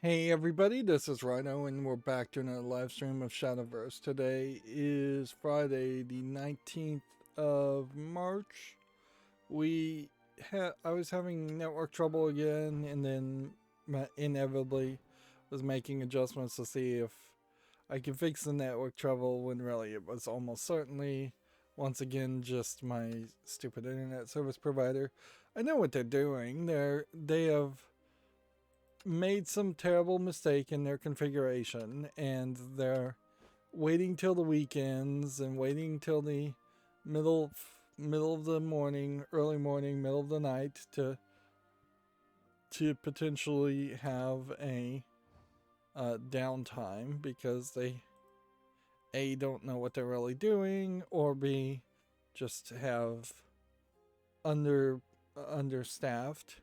Hey everybody, this is Rydo and we're back to another live stream of Shadowverse. Today is Friday the 19th of March. I was having network trouble again and then inevitably was making adjustments to see if I could fix the network trouble when really it was almost certainly once again just my stupid internet service provider. I know what they're doing. They have made some terrible mistake in their configuration and they're waiting till the weekends and waiting till the middle of the morning, early morning, middle of the night to potentially have a downtime because they A, don't know what they're really doing, or B, just have understaffed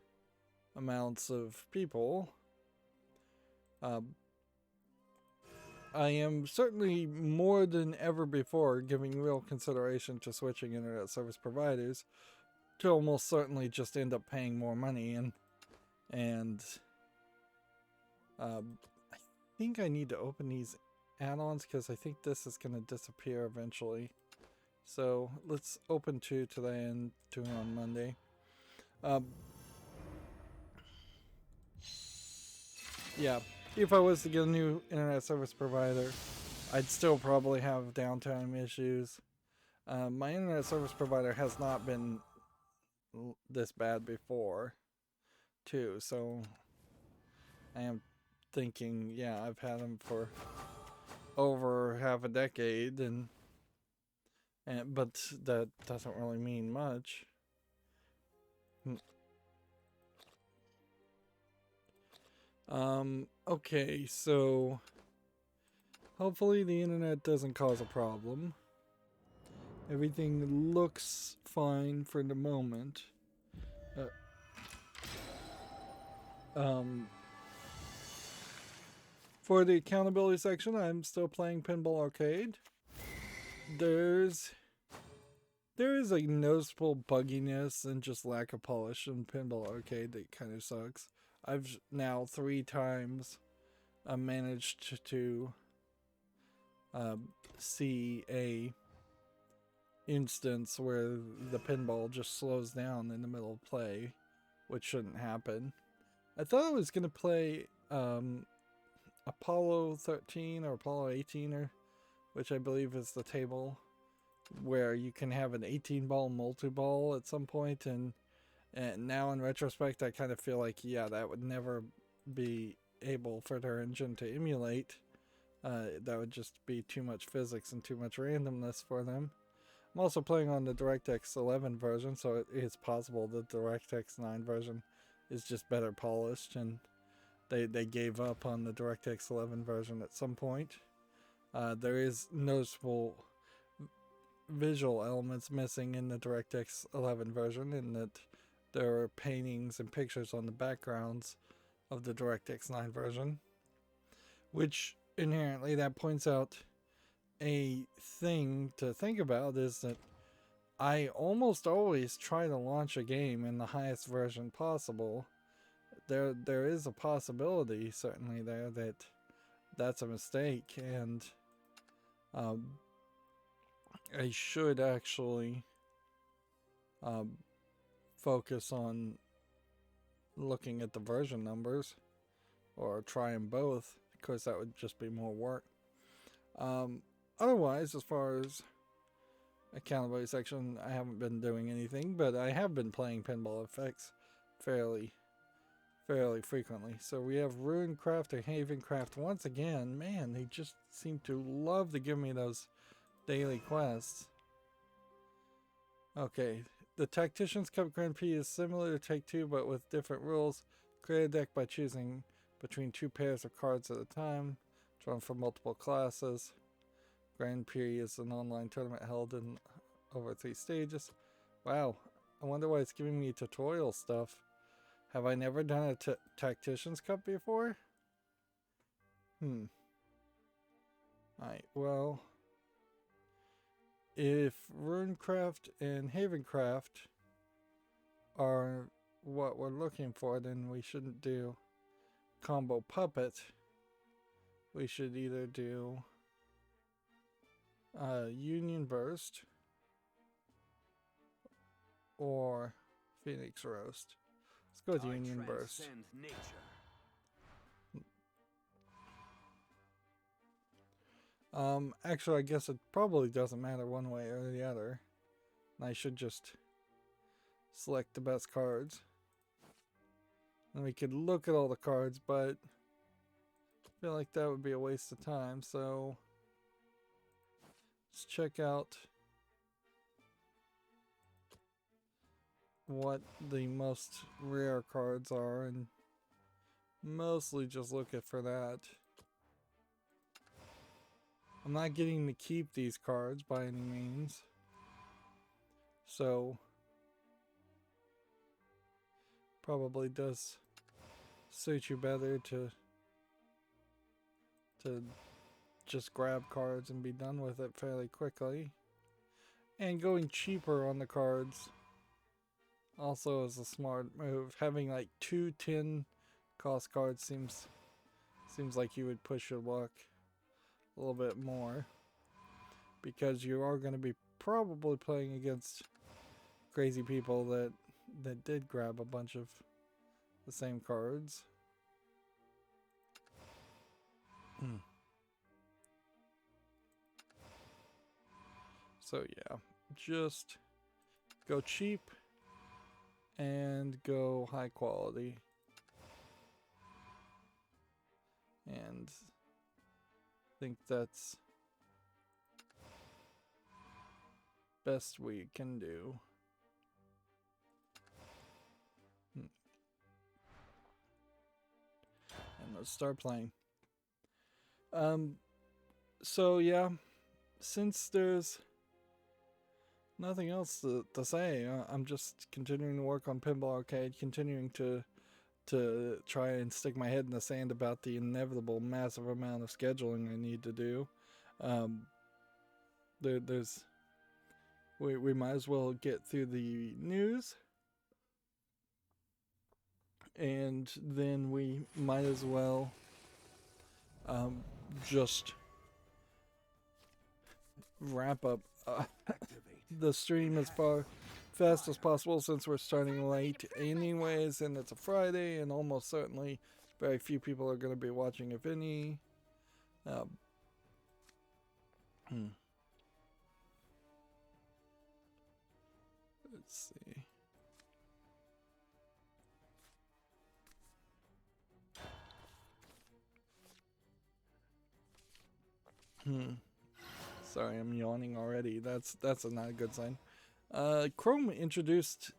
amounts of people. I am certainly more than ever before giving real consideration to switching internet service providers to almost certainly just end up paying more money and I think I need to open these add-ons because I think this is going to disappear eventually. So let's open 2 today and 2 on Monday. Yeah, if I was to get a new internet service provider, I'd still probably have downtime issues. My internet service provider has not been this bad before, too, so I am thinking, yeah, I've had them for over half a decade, but that doesn't really mean much. Okay, so hopefully the internet doesn't cause a problem. Everything looks fine for the moment. For the accountability section, I'm still playing Pinball Arcade. There is a noticeable bugginess and just lack of polish in Pinball Arcade that kind of sucks. I've now 3 times managed to see a instance where the pinball just slows down in the middle of play, which shouldn't happen. I thought I was going to play Apollo 13 or Apollo 18, which I believe is the table where you can have an 18 ball multi-ball at some point, and now in retrospect I kind of feel like, yeah, that would never be able for their engine to emulate. That would just be too much physics and too much randomness for them. I'm also playing on the DirectX 11 version, so it's possible the DirectX 9 version is just better polished, and they gave up on the DirectX 11 version at some point. There is noticeable visual elements missing in the DirectX 11 version, in that there are paintings and pictures on the backgrounds of the DirectX 9 version, which inherently that points out a thing to think about, is that I almost always try to launch a game in the highest version possible. There is a possibility certainly there that that's a mistake, and I should actually focus on looking at the version numbers, or try them both, because that would just be more work. Otherwise, as far as accountability section, I haven't been doing anything, but I have been playing Pinball FX fairly frequently. So we have Runecraft and Havencraft once again. Man, they just seem to love to give me those daily quests. Okay, the Tactician's Cup Grand Prix is similar to Take Two, but with different rules. Create a deck by choosing between 2 pairs of cards at a time, drawn from multiple classes. Grand Prix is an online tournament held in over 3 stages. Wow, I wonder why it's giving me tutorial stuff. Have I never done a Tactician's Cup before? Alright, well, if Runecraft and Havencraft are what we're looking for, then we shouldn't do combo puppet, we should either do Union Burst or Phoenix Roast. Let's go with Union Burst. Actually, I guess it probably doesn't matter one way or the other. I should just select the best cards. And we could look at all the cards, but I feel like that would be a waste of time, so let's check out what the most rare cards are and mostly just look at for that. I'm not getting to keep these cards by any means, so probably does suit you better to just grab cards and be done with it fairly quickly. And going cheaper on the cards also is a smart move. Having like 2 10 cost cards seems like you would push your luck a little bit more, because you are going to be probably playing against crazy people that did grab a bunch of the same cards. So yeah, just go cheap and go high quality. And I think that's best we can do. And let's start playing. So yeah, since there's nothing else to say, I'm just continuing to work on Pinball Arcade, continuing to try and stick my head in the sand about the inevitable massive amount of scheduling I need to do. We might as well get through the news, and then we might as well just wrap up the stream as fast as possible, since we're starting late anyways, and it's a Friday, and almost certainly very few people are going to be watching, if any. Let's see. Sorry, I'm yawning already. That's not a good sign. Chrome introduced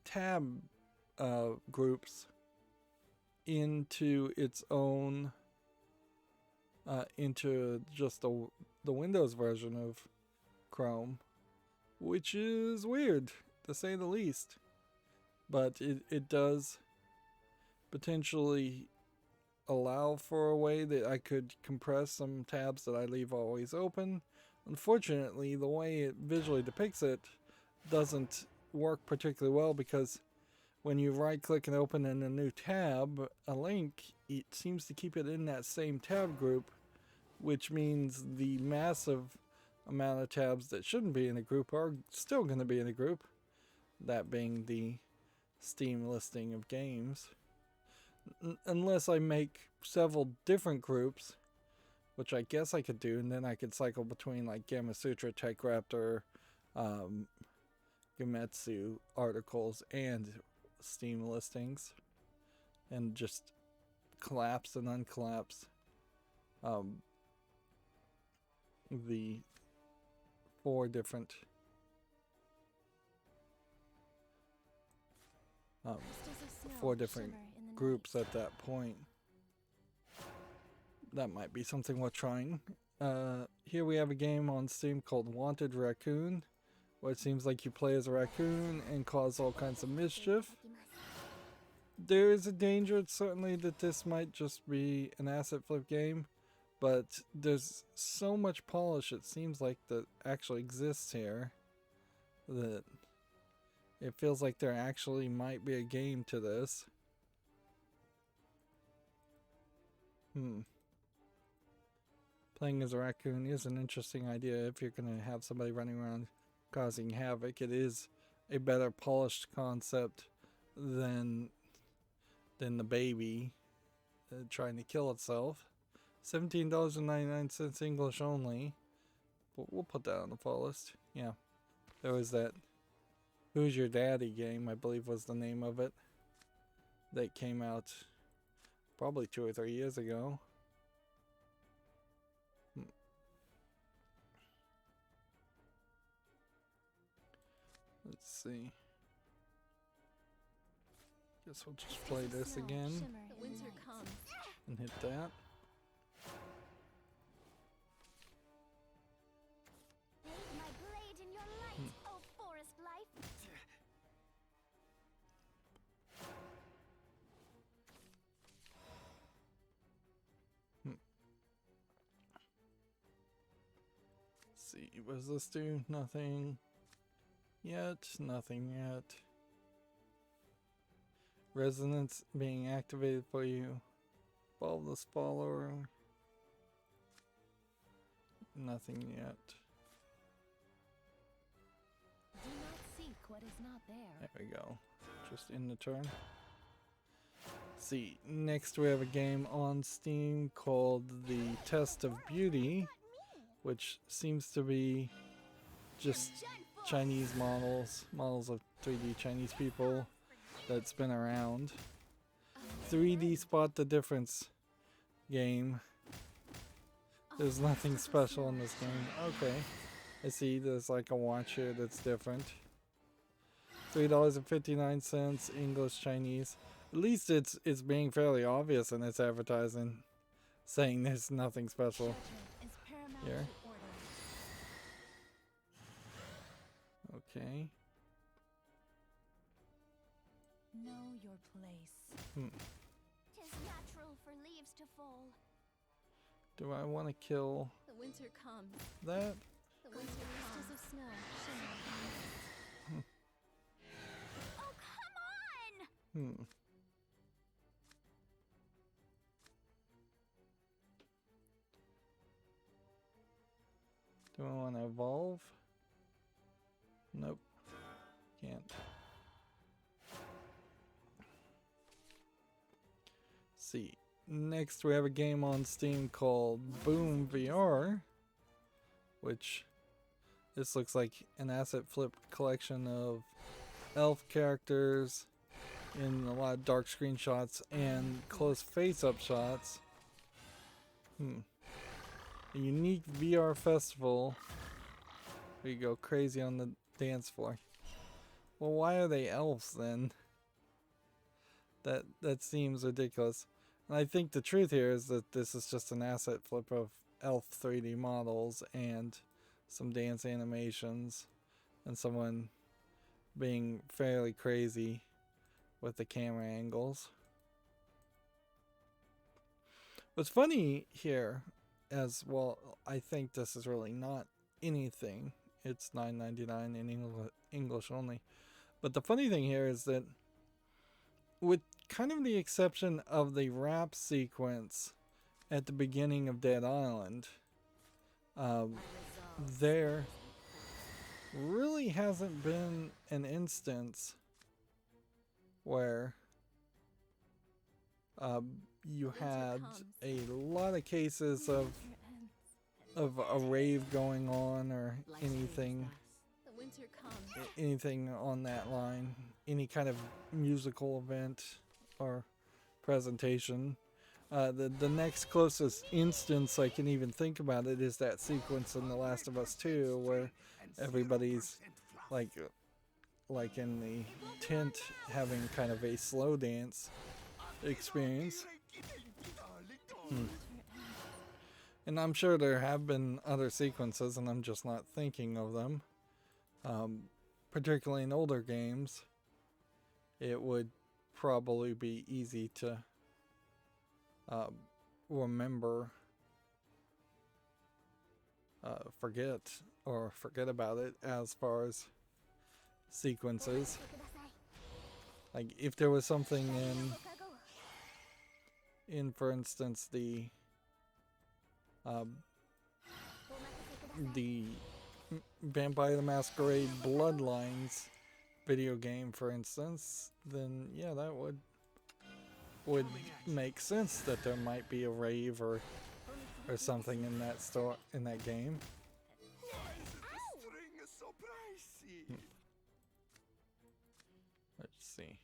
tab groups into its own into just the Windows version of Chrome, which is weird to say the least, but it does potentially allow for a way that I could compress some tabs that I leave always open. Unfortunately, the way it visually depicts it doesn't work particularly well, because when you right click and open in a new tab, a link, it seems to keep it in that same tab group, which means the massive amount of tabs that shouldn't be in a group are still going to be in a group, that being the Steam listing of games. Unless I make several different groups, which I guess I could do, and then I could cycle between like Gamasutra, Tech Raptor, Gemetsu articles, and Steam listings, and just collapse and uncollapse the 4 different groups at that point. That might be something worth trying. Here we have a game on Steam called Wanted Raccoon, where it seems like you play as a raccoon and cause all kinds of mischief. There is a danger, certainly, that this might just be an asset flip game, but there's so much polish, it seems like, that actually exists here, that it feels like there actually might be a game to this. Playing as a raccoon is an interesting idea if you're going to have somebody running around causing havoc. It is a better polished concept than the baby trying to kill itself. $17.99 English only. But we'll put that on the fall list. Yeah. There was that Who's Your Daddy game, I believe was the name of it. That came out probably 2 or 3 years ago. Let's see. Guess we'll just play this again and hit that. My blade in your light, oh forest life. Let's see, what does this do? Nothing yet. Nothing yet. Resonance being activated for you. Follow this follower. Nothing yet. Do not seek what is not there. There we go. Just in the turn. See, next we have a game on Steam called The Test of Beauty, which seems to be just Chinese models of 3D Chinese people that's been around. 3D Spot the Difference game. There's nothing special in this game. Okay. I see there's like a watch here that's different. $3.59 English Chinese. At least it's being fairly obvious in its advertising, saying there's nothing special here. Okay. Know your place. 'Tis natural for leaves to fall. Do I want to kill The winter comes. that? The winter crystals of snow shimmer. Oh, come on! Do I want to evolve? Nope. Can't. See. Next we have a game on Steam called Boom VR, which this looks like an asset flip collection of elf characters in a lot of dark screenshots and close face-up shots. A unique VR festival where you go crazy on the dance floor. Well, why are they elves then? That seems ridiculous. And I think the truth here is that this is just an asset flip of elf 3D models and some dance animations and someone being fairly crazy with the camera angles. What's funny here, as well, I think this is really not anything. It's $9.99 in English only. But the funny thing here is that with kind of the exception of the rap sequence at the beginning of Dead Island, there really hasn't been an instance where you had a lot of cases of a rave going on or anything on that line, any kind of musical event or presentation. The next closest instance I can even think about it is that sequence in The Last of Us 2 where everybody's like in the tent having kind of a slow dance experience. And I'm sure there have been other sequences and I'm just not thinking of them. Particularly in older games, it would probably be easy to remember, forget about it as far as sequences. Like if there was something in, for instance, the Vampire the Masquerade Bloodlines video game, for instance, then yeah, that would make sense that there might be a rave or something in that game. Let's see.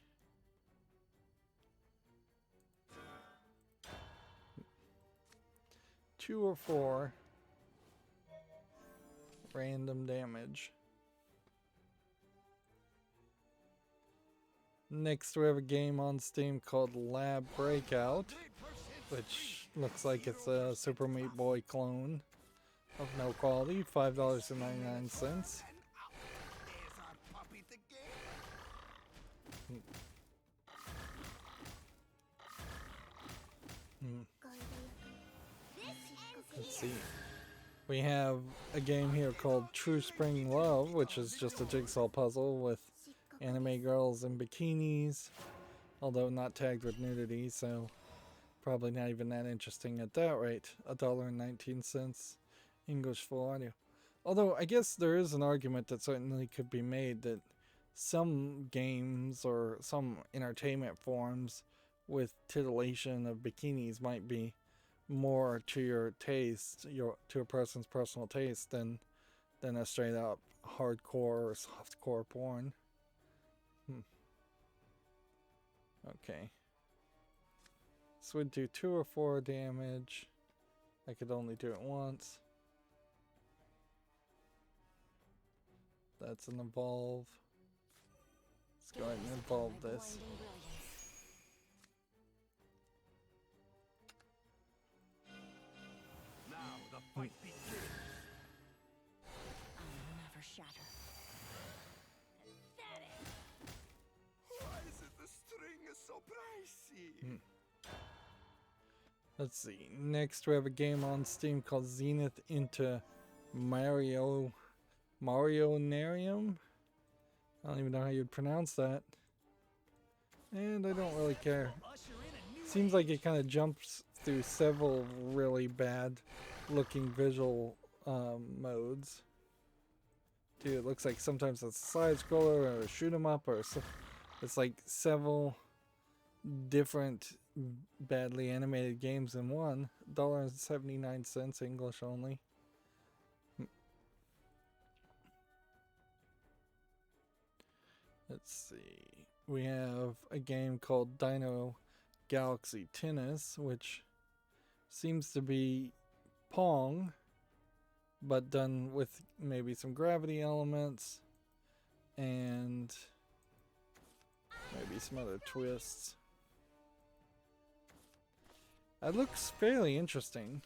Two or four random damage. Next, we have a game on Steam called Lab Breakout, which looks like it's a Super Meat Boy clone of no quality. $5.99. Let's see. We have a game here called True Spring Love, which is just a jigsaw puzzle with anime girls in bikinis, although not tagged with nudity, so probably not even that interesting at that rate. $1.19, English full audio. Although I guess there is an argument that certainly could be made that some games or some entertainment forms with titillation of bikinis might be more to your taste, to a person's personal taste, than a straight up hardcore or softcore porn. Okay. This would do 2 or 4 damage. I could only do it once. That's an evolve. Let's go ahead and evolve this. Now the fight begins. I'll never shatter. Pathetic. Why is it the string is so pricey? Let's see. Next, we have a game on Steam called Zenith into Marionarium. I don't even know how you'd pronounce that. And I don't really care. Seems like it kind of jumps through several really bad looking visual modes. Dude, it looks like sometimes it's a side scroller or a shoot 'em up, or it's like several different badly animated games in one. $1.79, English only. Let's see. We have a game called Dino Galaxy Tennis, which seems to be Pong, but done with maybe some gravity elements and maybe some other twists. That looks fairly interesting.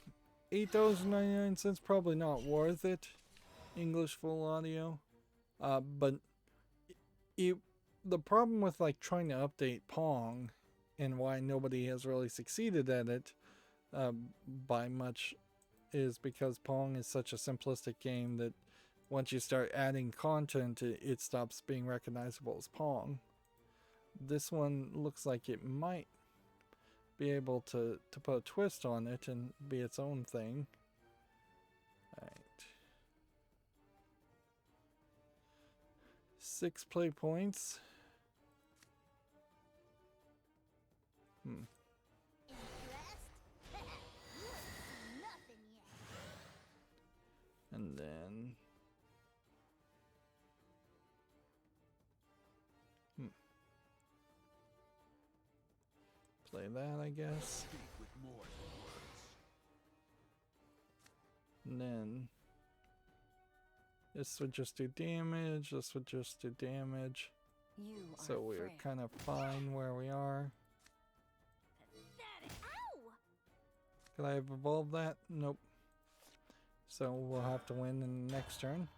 $8.99, probably not worth it. English full audio. But the problem with like trying to update Pong and why nobody has really succeeded at it by much is because Pong is such a simplistic game that once you start adding content, it stops being recognizable as Pong. This one looks like it might be able to put a twist on it and be its own thing. Alright. 6 play points. Impressed? You ain't seen nothing yet. And then play that, I guess. Speak with more than words. And then this would just do damage, this would just do damage. So we're kind of fine where we are. Pathetic. Ow! Could I have evolved that? Nope. So we'll have to win in the next turn.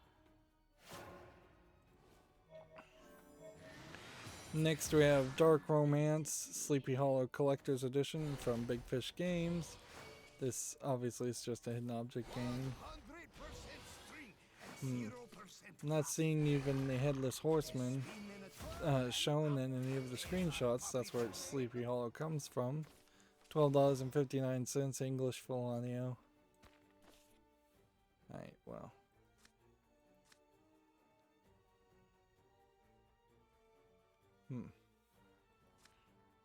Next we have Dark Romance Sleepy Hollow Collector's Edition from Big Fish Games. This obviously is just a hidden object game. 100% string and 0% I'm not seeing even the Headless Horseman shown in any of the screenshots. That's where Sleepy Hollow comes from. $12.59 English full audio. Alright, well.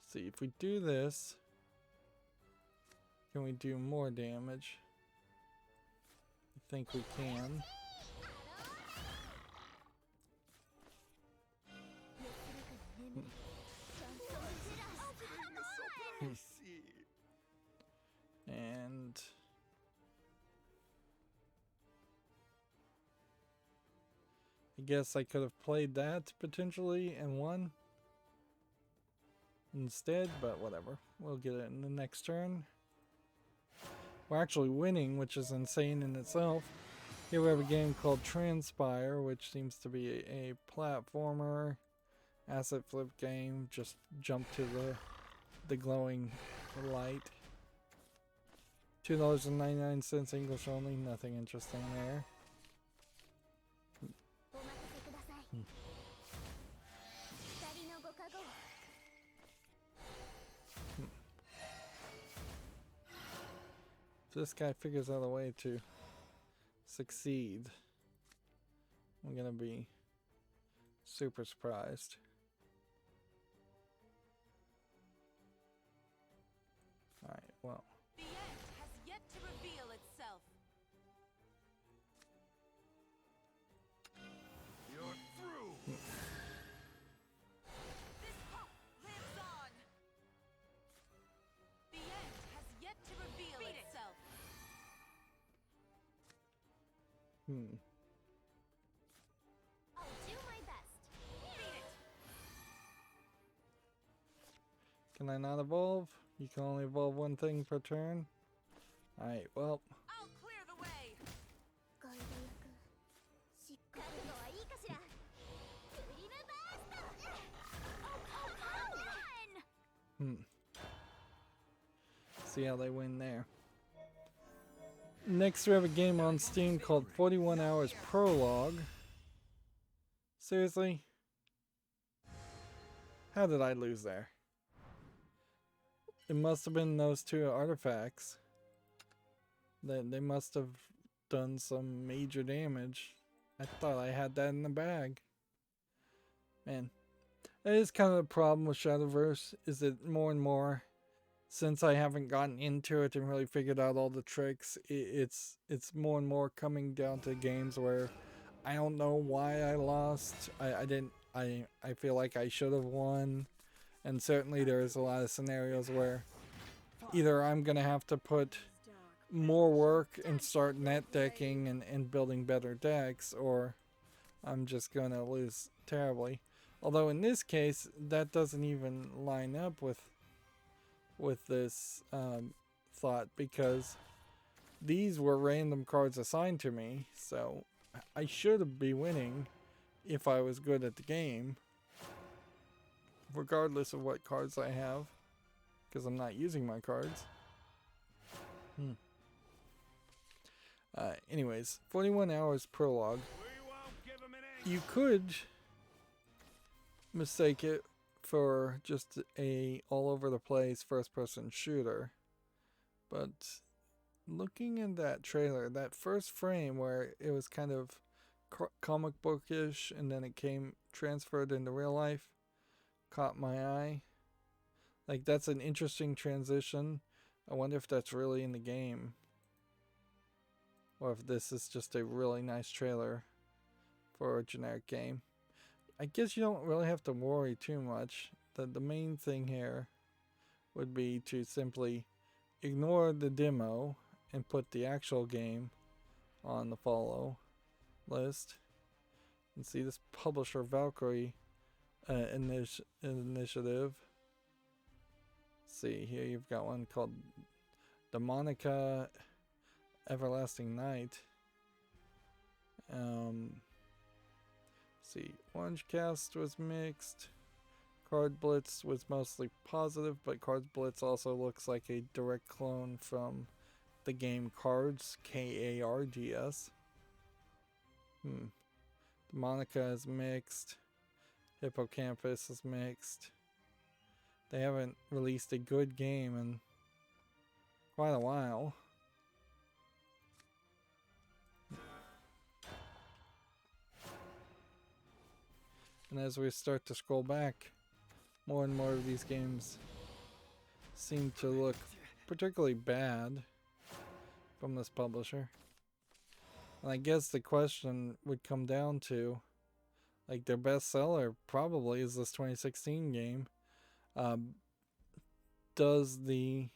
See, if we do this, can we do more damage? I think we can. And I guess I could have played that potentially and won instead, but whatever. We'll get it in the next turn. We're actually winning, which is insane in itself. Here we have a game called Transpire, which seems to be a platformer, asset flip game. Just jump to the glowing light. $2.99 English only, nothing interesting there. If this guy figures out a way to succeed, I'm gonna be super surprised. Alright, well. The end has yet to reveal itself. You're through. This hope lives on. The end has yet to reveal itself. I'll do my best. Beat it. Can I not evolve? You can only evolve one thing per turn. Alright, well. I'll clear the way. See how they win there. Next we have a game on Steam called 41 Hours Prologue. Seriously? How did I lose there? It must have been those two artifacts. They must have done some major damage. I thought I had that in the bag. Man, that is kind of the problem with Shadowverse, is that more and more, since I haven't gotten into it and really figured out all the tricks, it's more and more coming down to games where I don't know why I lost. I feel like I should have won. And certainly there's a lot of scenarios where either I'm going to have to put more work and start net decking and building better decks, or I'm just going to lose terribly. Although in this case, that doesn't even line up with this thought, because these were random cards assigned to me, so I should be winning if I was good at the game, regardless of what cards I have, because I'm not using my cards. Anyways, 41 Hours Prologue. You could mistake it for just a all over the place first person shooter, but looking at that trailer, that first frame where it was kind of comic bookish and then it came transferred into real life, caught my eye. Like, that's an interesting transition. I wonder if that's really in the game, or if this is just a really nice trailer for a generic game. I guess you don't really have to worry too much. The main thing here would be to simply ignore the demo and put the actual game on the follow list. And see this publisher Valkyrie initiative. See, here you've got one called Demonica Everlasting Night. See, Orange Cast was mixed. Card Blitz was mostly positive, but Card Blitz also looks like a direct clone from the game Cards, K-A-R-D-S. Demonica is mixed. Hippocampus is mixed. They haven't released a good game in quite a while. And as we start to scroll back, more and more of these games seem to look particularly bad from this publisher. And I guess the question would come down to, like, their best seller probably is this 2016 game. Does the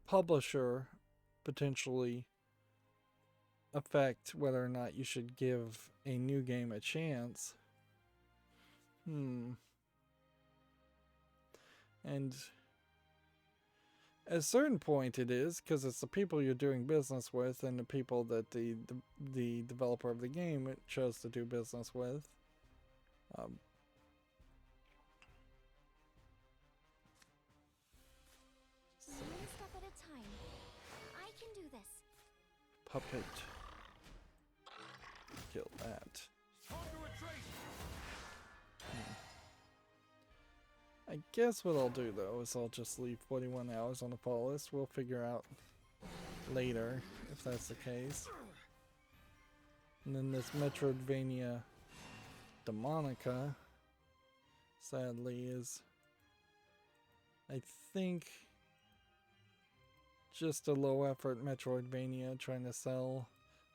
publisher potentially affect whether or not you should give a new game a chance? And at a certain point it is, because it's the people you're doing business with and the people that the developer of the game chose to do business with. One step at a time. I can do this. Puppet. Kill that. I guess what I'll do though is I'll just leave 41 hours on the follow list. We'll figure out later if that's the case. And then this Metroidvania Demonica, sadly, is, I think, just a low effort Metroidvania trying to sell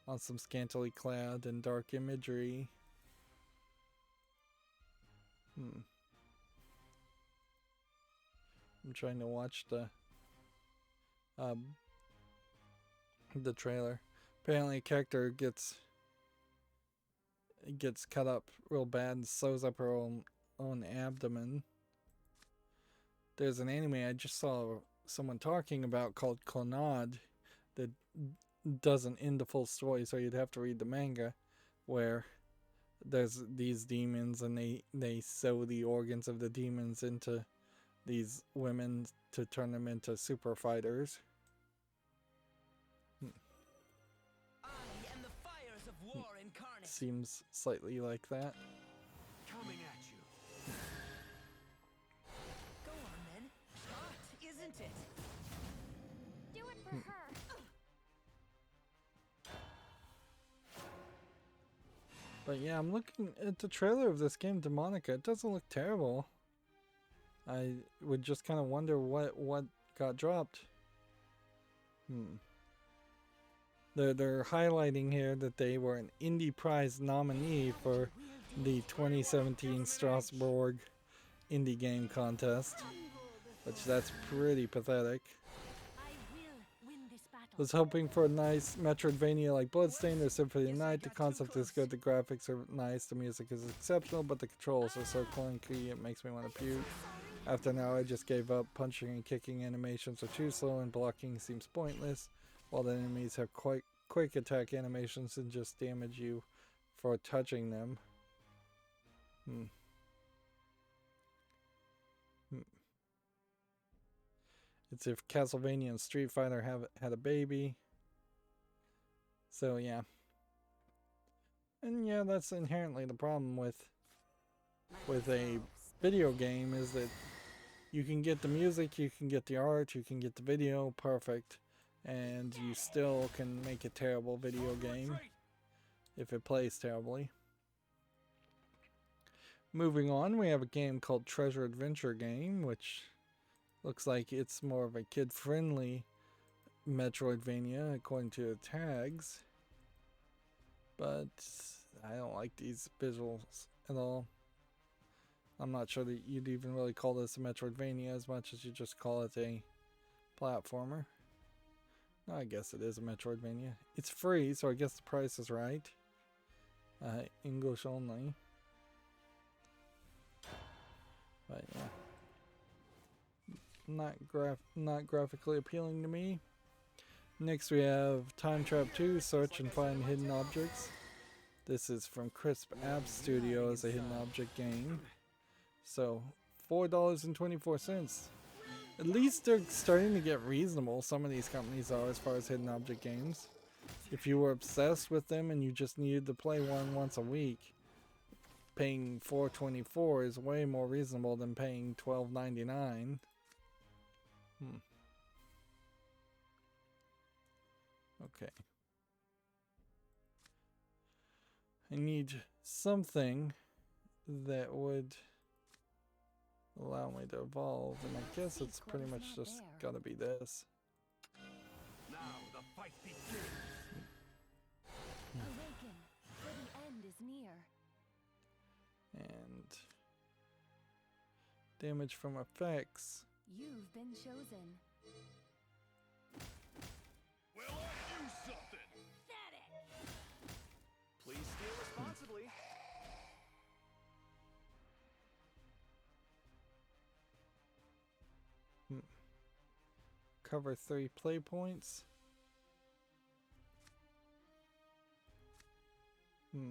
on some scantily clad and dark imagery. I'm trying to watch the trailer. Apparently a character gets cut up real bad and sews up her own abdomen. There's an anime I just saw someone talking about called Clannad that doesn't end the full story, so you'd have to read the manga, where there's these demons and they sew the organs of the demons into these women to turn them into super fighters. I am the fires of war incarnate. Seems slightly like that. Coming at you. Go on then. Hot, isn't it? Do it for her. But yeah, I'm looking at the trailer of this game, Demonica. It doesn't look terrible. I would just kind of wonder what got dropped. They're highlighting here that they were an Indie Prize nominee for the 2017 Strasbourg Indie Game Contest, which that's pretty pathetic. I will win this battle. Was hoping for a nice Metroidvania like Bloodstained or Symphony of the Night. The concept is good, the graphics are nice, the music is exceptional, but the controls are so clunky it makes me want to puke. After an hour I just gave up. Punching and kicking animations are too slow and blocking seems pointless, while the enemies have quite quick attack animations and just damage you for touching them. It's if Castlevania and Street Fighter had a baby. So yeah. And yeah, that's inherently the problem with a video game, is that you can get the music, you can get the art, you can get the video perfect, and you still can make a terrible video game if it plays terribly. Moving on, we have a game called Treasure Adventure Game, which looks like it's more of a kid-friendly Metroidvania according to the tags. But I don't like these visuals at all. I'm not sure that you'd even really call this a Metroidvania as much as you just call it a platformer. No, I guess it is a Metroidvania. It's free, so I guess the price is right. English only. But yeah. Not graphically appealing to me. Next we have Time Trap 2, Search and Find Hidden Objects. This is from Crisp App Studio as a hidden object game. So, $4.24. At least they're starting to get reasonable, some of these companies are, as far as hidden object games. If you were obsessed with them and you just needed to play one once a week, paying $4.24 is way more reasonable than paying $12.99. Okay. I need something that would allow me to evolve, and I guess it's pretty much just gotta be this. Now the fight begins. Awaken, for the end is near. And damage from effects. You've been chosen. Well, I'll do something. Pathetic. Please steal responsibly. Cover 3 play points. I'll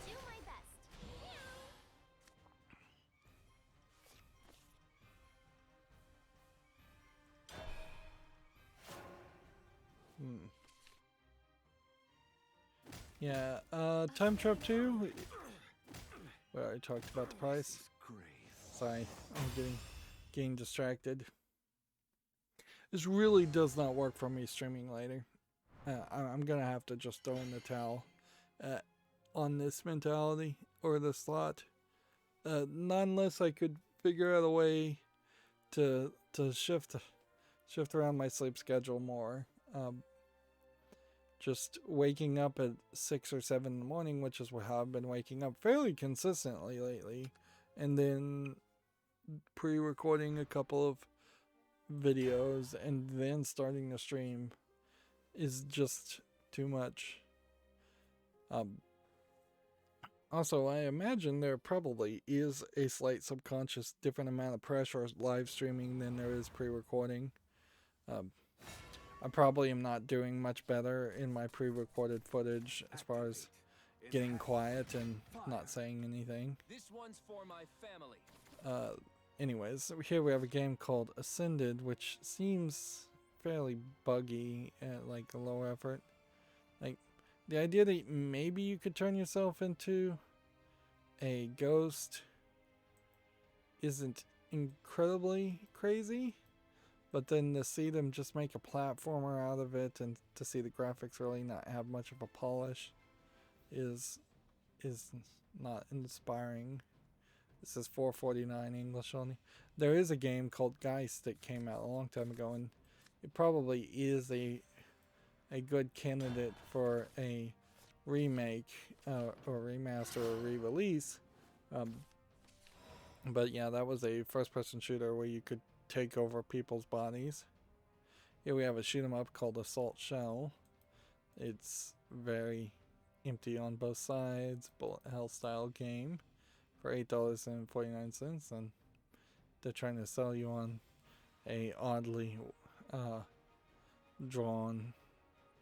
do my best. Yeah, Time Trap 2. We already talked about the price. Sorry, I'm getting distracted. This really does not work for me streaming later. I'm gonna have to just throw in the towel on this mentality or the slot. Not unless I could figure out a way to shift around my sleep schedule more. Just waking up at 6 or 7 in the morning, which is how I've been waking up fairly consistently lately, and then pre-recording a couple of videos and then starting the stream is just too much. Also, I imagine there probably is a slight subconscious different amount of pressure live streaming than there is pre-recording. I probably am not doing much better in my pre-recorded footage as far as getting quiet and not saying anything. This one's for my family. Anyways, here we have a game called Ascended, which seems fairly buggy at like a low effort. Like the idea that maybe you could turn yourself into a ghost isn't incredibly crazy. But then to see them just make a platformer out of it and to see the graphics really not have much of a polish is not inspiring. This is $4.49 English only. There is a game called Geist that came out a long time ago, and it probably is a good candidate for a remake or remaster or re-release. But yeah, that was a first-person shooter where you could take over people's bodies. Here we have a shoot 'em up called Assault Shell. It's very empty on both sides, bullet hell style game for $8.49, and they're trying to sell you on a oddly drawn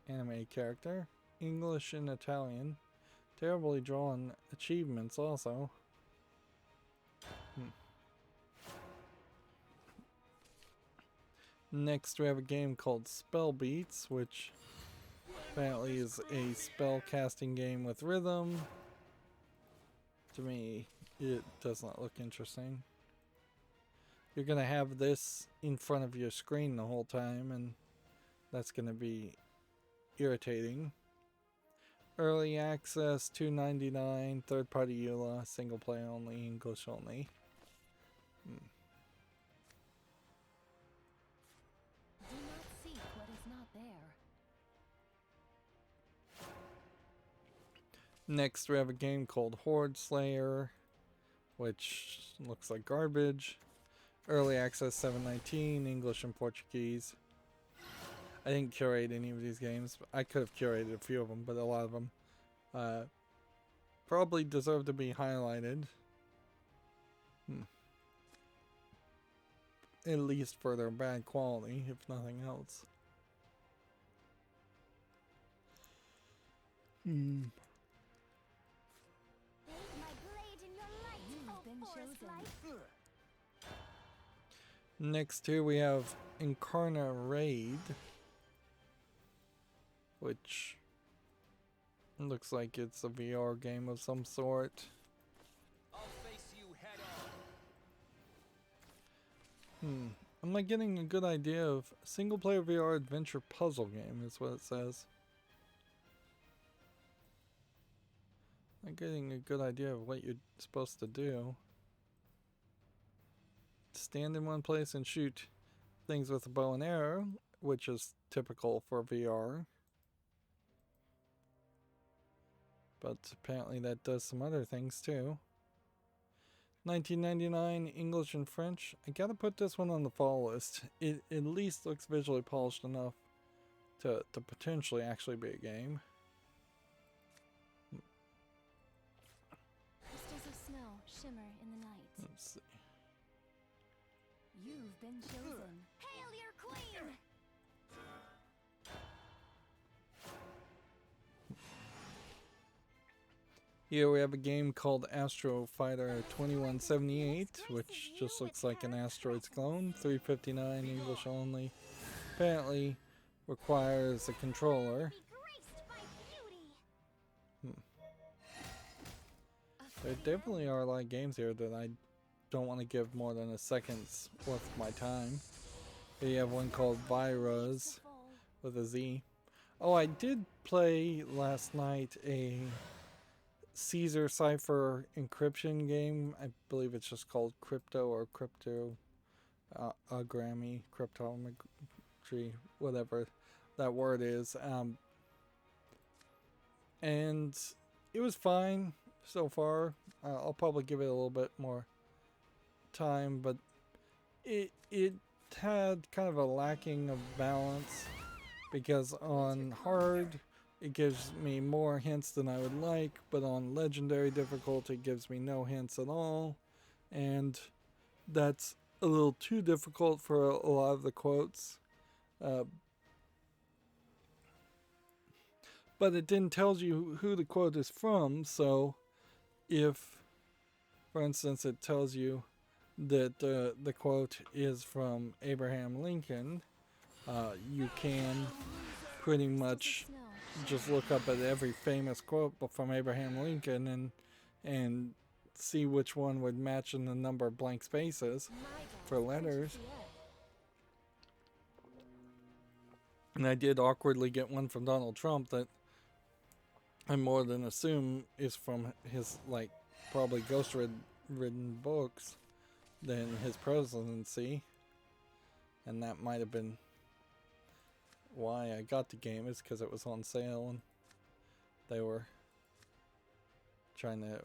anime character. English and Italian. Terribly drawn achievements also. Next we have a game called Spell Beats, which apparently is a spell casting game with rhythm. To me, it does not look interesting. You're gonna have this in front of your screen the whole time, and that's gonna be irritating. Early access, $2.99, third party EULA, single player only, English only. Do not seek what is not there. Next, we have a game called Horde Slayer, which looks like garbage. Early access, $7.19, English and Portuguese. I didn't curate any of these games. I could have curated a few of them, but a lot of them probably deserve to be highlighted. At least for their bad quality, if nothing else. Bathe my blade in your light, You've oh been forest chosen. life. Next here we have Incarna Raid, which looks like it's a VR game of some sort. I'll face you head on. I'm not getting a good idea of single player VR adventure puzzle game is what it says. Not getting a good idea of what you're supposed to do. Stand in one place and shoot things with a bow and arrow, which is typical for VR. But apparently that does some other things too. $19.99, English and French. I gotta put this one on the fall list. It at least looks visually polished enough to potentially actually be a game. Crystals of snow shimmer in the night. Let's see. You've been chosen. Hail your queen! Here we have a game called Astro Fighter 2178, which just looks like an Asteroids clone. $3.59, English only. Apparently requires a controller. Be graced by beauty. There definitely are a lot of games here that I don't want to give more than a second's worth of my time. Here you have one called Virus with a Z. Oh, I did play last night a Caesar Cipher encryption game. I believe it's just called Crypto or Cryptogrammy, cryptometry, whatever that word is. And it was fine so far. I'll probably give it a little bit more time, but it had kind of a lacking of balance, because on hard it gives me more hints than I would like, but on legendary difficulty it gives me no hints at all, and that's a little too difficult for a lot of the quotes. But it didn't tell you who the quote is from, so if, for instance, it tells you that the quote is from Abraham Lincoln, you can pretty much just look up at every famous quote from Abraham Lincoln and see which one would match in the number of blank spaces for letters. And I did awkwardly get one from Donald Trump that I more than assume is from his, like, probably ghost-ridden books than his presidency. And that might have been why I got the game, is because it was on sale and they were trying to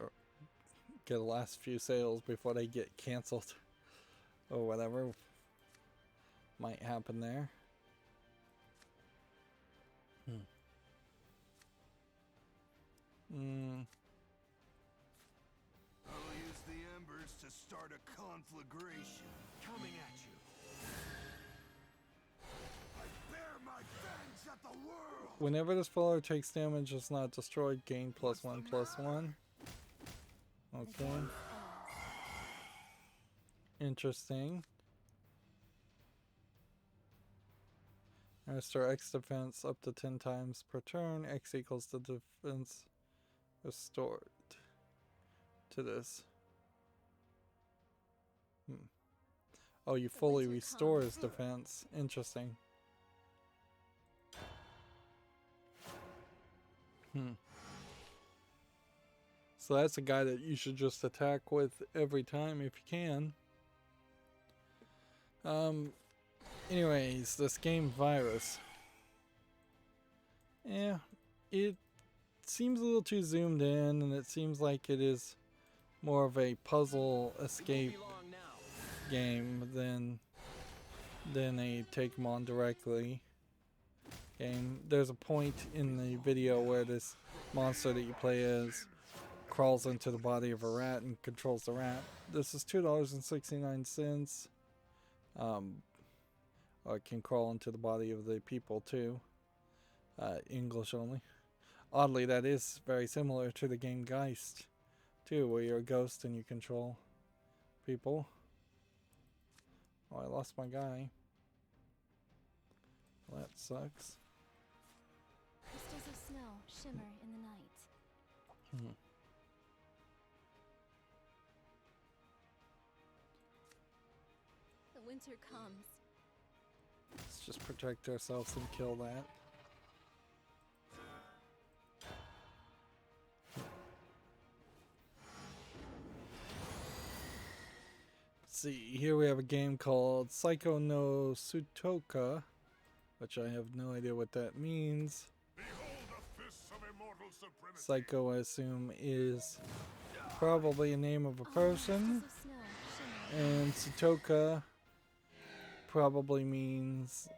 get the last few sales before they get canceled or whatever might happen there. I'll use the embers to start a conflagration. Coming at you. I bear my fangs at the world. Whenever this follower takes damage, it's not destroyed. Gain +1/+1. Okay. Interesting. Restore X defense up to 10 times per turn. X equals the defense restored to this. Oh, you fully restore his defense. Interesting. So that's a guy that you should just attack with every time if you can. Anyways, this game Virus. Yeah, it seems a little too zoomed in, and it seems like it is more of a puzzle escape game than a take 'em on directly game. There's a point in the video where this monster that you play as crawls into the body of a rat and controls the rat. This is $2.69. Or it can crawl into the body of the people too. English only. Oddly, that is very similar to the game Geist too, where you're a ghost and you control people. Oh, I lost my guy. that sucks. Crystals of snow shimmer in the night. The winter comes. Let's just protect ourselves and kill that. Let's see, here we have a game called Psycho no Sutoka, which I have no idea what that means. Psycho, I assume, is probably a name of a person, Crystals of snow shimmer. and Sutoka probably means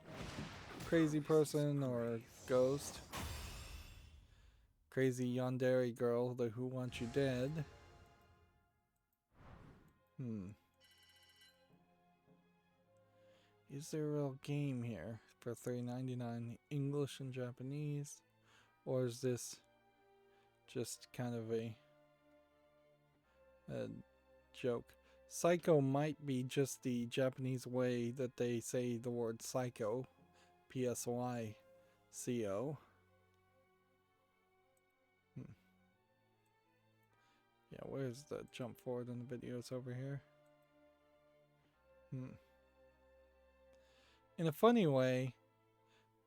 crazy person or ghost. Crazy yandere girl, the who wants you dead. Is there a real game here for $3.99 English and Japanese? Or is this just kind of a joke? Psycho might be just the Japanese way that they say the word psycho. P-S-Y-C-O. Yeah, where's the jump forward in the videos over here? In a funny way,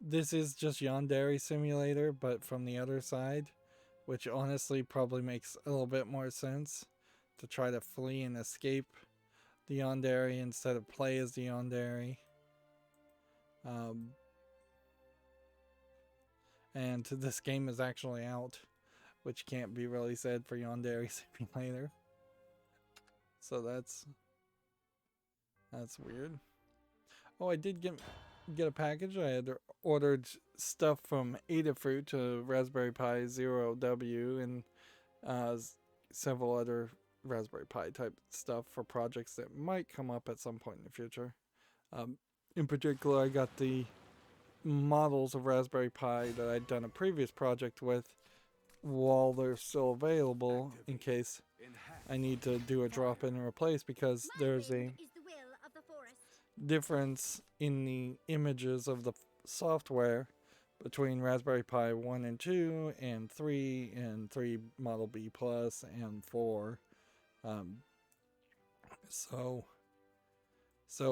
this is just Yandere Simulator, but from the other side, which honestly probably makes a little bit more sense to try to flee and escape the Yandere instead of play as the Yandere. And this game is actually out, which can't be really said for Yandere Simulator. So that's weird. Oh, I did get a package. I had ordered stuff from Adafruit to Raspberry Pi Zero W and several other Raspberry Pi type stuff for projects that might come up at some point in the future. In particular, I got the models of Raspberry Pi that I'd done a previous project with while they're still available in case I need to do a drop-in and replace, because there's a difference in the images of the software between Raspberry Pi 1 and 2 and 3 and 3 Model B Plus and 4. So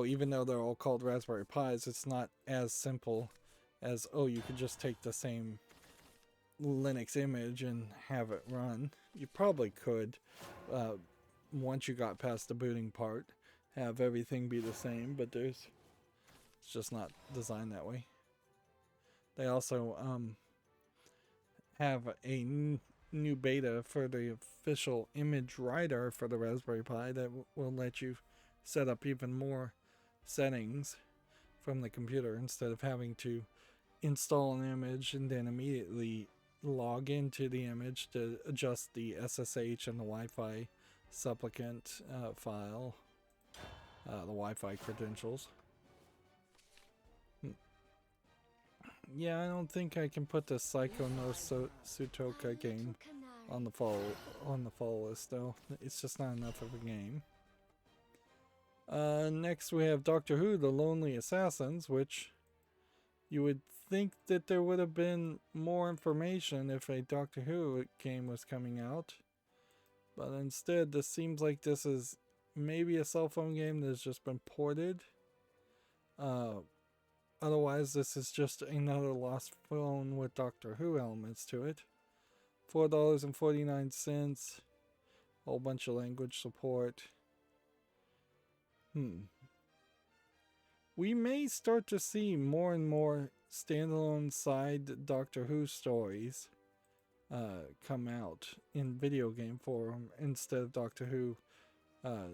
even though they're all called Raspberry Pis, it's not as simple as, oh, you could just take the same Linux image and have it run. You probably could, once you got past the booting part, have everything be the same, but it's just not designed that way. They also have a new beta for the official image writer for the Raspberry Pi that will let you set up even more settings from the computer instead of having to install an image and then immediately log into the image to adjust the SSH and the Wi-Fi supplicant file, the Wi-Fi credentials. Yeah, I don't think I can put the Psycho no Sutoka game on the fall list though. It's just not enough of a game. Next we have Doctor Who: The Lonely Assassins, which you would think that there would have been more information if a Doctor Who game was coming out, but instead this seems like this is maybe a cell phone game that's just been ported. Otherwise, this is just another lost phone with Doctor Who elements to it. $4.49. Whole bunch of language support. We may start to see more and more standalone side Doctor Who stories come out in video game form instead of Doctor Who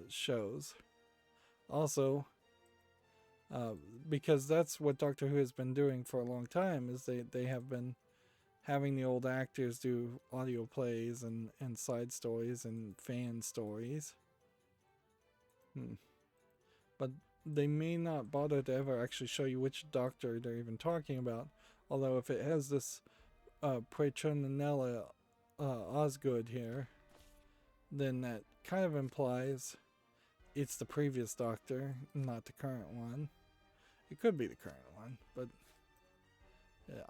shows. Also, because that's what Doctor Who has been doing for a long time, is they have been having the old actors do audio plays and side stories and fan stories. But they may not bother to ever actually show you which Doctor they're even talking about. Although if it has this Petronella Osgood here, then that kind of implies it's the previous Doctor, not the current one. It could be the current one, but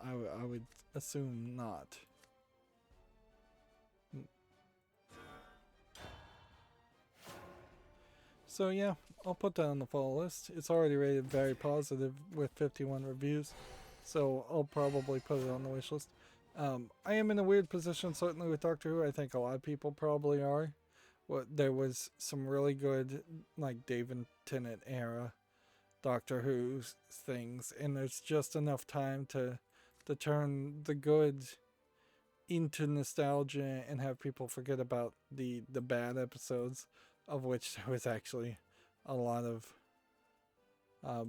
I would assume not. So yeah, I'll put that on the follow list. It's already rated very positive with 51 reviews, so I'll probably put it on the wish list. I am in a weird position, certainly with Doctor Who. I think a lot of people probably are. There was some really good, like David Tennant era Doctor Who things, and there's just enough time to turn the good into nostalgia and have people forget about the bad episodes, of which there was actually a lot of a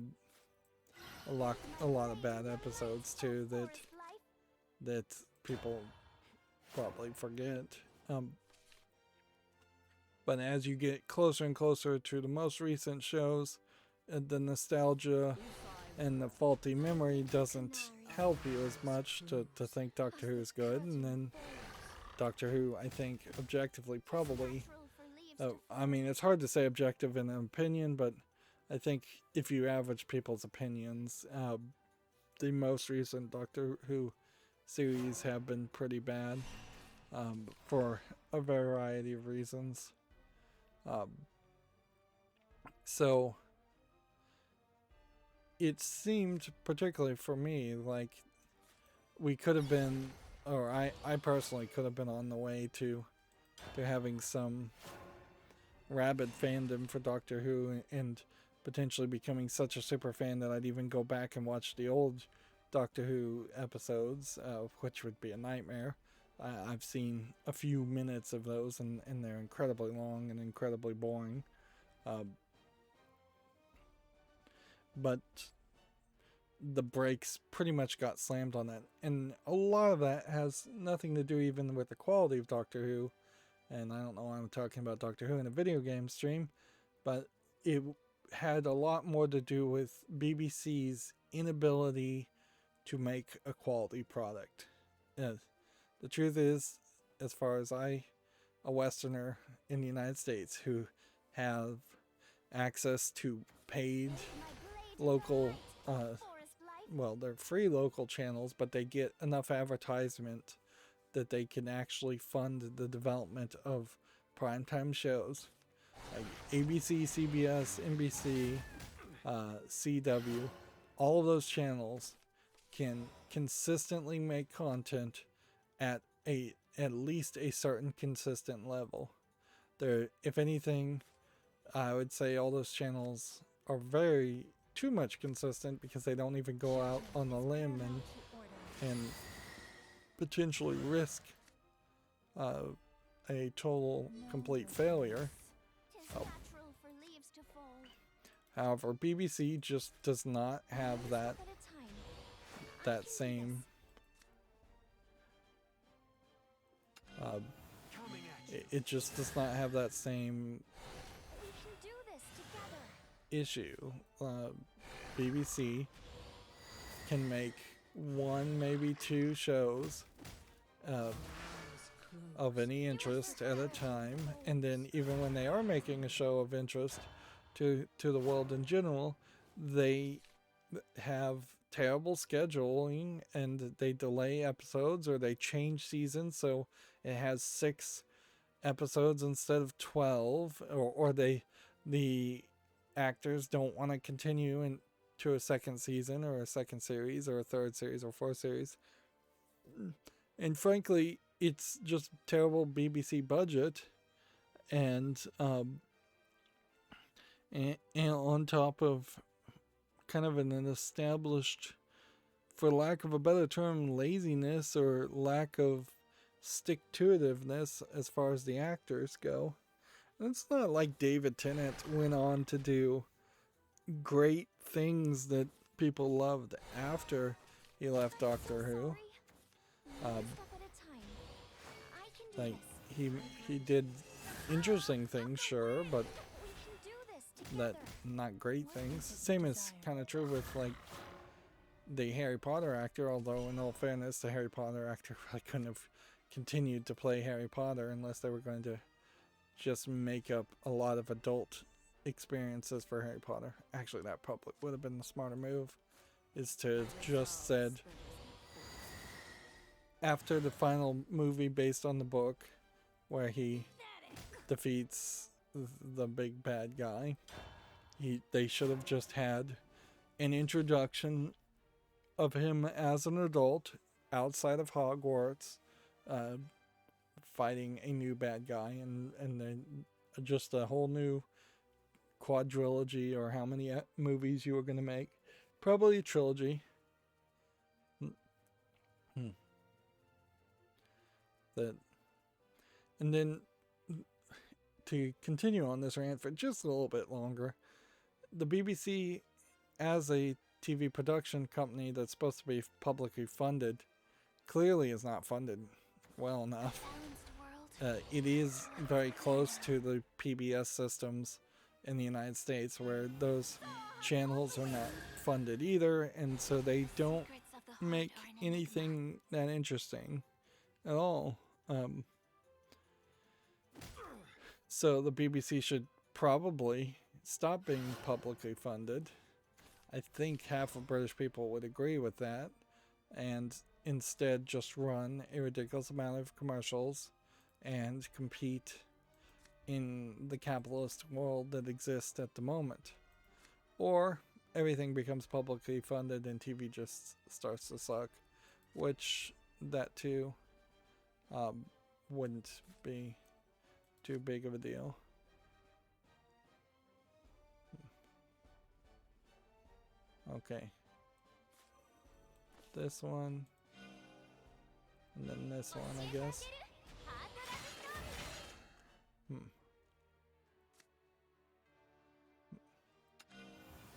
lot of bad episodes too that people probably forget. But as you get closer and closer to the most recent shows, the nostalgia and the faulty memory doesn't help you as much to think Doctor Who is good. And then Doctor Who, I think, objectively probably, I mean, it's hard to say objective in an opinion, but I think if you average people's opinions, the most recent Doctor Who series have been pretty bad for a variety of reasons. So it seemed, particularly for me, like we could have been, or I personally could have been on the way to having some rabid fandom for Doctor Who and potentially becoming such a super fan that I'd even go back and watch the old Doctor Who episodes, which would be a nightmare. I've seen a few minutes of those, and they're incredibly long and incredibly boring. But the brakes pretty much got slammed on that. And a lot of that has nothing to do even with the quality of Doctor Who. And I don't know why I'm talking about Doctor Who in a video game stream, but it had a lot more to do with BBC's inability to make a quality product. The truth is, as far as a Westerner in the United States who have access to paid local, well, they're free local channels, but they get enough advertisement that they can actually fund the development of primetime shows like ABC, CBS, NBC, CW. All of those channels can consistently make content at least a certain consistent level. If anything, I would say all those channels are very too much consistent because they don't even go out on a limb and potentially risk a total complete failure. However, BBC just does not have that same it just does not have that same issue. BBC can make one, maybe two shows of any interest at a time, and then even when they are making a show of interest to the world in general, they have terrible scheduling and they delay episodes or they change seasons so it has 6 episodes instead of 12, or the actors don't want to continue into a second season or a second series or a third series or fourth series. And frankly, it's just terrible BBC budget, and on top of kind of an established, for lack of a better term, laziness or lack of stick-to-itiveness as far as the actors go. And it's not like David Tennant went on to do great things that people loved after he left Doctor Who. Like he did interesting things, sure, but not great things. Same is kind of true with like the Harry Potter actor, although in all fairness, the Harry Potter actor really couldn't have continued to play Harry Potter unless they were going to just make up a lot of adult experiences for Harry Potter. Actually, that probably would have been the smarter move, is to have just said, after the final movie based on the book, where he defeats the big bad guy, they should have just had an introduction of him as an adult outside of Hogwarts, fighting a new bad guy, and then just a whole new quadrilogy, or how many movies you were going to make. Probably a trilogy. That, and then to continue on this rant for just a little bit longer, the BBC, as a TV production company that's supposed to be publicly funded, clearly is not funded well enough. It is very close to the PBS systems in the United States, where those channels are not funded either, and so they don't make anything that interesting at all. So the BBC should probably stop being publicly funded. I think half of British people would agree with that, and instead just run a ridiculous amount of commercials and compete in the capitalist world that exists at the moment. Or everything becomes publicly funded and TV just starts to suck, which that too wouldn't be too big of a deal. Okay. This one. And then this one, I guess.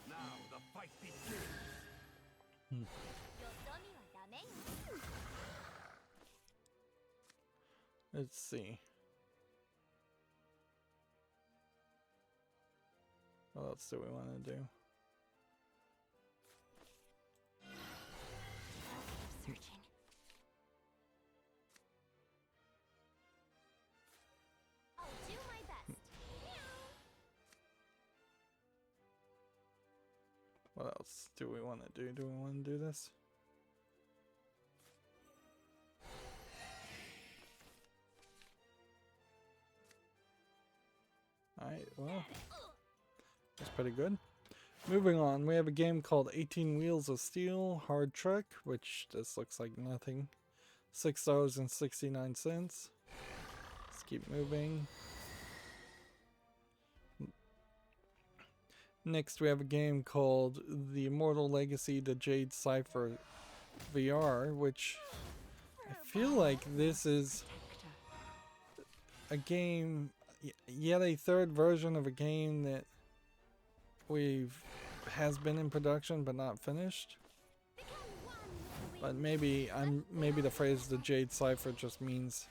Now the fight begins. Let's see. What else do we want to do? Searching. I'll do my best. What else do we want to do? Do we want to do this? Alright, well, that's pretty good. Moving on, we have a game called 18 Wheels of Steel Hard Trek, which this looks like nothing. $6.69. Let's keep moving. Next, we have a game called The Immortal Legacy: The Jade Cipher VR, which I feel like this is a game, yet a third version of a game that has been in production but not finished. But maybe the phrase "the Jade Cipher" just means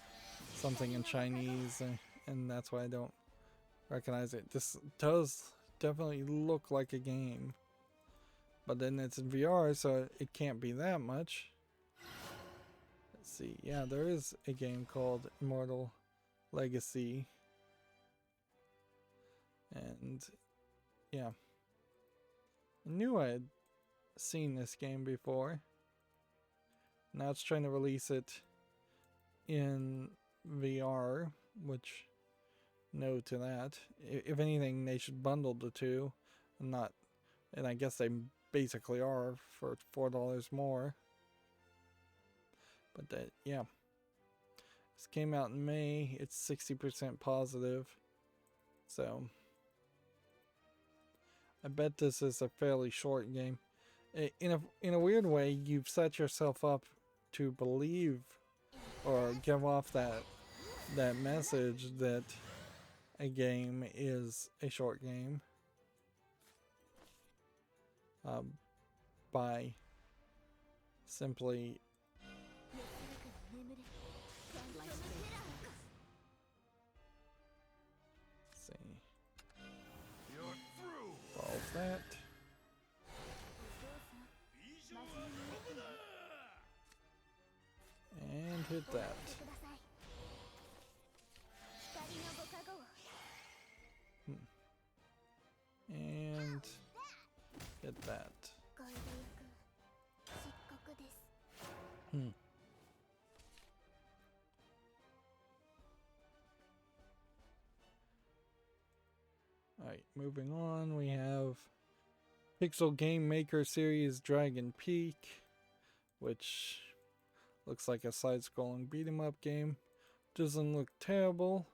something in Chinese, and that's why I don't recognize it. This does definitely look like a game, but then it's in VR, so it can't be that much. Let's see. Yeah, there is a game called Immortal Legacy, and yeah, I knew I had seen this game before. Now it's trying to release it in VR, which no to that. If anything, they should bundle the two, and I guess they basically are for $4 more. But that, yeah. This came out in May. It's 60% positive, so I bet this is a fairly short game. In a weird way, you've set yourself up to believe or give off that message that a game is a short game by simply solve that. And hit that. And hit that. Alright, moving on, we have Pixel Game Maker Series Dragon Peak, which looks like a side-scrolling beat-em-up game. Doesn't look terrible,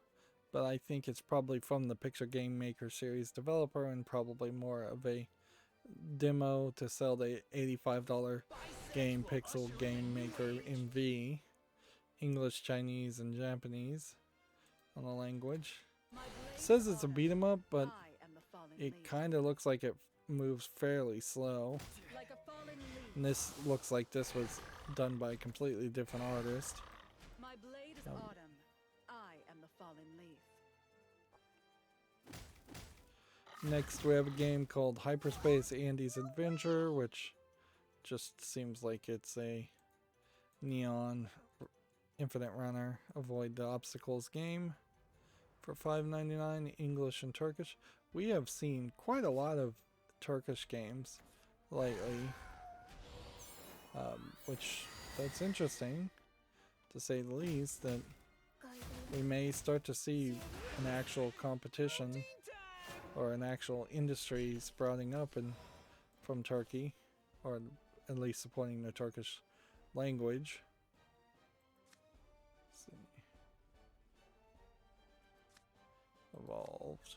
but I think it's probably from the Pixel Game Maker Series developer and probably more of a demo to sell the $85 game Pixel Game Maker MV, English, Chinese, and Japanese on the language. It says it's a beat 'em up, but it kind of looks like it moves fairly slow. And this looks like this was done by a completely different artist. My blade is autumn. I am the fallen leaf. Next we have a game called Hyperspace Andy's Adventure, which just seems like it's a neon infinite runner avoid the obstacles game for $5.99, English and Turkish. We have seen quite a lot of Turkish games lately, which that's interesting to say the least, that we may start to see an actual competition or an actual industry sprouting up from Turkey, or at least supporting the Turkish language. Let's see. Evolved.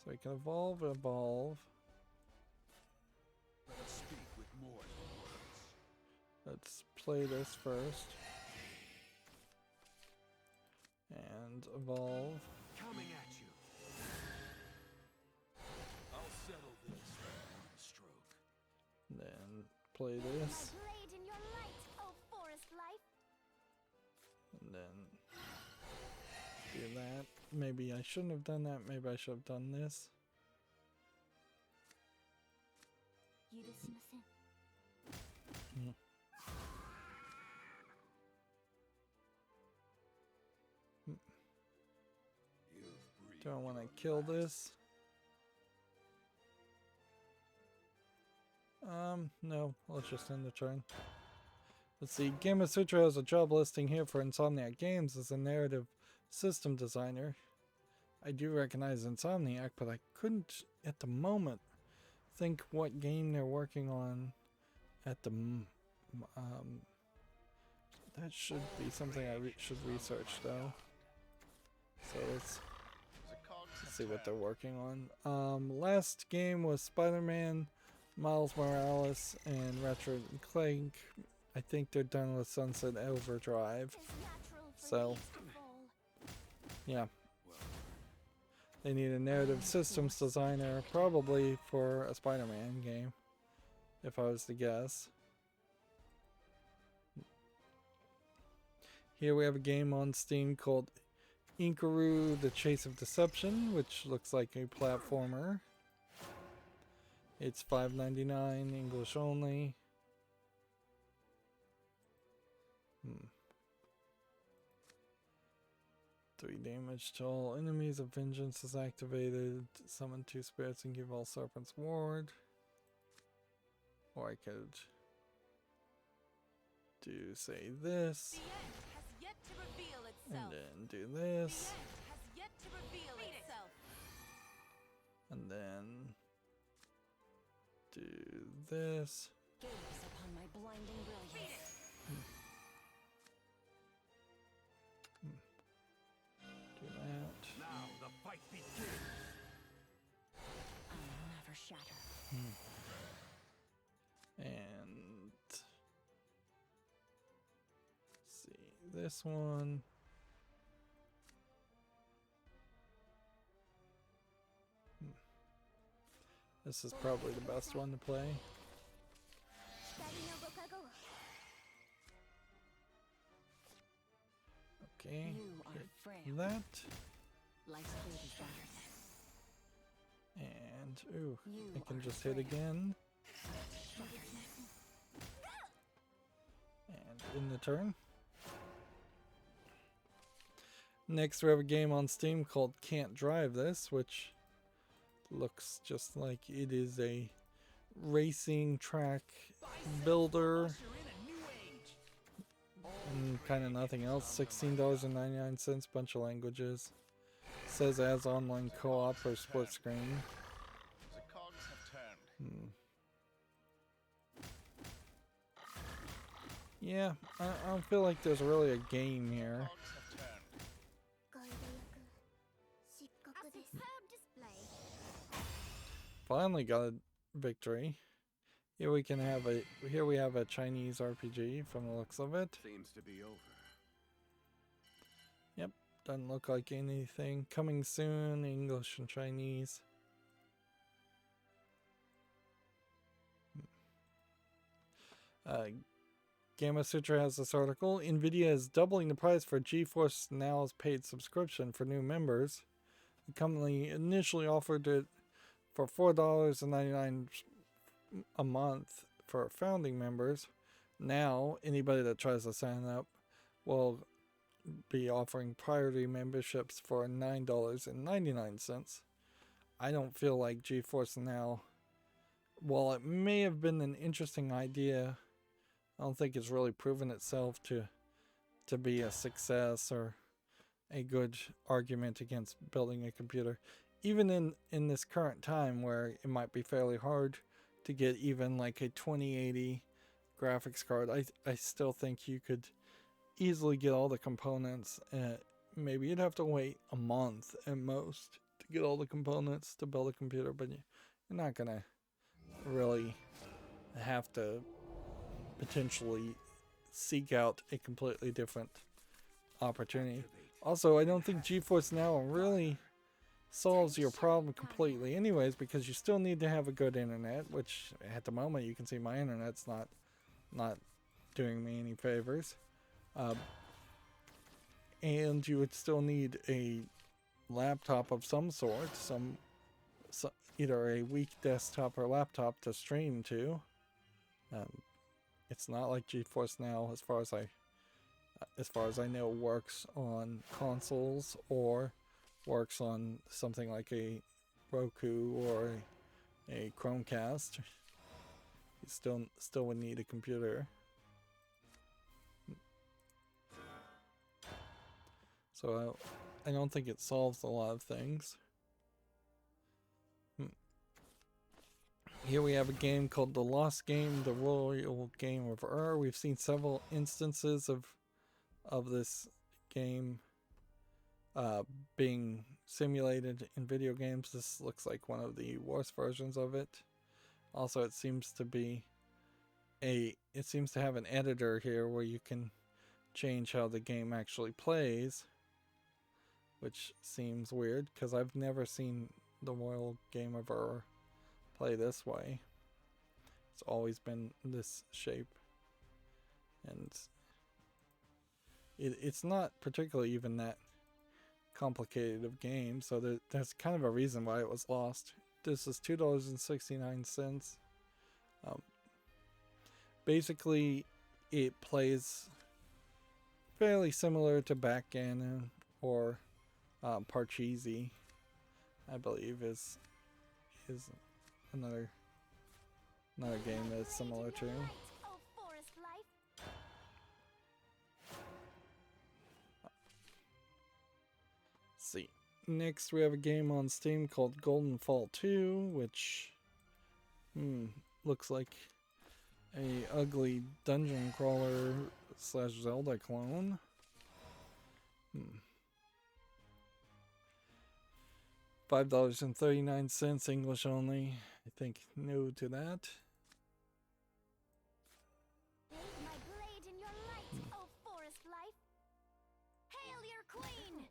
So we can evolve. Let us speak with more than words. Let's play this first. And evolve. Coming at you. I'll settle this with one stroke. Then play this. My blade in your light, oh forest life. And then do that. Maybe I shouldn't have done that. Maybe I should have done this. Do I want to kill this? No. Let's just end the turn. Let's see. Gamma Sutra has a job listing here for Insomniac Games as a narrative system designer. I do recognize Insomniac, but I couldn't at the moment think what game they're working on at the that should be something I should research though. So let's see what they're working on. Last game was Spider-Man, Miles Morales, and Ratchet and Clank. I think they're done with Sunset Overdrive. So yeah. They need a narrative systems designer, probably for a Spider-Man game, if I was to guess. Here we have a game on Steam called Inkaru: The Chase of Deception, which looks like a platformer. It's $5.99, English only. 3 damage to all enemies. A vengeance is activated. Summon 2 spirits and give all serpents ward. Or I could do, say, this. The end has yet to reveal And itself. then do The this. end has yet to reveal itself. And then do this. Gaze upon my blinding brilliance. Do that. Now the fight begins. I will never shatter. And see this one. This is probably the best one to play. Okay, You are get frail. that. Life's blade is shattered. And ooh, You I can are just hit frail. again. And in the turn. Next we have a game on Steam called Can't Drive This, which looks just like it is a racing track builder and kind of nothing else. $16.99, bunch of languages. says as online co-op or split screen. The cogs have turned. Yeah, I don't feel like there's really a game here. Cogs have turned. A superb display. Finally got a victory. Here we have a Chinese RPG from the looks of it. Seems to be over. Yep, doesn't look like anything. Coming soon, English and Chinese. Gamma Sutra has this article. Nvidia is doubling the price for GeForce Now's paid subscription for new members. The company initially offered it for $4.99 a month for founding members. Now, anybody that tries to sign up will be offering priority memberships for $9.99. I don't feel like GeForce Now, while it may have been an interesting idea, I don't think it's really proven itself to be a success or a good argument against building a computer. Even in this current time where it might be fairly hard to get even like a 2080 graphics card, I still think you could easily get all the components. Maybe you'd have to wait a month at most to get all the components to build a computer, but you're not gonna really have to potentially seek out a completely different opportunity. Also, I don't think GeForce Now really solves your problem completely anyways, because you still need to have a good internet, which at the moment you can see my internet's not doing me any favors. And you would still need a laptop of some sort, either a weak desktop or laptop to stream to. It's not like GeForce Now, as far as I know, works on consoles or works on something like a Roku or a Chromecast. You still would need a computer. So I don't think it solves a lot of things. Here we have a game called The Lost Game, The Royal Game of Ur. We've seen several instances of this game being simulated in video games. This looks like one of the worst versions of it. Also, it seems to have an editor here where you can change how the game actually plays, which seems weird because I've never seen the Royal Game of Ur play this way. It's always been this shape, and it's not particularly even that complicated of game, so there's kind of a reason why it was lost. This is $2.69. Basically, it plays fairly similar to backgammon or Parcheesi, I believe is another game that it's similar to. Oh, forest life. Let's see. Next, we have a game on Steam called Golden Fall 2, which looks like a ugly dungeon crawler / Zelda clone. $5.39, English only. I think no to that. Bathe my blade in your light, oh forest life. Hail your queen.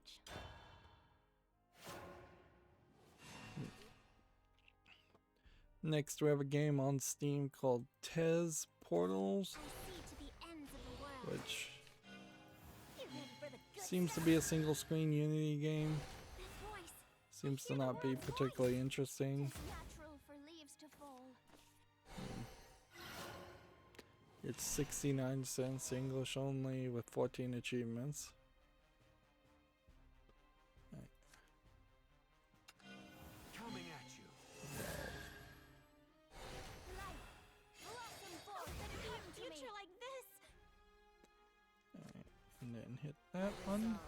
Next, we have a game on Steam called Tez Portals, I see to the ends of the world. which You live for the good seems to side. be a single screen Unity game. This voice. Seems to not be particularly interesting. It's natural for leaves to fall. It's 69 cents, English only, with 14 achievements. Coming at you. Life. Blossom forth and come to me. Like this. And then hit that one.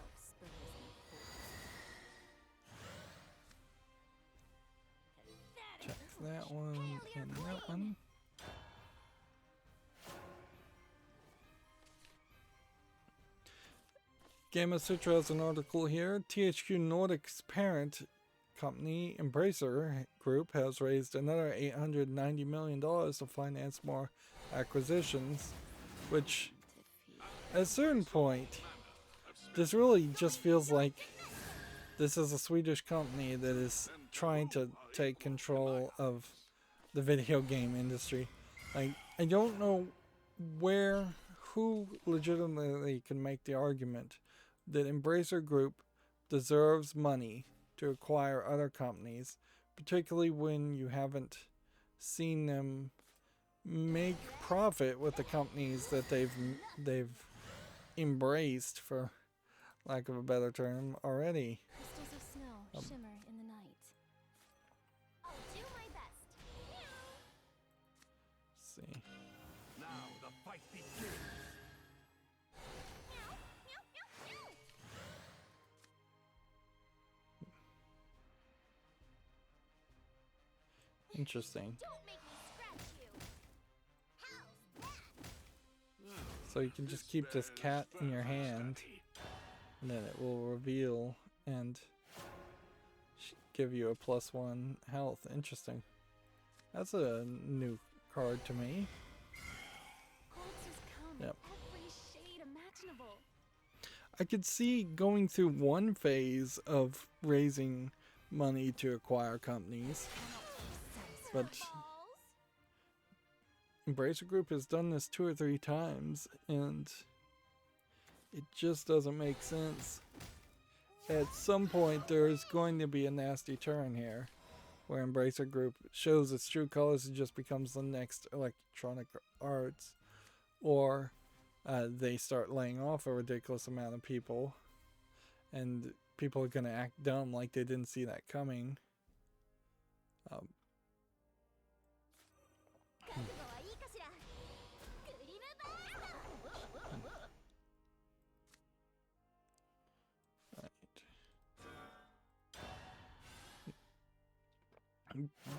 that one and that one. Gamma Sutra has an article here. THQ Nordic's parent company, Embracer Group, has raised another $890 million to finance more acquisitions, which at a certain point, this really just feels like this is a Swedish company that is trying to take control of the video game industry. Like, I don't know who legitimately can make the argument that Embracer Group deserves money to acquire other companies, particularly when you haven't seen them make profit with the companies that they've embraced, for lack of a better term, already. Crystals of snow shimmer in the night. I'll do my best. Let's see. Now the fight begins. Interesting. Don't make me scratch you. How's that? So you can just keep this cat in your hand, and then it will reveal and give you a +1 health. Interesting. That's a new card to me. Holdsters come Yep. in every shade imaginable. I could see going through one phase of raising money to acquire companies, but Balls? Embracer Group has done this 2 or 3 times, and it just doesn't make sense. At some point, there's going to be a nasty turn here, where Embracer Group shows its true colors and just becomes the next Electronic Arts, or they start laying off a ridiculous amount of people, and people are going to act dumb like they didn't see that coming.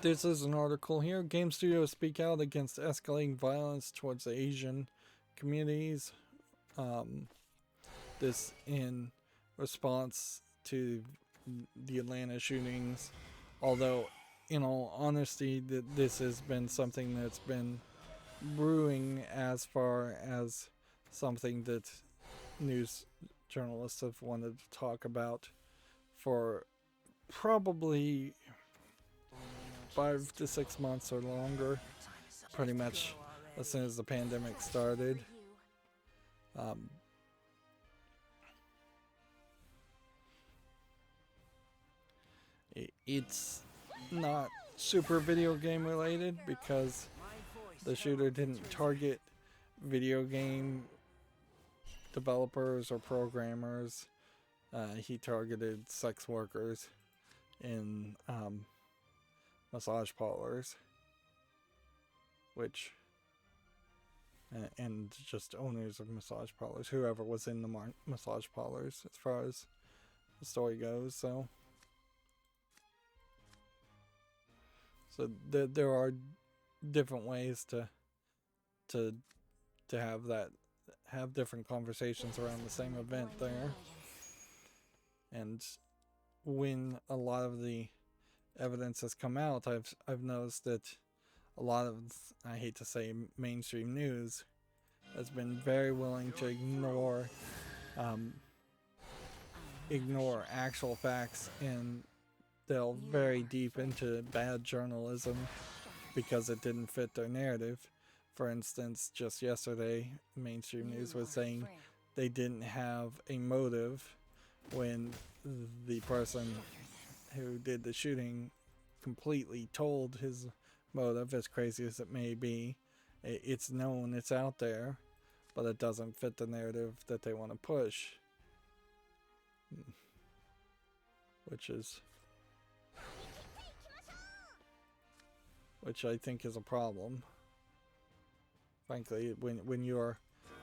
This is an article here. Game studios speak out against escalating violence towards the Asian communities. This in response to the Atlanta shootings. Although, in all honesty, this has been something that's been brewing as far as something that news journalists have wanted to talk about for probably 5 to 6 months or longer, pretty much as soon as the pandemic started. It's not super video game related because the shooter didn't target video game developers or programmers. He targeted sex workers in massage parlors, which and just owners of massage parlors, whoever was in the massage parlors, as far as the story goes. So there are different ways to have different conversations around the same event there. And when a lot of the evidence has come out, I've noticed that a lot of, I hate to say, mainstream news has been very willing to ignore actual facts and delve very deep into bad journalism because it didn't fit their narrative. For instance, just yesterday, mainstream news was saying they didn't have a motive when the person who did the shooting completely told his motive, as crazy as it may be. It's known, it's out there, but it doesn't fit the narrative that they want to push. Which I think is a problem. Frankly, when you're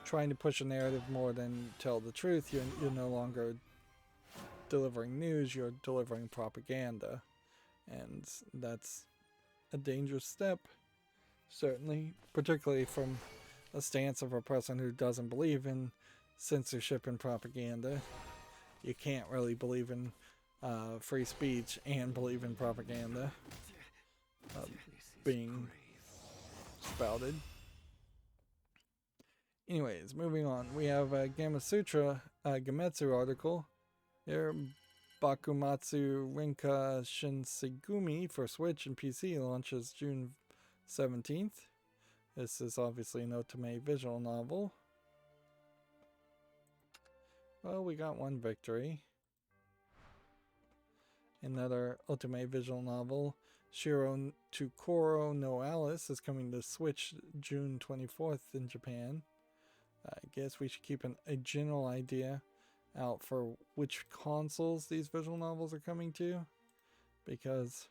trying to push a narrative more than tell the truth, you're no longer delivering news, you're delivering propaganda. And that's a dangerous step, certainly, particularly from a stance of a person who doesn't believe in censorship and propaganda. You can't really believe in free speech and believe in propaganda being spouted. Anyways, moving on. We have a Gamma Sutra Gametsu article. Here, Bakumatsu Rinka Shinsegumi for Switch and PC launches June 17th. This is obviously an otome visual novel. Well, we got one victory. Another otome visual novel, Shiro Tukoro no Alice, is coming to Switch June 24th in Japan. I guess we should keep a general idea out for which consoles these visual novels are coming to, because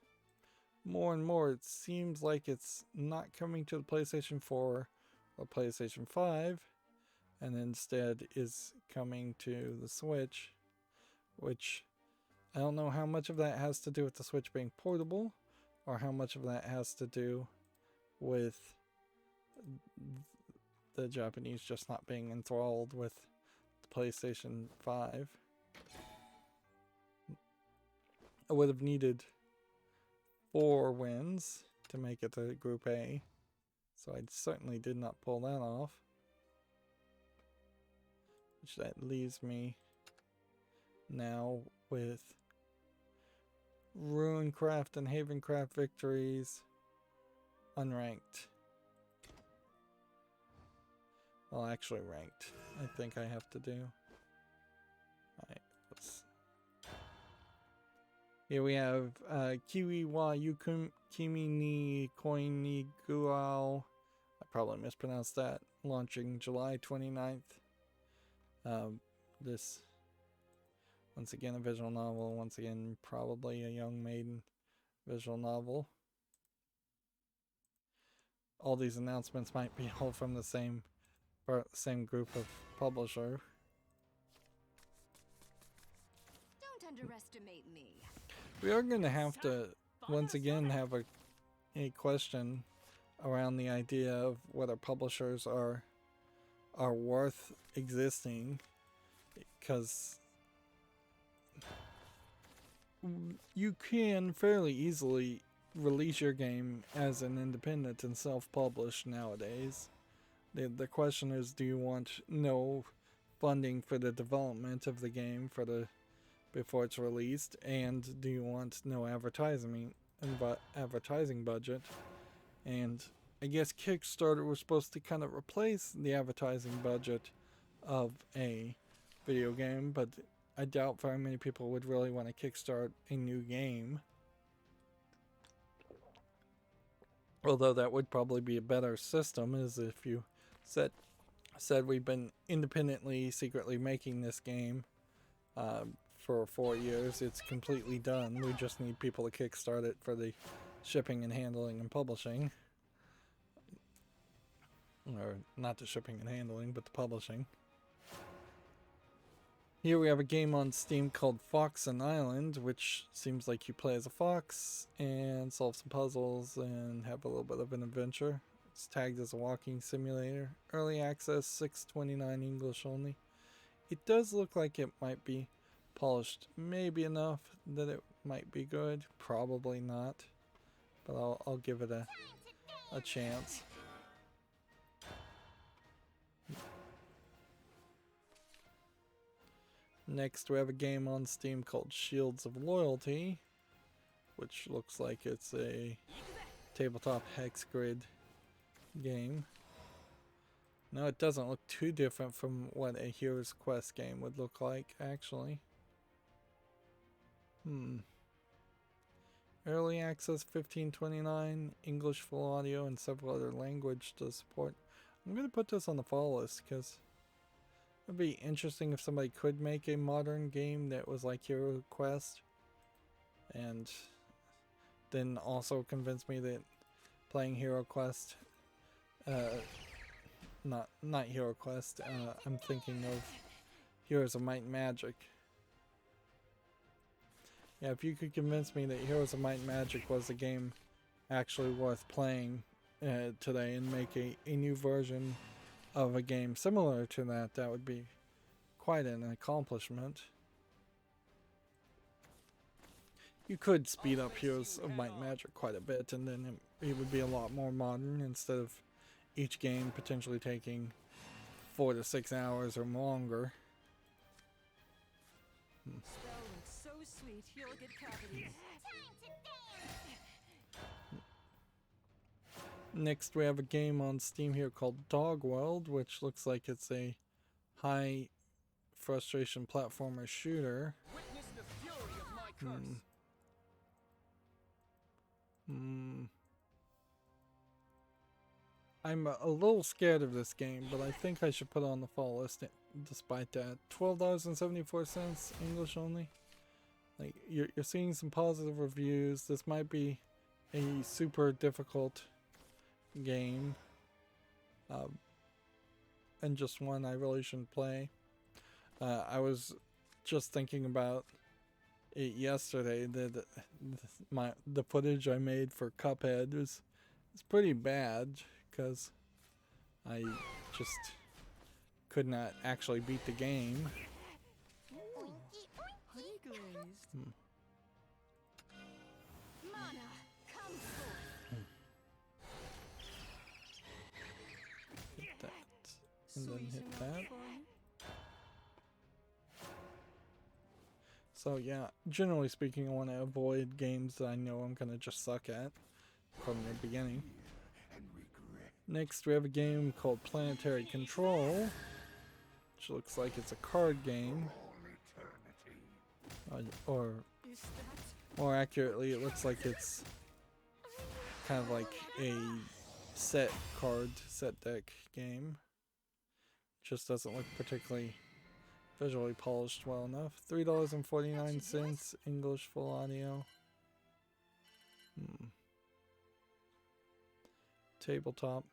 more and more it seems like it's not coming to the PlayStation 4 or PlayStation 5, and instead is coming to the Switch, which I don't know how much of that has to do with the Switch being portable, or how much of that has to do with the Japanese just not being enthralled with the PlayStation 5. I would have needed 4 wins to make it to Group A, so I certainly did not pull that off. Which that leaves me now with Runecraft and Havencraft victories unranked. Well, actually ranked, I think I have to do. Alright, here we have Kiwi wa Kimi ni Koin ni Guao. I probably mispronounced that. Launching July 29th. This, once again, a visual novel. Once again, probably a young maiden visual novel. All these announcements might be all from the same group of publisher. Don't underestimate me. We are going to have to once again have a question around the idea of whether publishers are worth existing, because you can fairly easily release your game as an independent and self-publish nowadays. The question is, do you want no funding for the development of the game before it's released, and do you want no advertising budget? And I guess Kickstarter was supposed to kind of replace the advertising budget of a video game, but I doubt very many people would really want to kickstart a new game. Although that would probably be a better system, is if you said we've been independently, secretly making this game for 4 years. It's completely done. We just need people to kickstart it for the shipping and handling and publishing. Or not the shipping and handling, but the publishing. Here we have a game on Steam called Fox and Island, which seems like you play as a fox and solve some puzzles and have a little bit of an adventure. It's tagged as a walking simulator. Early access, $6.29 English only. It does look like it might be polished maybe enough that it might be good. Probably not, but I'll give it a chance. Next, we have a game on Steam called Shields of Loyalty, which looks like it's a tabletop hex grid game. No, it doesn't look too different from what a Hero's Quest game would look like, actually. Early access, $15.29, English full audio and several other languages to support. I'm going to put this on the follow list because it'd be interesting if somebody could make a modern game that was like Hero Quest, and then also convince me that playing Hero Quest, not Hero Quest, I'm thinking of Heroes of Might and Magic. Yeah, if you could convince me that Heroes of Might and Magic was a game actually worth playing today and make a new version of a game similar to that, that would be quite an accomplishment. You could speed up Heroes of Might and Magic quite a bit, and then it would be a lot more modern instead of each game potentially taking 4 to 6 hours or longer. Spell looks so sweet, you'll get cavities. Next, we have a game on Steam here called Dog World, which looks like it's a high frustration platformer shooter. Witness the fury of my curse. I'm a little scared of this game, but I think I should put it on the fall list despite that. $12.74, English only. Like, you're seeing some positive reviews. This might be a super difficult game. And just one I really shouldn't play. I was just thinking about it yesterday that the footage I made for Cuphead was pretty bad because I just could not actually beat the game. Honey glazed. Mana, come forth. Hit that, and then hit that. So yeah, generally speaking, I want to avoid games that I know I'm gonna just suck at from the beginning. Next, we have a game called Planetary Control, which looks like it's a card game, or Is that more accurately, it looks like it's kind of like a set deck game. Just doesn't look particularly visually polished well enough. $3.49, English full audio. Tabletop.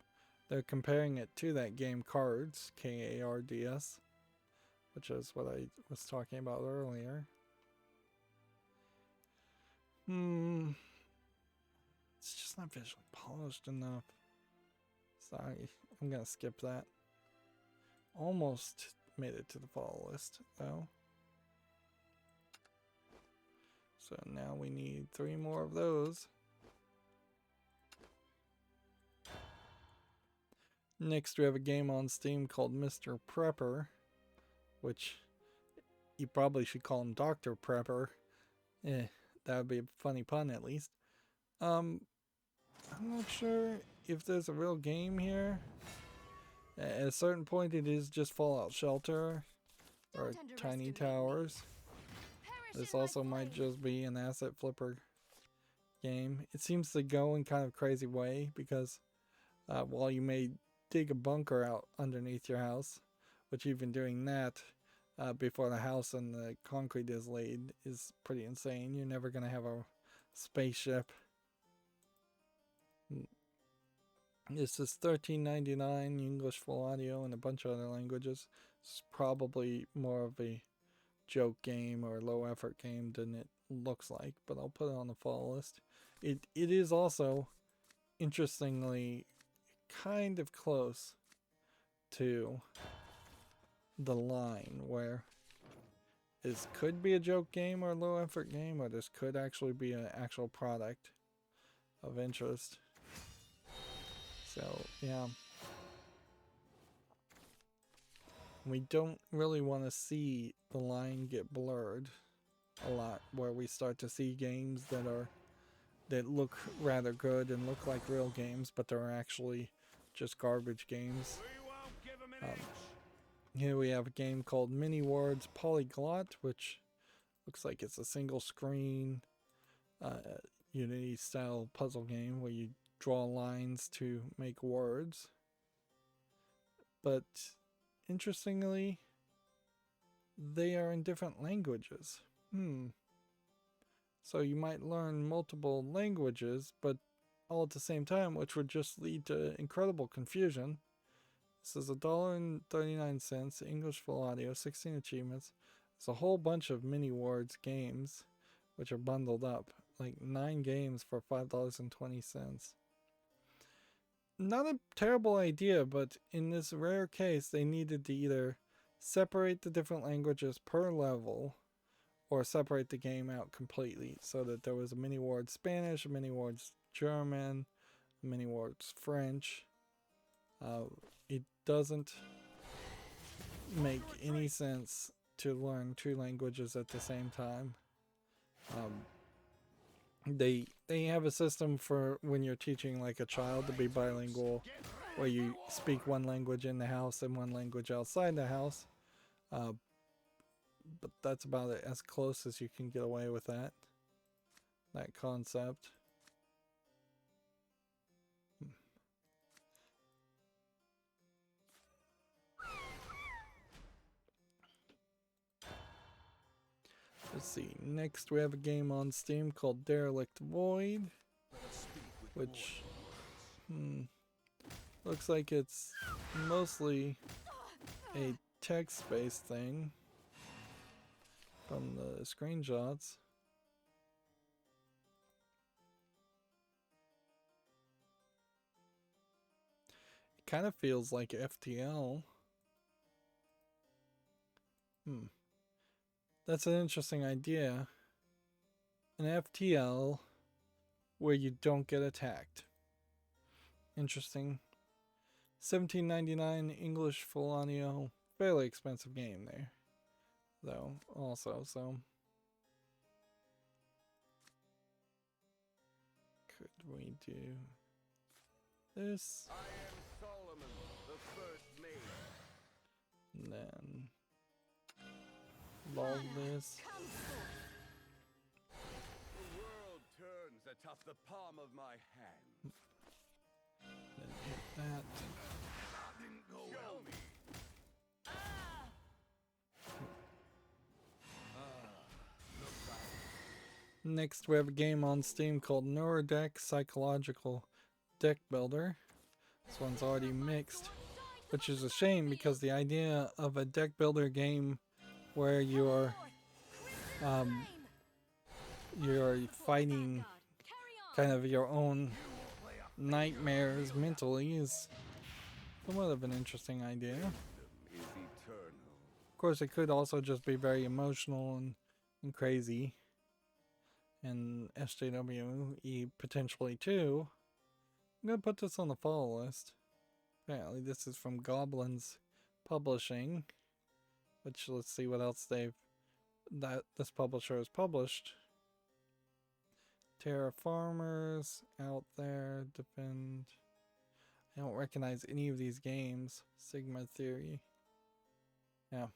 They're comparing it to that game Cards, K-A-R-D-S, which is what I was talking about earlier. It's just not visually polished enough. Sorry, I'm gonna skip that. Almost made it to the fall list, though. So now we need 3 more of those. Next, we have a game on Steam called Mr. Prepper, which you probably should call him Dr. Prepper. That would be a funny pun, at least. I'm not sure if there's a real game here. At a certain point, it is just Fallout Shelter or Tiny Towers. This also might just be an asset flipper game. It seems to go in kind of crazy way because while you may dig a bunker out underneath your house, which even doing that before the house and the concrete is laid is pretty insane. You're never going to have a spaceship. This is $13.99, English full audio, and a bunch of other languages. It's probably more of a joke game or low effort game than it looks like, but I'll put it on the fall list. It is also, interestingly, kind of close to the line where this could be a joke game or a low effort game, or this could actually be an actual product of interest. So yeah, we don't really want to see the line get blurred a lot, where we start to see games that look rather good and look like real games, but they're actually just garbage games. Here we have a game called Mini Words Polyglot, which looks like it's a single screen Unity style puzzle game where you draw lines to make words. But interestingly, they are in different languages. So you might learn multiple languages, but all at the same time, which would just lead to incredible confusion. This is $1.39, English full audio, 16 achievements. It's a whole bunch of Mini Words games, which are bundled up. like 9 games for $5.20. Not a terrible idea, but in this rare case, they needed to either separate the different languages per level or separate the game out completely so that there was a mini ward Spanish, a mini ward German, a mini ward French. It doesn't make any sense to learn 2 languages at the same time. They have a system for when you're teaching like a child to be bilingual, where you speak one language in the house and one language outside the house. But that's about it, as close as you can get away with that concept. Let's see, next we have a game on Steam called Derelict Void, which looks like it's mostly a text-based thing from the screenshots. It kind of feels like FTL. That's an interesting idea. An FTL where you don't get attacked. Interesting. $17.99 English full audio. Fairly expensive game there, though, also, so. Could we do this? I am Solomon, the first mate. And then log this. The world turns atop the palm of my hand. Then hit that. Didn't go well. Me. Next, we have a game on Steam called Neurodeck Psychological Deck Builder. This one's already mixed, which is a shame because the idea of a deck builder game where you're fighting kind of your own nightmares mentally is somewhat of an interesting idea. Is eternal. Of course, it could also just be very emotional and crazy. And SJWE potentially too. I'm gonna put this on the follow list. Apparently this is from Goblins Publishing, which, let's see what else this publisher has published. Terraformers, Out There, Defend. I don't recognize any of these games. Sigma Theory. Yeah.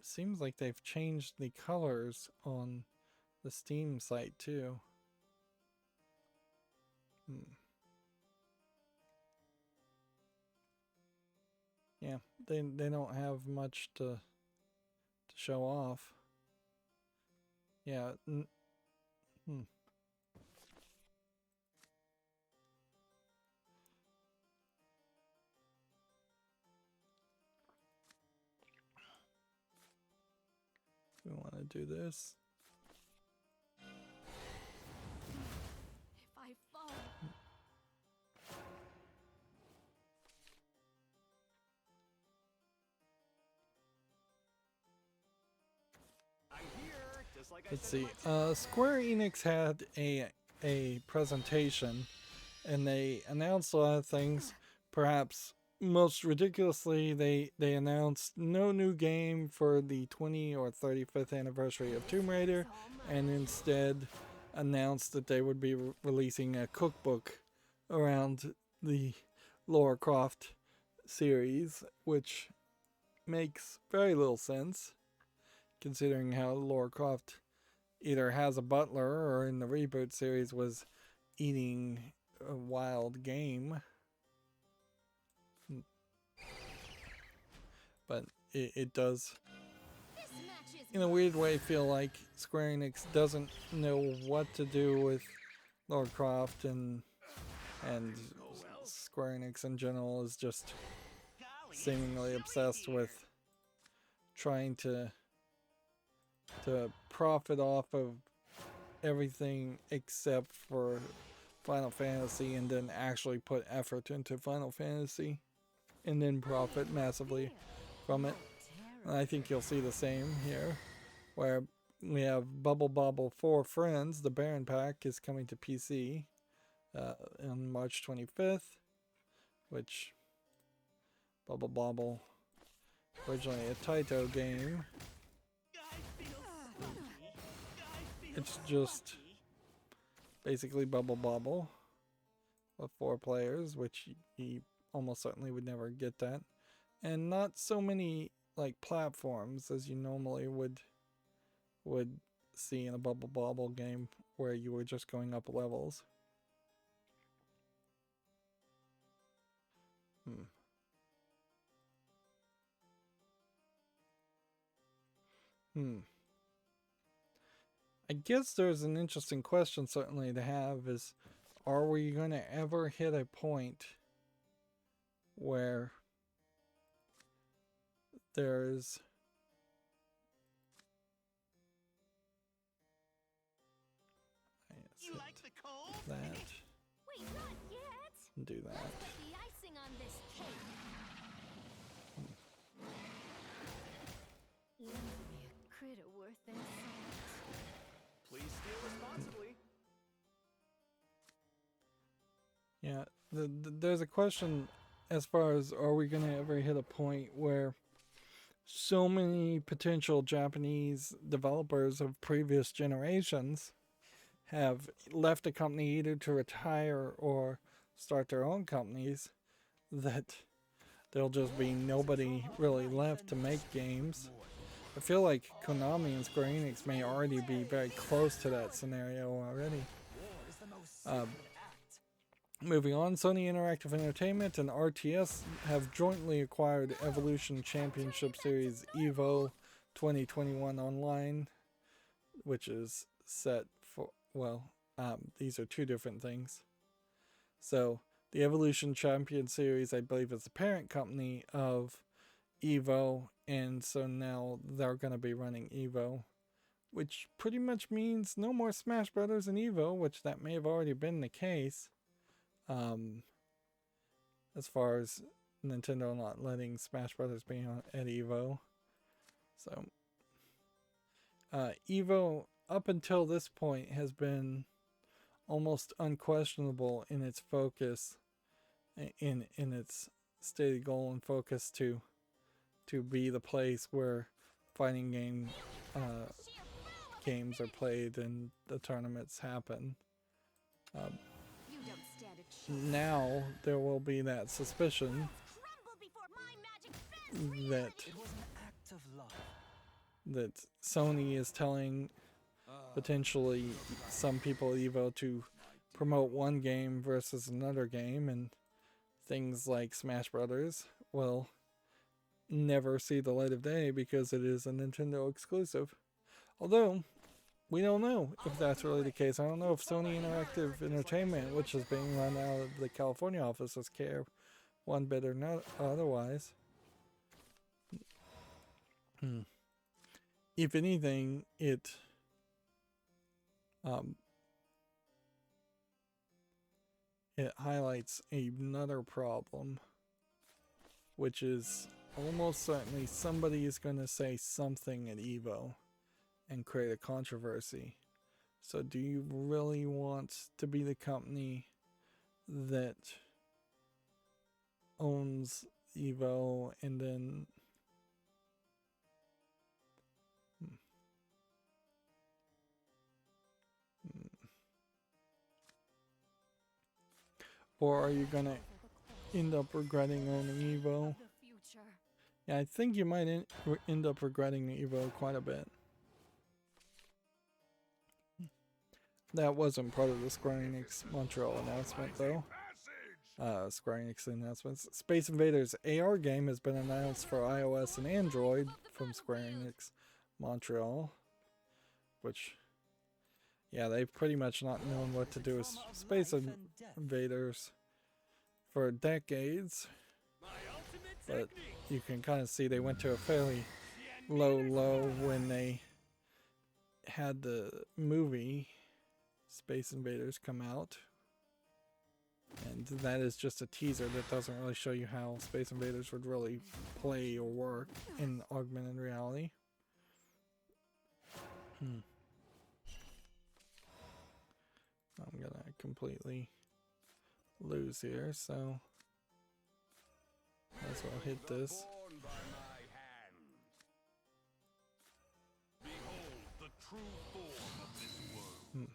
Seems like they've changed the colors on the Steam site too. Yeah, they don't have much to show off. Yeah. We want to do this. If I fall, I'm here, just like Let's see. Square Enix had a presentation, and they announced a lot of things. Perhaps most ridiculously, they announced no new game for the 20th or 35th anniversary of Tomb Raider, and instead announced that they would be releasing a cookbook around the Lara Croft series, which makes very little sense, considering how Lara Croft either has a butler or in the reboot series was eating a wild game. But it does, this match is in a weird way, feel like Square Enix doesn't know what to do with Lara Croft, and Square Enix in general is just seemingly obsessed with trying to profit off of everything except for Final Fantasy, and then actually put effort into Final Fantasy and then profit massively from it. And I think you'll see the same here, where we have Bubble Bobble 4 Friends. The Baron Pack is coming to PC on March 25th, which Bubble Bobble, originally a Taito game. It's just basically Bubble Bobble with 4 players, which you almost certainly would never get that. And not so many like platforms as you normally would see in a Bubble Bobble game where you were just going up levels. I guess there's an interesting question certainly to have is, are we going to ever hit a point where there's You like the cold? that, Wait, not yet. do that. Put the icing on this cake. Lend me a critter worth that salt. Please steal responsibly. Yeah, there's a question as far as, are we going to ever hit a point where so many potential Japanese developers of previous generations have left a company either to retire or start their own companies, that there'll just be nobody really left to make games. I feel like Konami and Square Enix may already be very close to that scenario already. Moving on, Sony Interactive Entertainment and RTS have jointly acquired Evolution Championship Series EVO 2021 Online, which is set for, well, these are two different things. So, the Evolution Champion Series, I believe, is the parent company of EVO, and so now they're going to be running EVO, which pretty much means no more Smash Brothers in EVO, which that may have already been the case. As far as Nintendo not letting Smash Brothers be on at EVO. So, EVO up until this point has been almost unquestionable in its focus, in its stated goal and focus to be the place where fighting games are played and the tournaments happen. You don't stand a chance. Now there will be that suspicion Crumble before my magic fist. that It was an act of love. that Sony is telling potentially some people at EVO to promote one game versus another game, and things like Smash Brothers will never see the light of day because it is a Nintendo exclusive. Although, we don't know if that's really the case. I don't know if Sony Interactive Entertainment, which is being run out of the California offices, care one bit or not otherwise. If anything, it highlights another problem, which is almost certainly somebody is going to say something at EVO and create a controversy. So do you really want to be the company that owns EVO and then or are you gonna end up regretting owning EVO? The future. Yeah, I think you might end up regretting EVO quite a bit. That wasn't part of the Square Enix Montreal announcement, though. Square Enix announcements. Space Invaders AR game has been announced for iOS and Android from Square Enix Montreal. Which, yeah, they've pretty much not known what to do with Space Invaders for decades. But you can kind of see they went to a fairly low when they had the movie Space Invaders come out. And that is just a teaser that doesn't really show you how Space Invaders would really play or work in augmented reality. I'm gonna completely lose here, so might as well hit this. Born by my hand. Behold the true form of this world.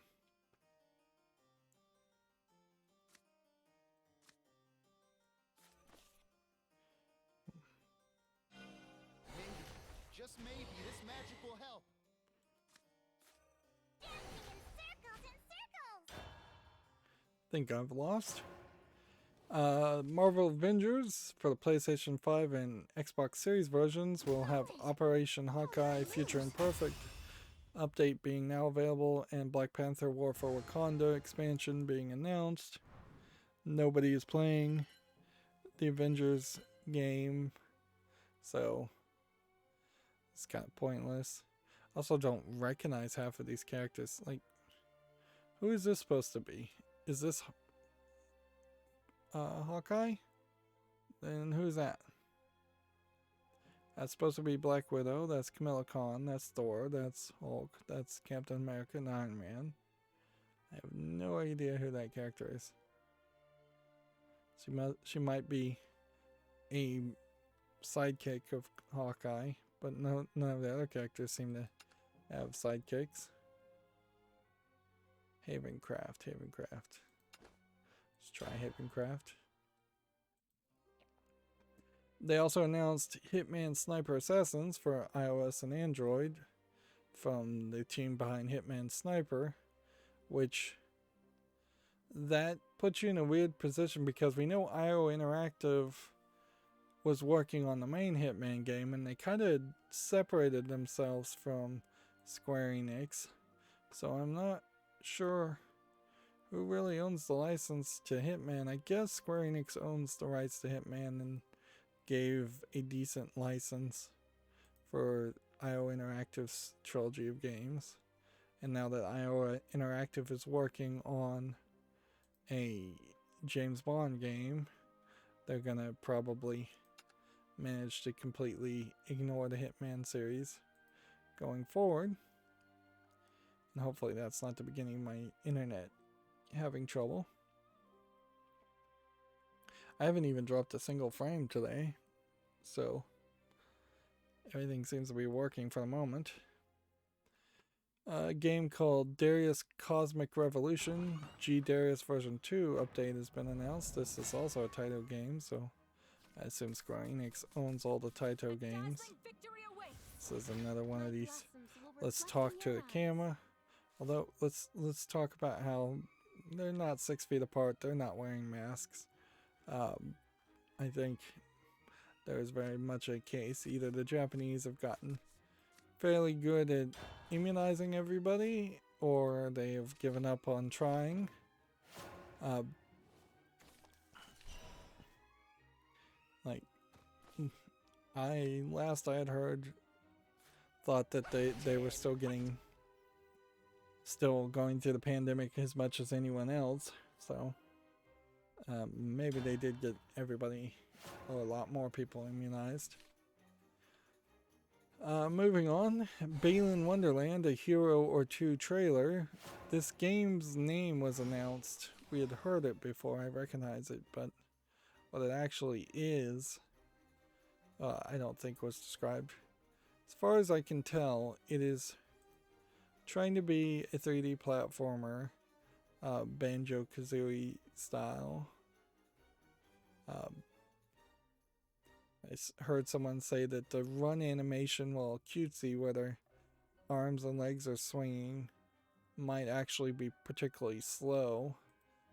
Maybe, just maybe, this magic will help. Dancing in circles and circles. Think I've lost. Marvel Avengers for the PlayStation 5 and Xbox Series versions will have Operation Hawkeye Future Imperfect update being now available, and Black Panther War for Wakanda expansion being announced. Nobody is playing the Avengers game, so it's kind of pointless. Also don't recognize half of these characters. Like, who is this supposed to be? Is this Hawkeye? Then who's that? That's supposed to be Black Widow. That's Kamala Khan. That's Thor. That's Hulk. That's Captain America and Iron Man. I have no idea who that character is. She might be a sidekick of Hawkeye, but none of the other characters seem to have sidekicks. Havencraft. Let's try Havencraft. They also announced Hitman Sniper Assassins for iOS and Android from the team behind Hitman Sniper, which that puts you in a weird position because we know IO Interactive was working on the main Hitman game and they kind of separated themselves from Square Enix. So I'm not sure who really owns the license to Hitman. I guess Square Enix owns the rights to Hitman and gave a decent license for IO Interactive's trilogy of games. And now that IO Interactive is working on a James Bond game, they're gonna probably manage to completely ignore the Hitman series going forward. And hopefully that's not the beginning of my internet having trouble. I haven't even dropped a single frame today, so everything seems to be working for the moment. A game called Darius Cosmic Revolution G Darius version 2 update has been announced. This is also a Taito game, so I assume Square Enix owns all the Taito games. This is another one of these. Let's talk to the camera. Although let's talk about how they're not 6 feet apart. They're not wearing masks. I think there is very much a case. Either the Japanese have gotten fairly good at immunizing everybody, or they have given up on trying. Like, last I had heard, thought that they were still going through the pandemic as much as anyone else. So maybe they did get everybody, or a lot more people, immunized. Moving on, Balan Wonderland, a Hero or Two trailer. This game's name was announced. We had heard it before, I recognize it, but what it actually is, I don't think was described. As far as I can tell, it is trying to be a 3D platformer, Banjo-Kazooie style. I heard someone say that the run animation, while cutesy, where their arms and legs are swinging, might actually be particularly slow.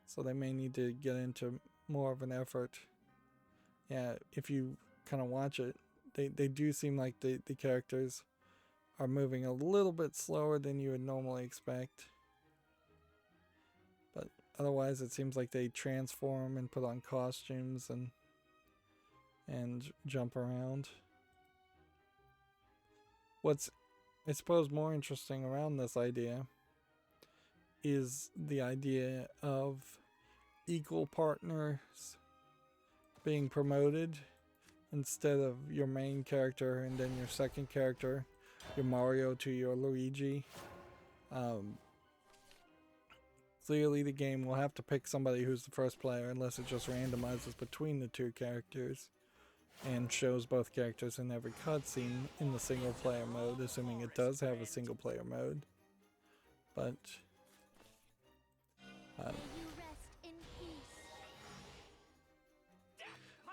So they may need to get into more of an effort. Yeah, if you kind of watch it, they do seem like the characters are moving a little bit slower than you would normally expect. But otherwise it seems like they transform and put on costumes and jump around. what's, I suppose, more interesting around this idea is the idea of equal partners being promoted instead of your main character and then your second character, your Mario to your Luigi. Clearly the game will have to pick somebody who's the first player unless it just randomizes between the two characters and shows both characters in every cutscene in the single player mode, assuming it does have a single player mode. But May you rest in peace.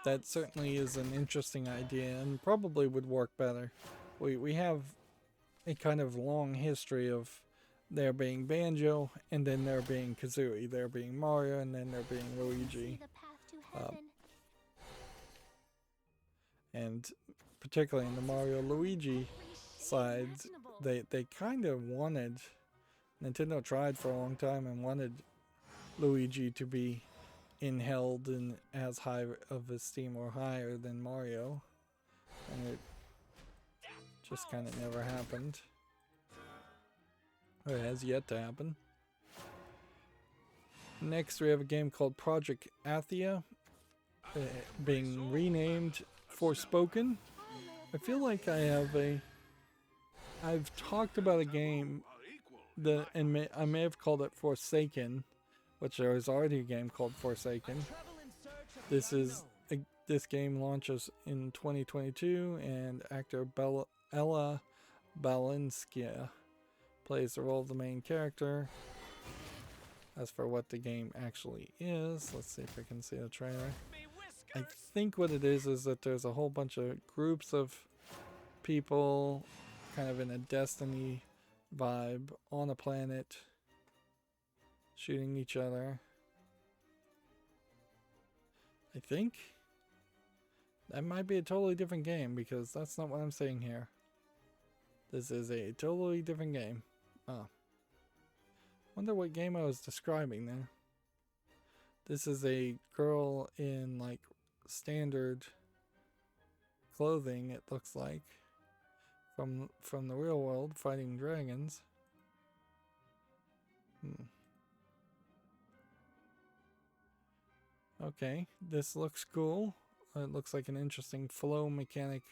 that certainly is an interesting idea and probably would work better. We have a kind of long history of there being Banjo and then there being Kazooie, there being Mario and then there being See Luigi. the path to heaven. And particularly in the Mario Luigi sides, they kind of wanted, Nintendo tried for a long time and wanted Luigi to be held in as high of esteem or higher than Mario, and it just kind of never happened. Or it has yet to happen. Next we have a game called Project Athia, being renamed Forspoken. I feel like I've talked about a game that, and I may have called it Forsaken, which there was already a game called Forsaken. This game launches in 2022, and actor Ella Balinska plays the role of the main character. As for what the game actually is, let's see if I can see the trailer. I think what it is that there's a whole bunch of groups of people kind of in a Destiny vibe on a planet shooting each other. I think that might be a totally different game because that's not what I'm saying here. This is a totally different game. Oh. Wonder what game I was describing there. This is a girl in like standard clothing, it looks like, from the real world fighting dragons. Okay, this looks cool. It looks like an interesting flow mechanic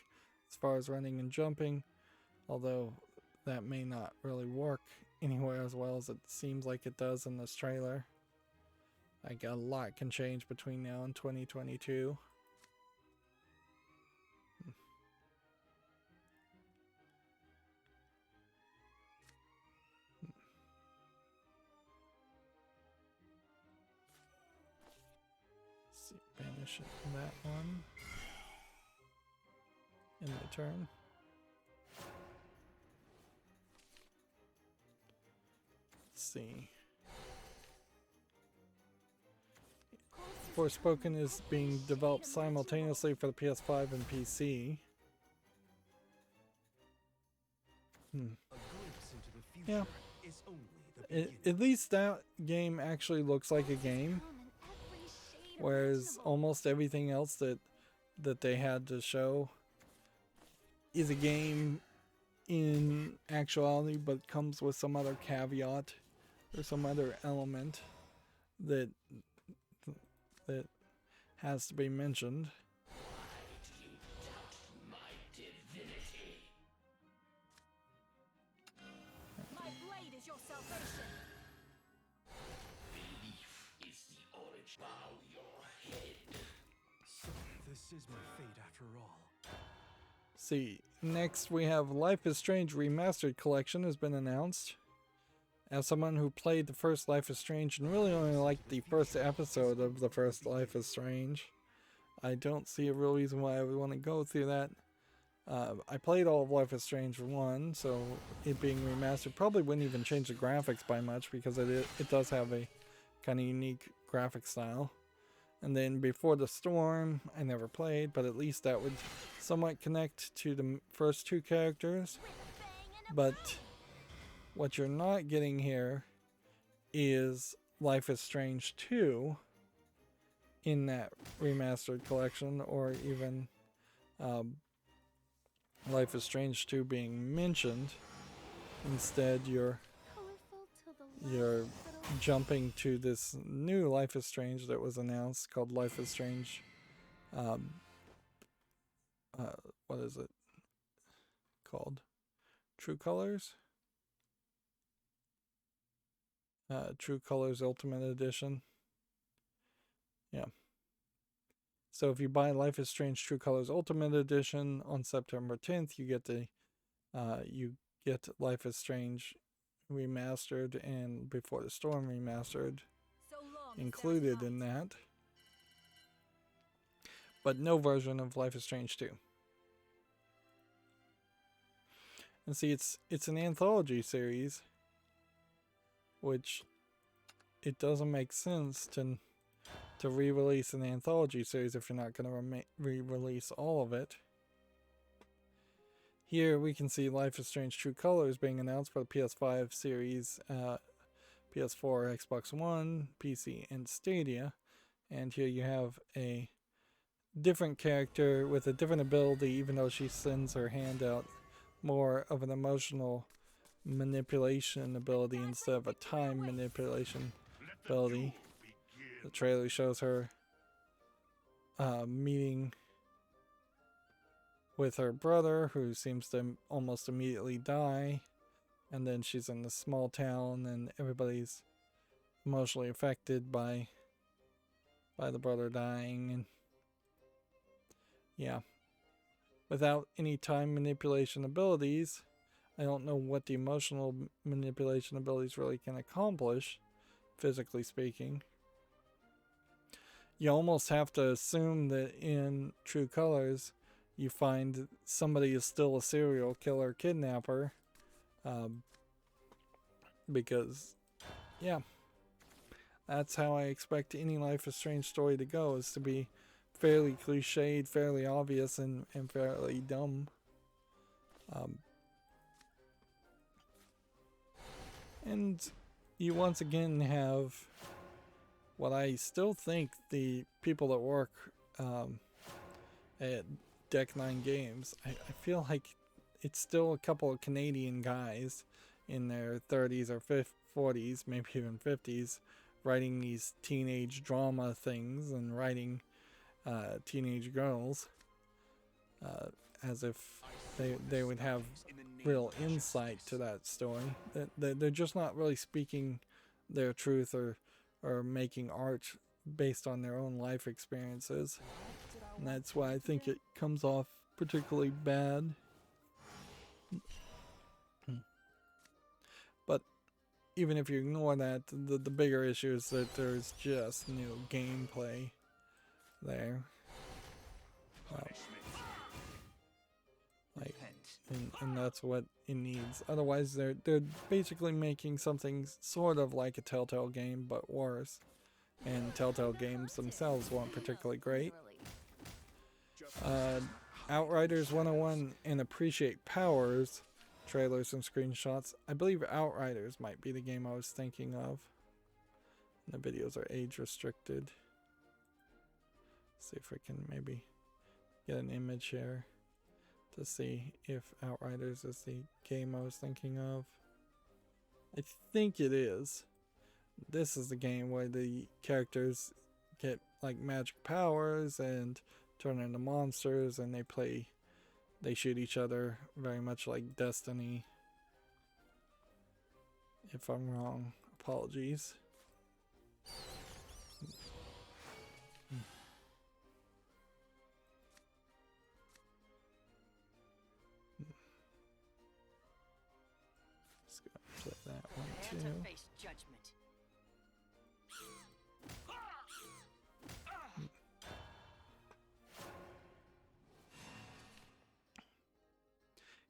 as far as running and jumping, although that may not really work anywhere as well as it seems like it does in this trailer. Like a lot can change between now and 2022. Let's see, banish that one. In the turn. Let's see. Forspoken is being developed simultaneously for the PS5 and PC. Yeah. At least that game actually looks like a game, whereas almost everything else that they had to show is a game in actuality, but comes with some other caveat or some other element that has to be mentioned. My blade is your salvation. So, this is my fate after all. See, next we have Life is Strange Remastered Collection has been announced. As someone who played the first Life is Strange and really only liked the first episode of the first Life is Strange, I don't see a real reason why I would want to go through that. I played all of Life is Strange 1, so it being remastered probably wouldn't even change the graphics by much because it does have a kind of unique graphic style. And then Before the Storm, I never played, but at least that would somewhat connect to the first two characters. But what you're not getting here is Life is Strange 2 in that remastered collection, or even Life is Strange 2 being mentioned. Instead, you're Colorful till the you're last little jumping to this new Life is Strange that was announced called Life is Strange. What is it called? True Colors? True Colors Ultimate Edition. Yeah. So if you buy Life is Strange True Colors Ultimate Edition on September 10th, you get Life is Strange Remastered and Before the Storm Remastered So long, included in that, but no version of Life is Strange 2. And see, it's an anthology series, which it doesn't make sense to re-release an anthology series if you're not going to re-release all of it. Here we can see Life is Strange True Colors being announced for the PS5 series, PS4, Xbox One, PC, and Stadia. And here you have a different character with a different ability, even though she sends her hand out, more of an emotional manipulation ability instead of a time manipulation ability. The trailer shows her meeting with her brother, who seems to almost immediately die, and then she's in this small town and everybody's emotionally affected by the brother dying. And yeah, without any time manipulation abilities, I don't know what the emotional manipulation abilities really can accomplish, physically speaking. You almost have to assume that in True Colors you find somebody is still a serial killer kidnapper, because yeah, that's how I expect any Life is Strange story to go, is to be fairly cliched, fairly obvious, and fairly dumb. And you once again have what I still think the people that work at Deck 9 Games, I feel like it's still a couple of Canadian guys in their 30s or 40s, maybe even 50s, writing these teenage drama things and writing teenage girls as if they would have real insight to that story. They're just not really speaking their truth or making art based on their own life experiences. And that's why I think it comes off particularly bad. But even if you ignore that, the bigger issue is that there's just no gameplay there. And that's what it needs. Otherwise, they're basically making something sort of like a Telltale game, but worse. And Telltale games themselves weren't particularly great. Outriders 101 and Appreciate Powers trailers and screenshots. I believe Outriders might be the game I was thinking of. And the videos are age restricted. See if we can maybe get an image here to see if Outriders is the game I was thinking of. I think it is. This is the game where the characters get like magic powers and turn into monsters, and they shoot each other, very much like Destiny. If I'm wrong, apologies. Let's go play that one Prepare too. to face judgment.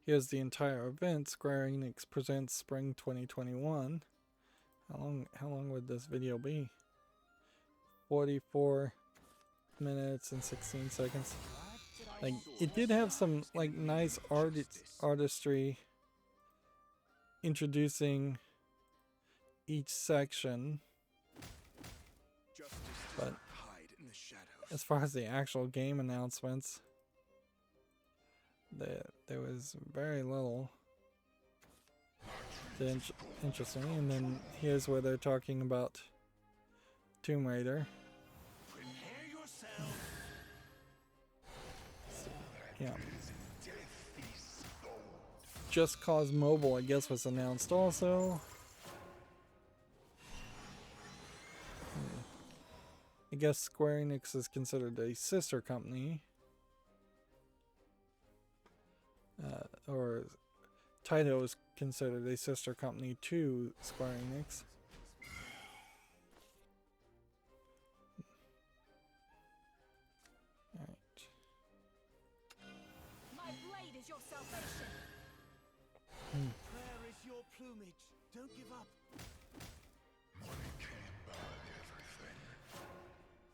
Here's the entire event. Square Enix presents Spring 2021. How long would this video be? 44 minutes and 16 seconds. Like, it did have some like nice artistry introducing each section, but hide in the shadows. as far as the actual game announcements, there was very little interesting. And then here's where they're talking about Tomb Raider. Yeah. Just Cause Mobile, I guess, was announced also. I guess Square Enix is considered a sister company. Or Taito is considered a sister company to Square Enix. Alright. My blade is your salvation. Prayer is your plumage. Don't give up.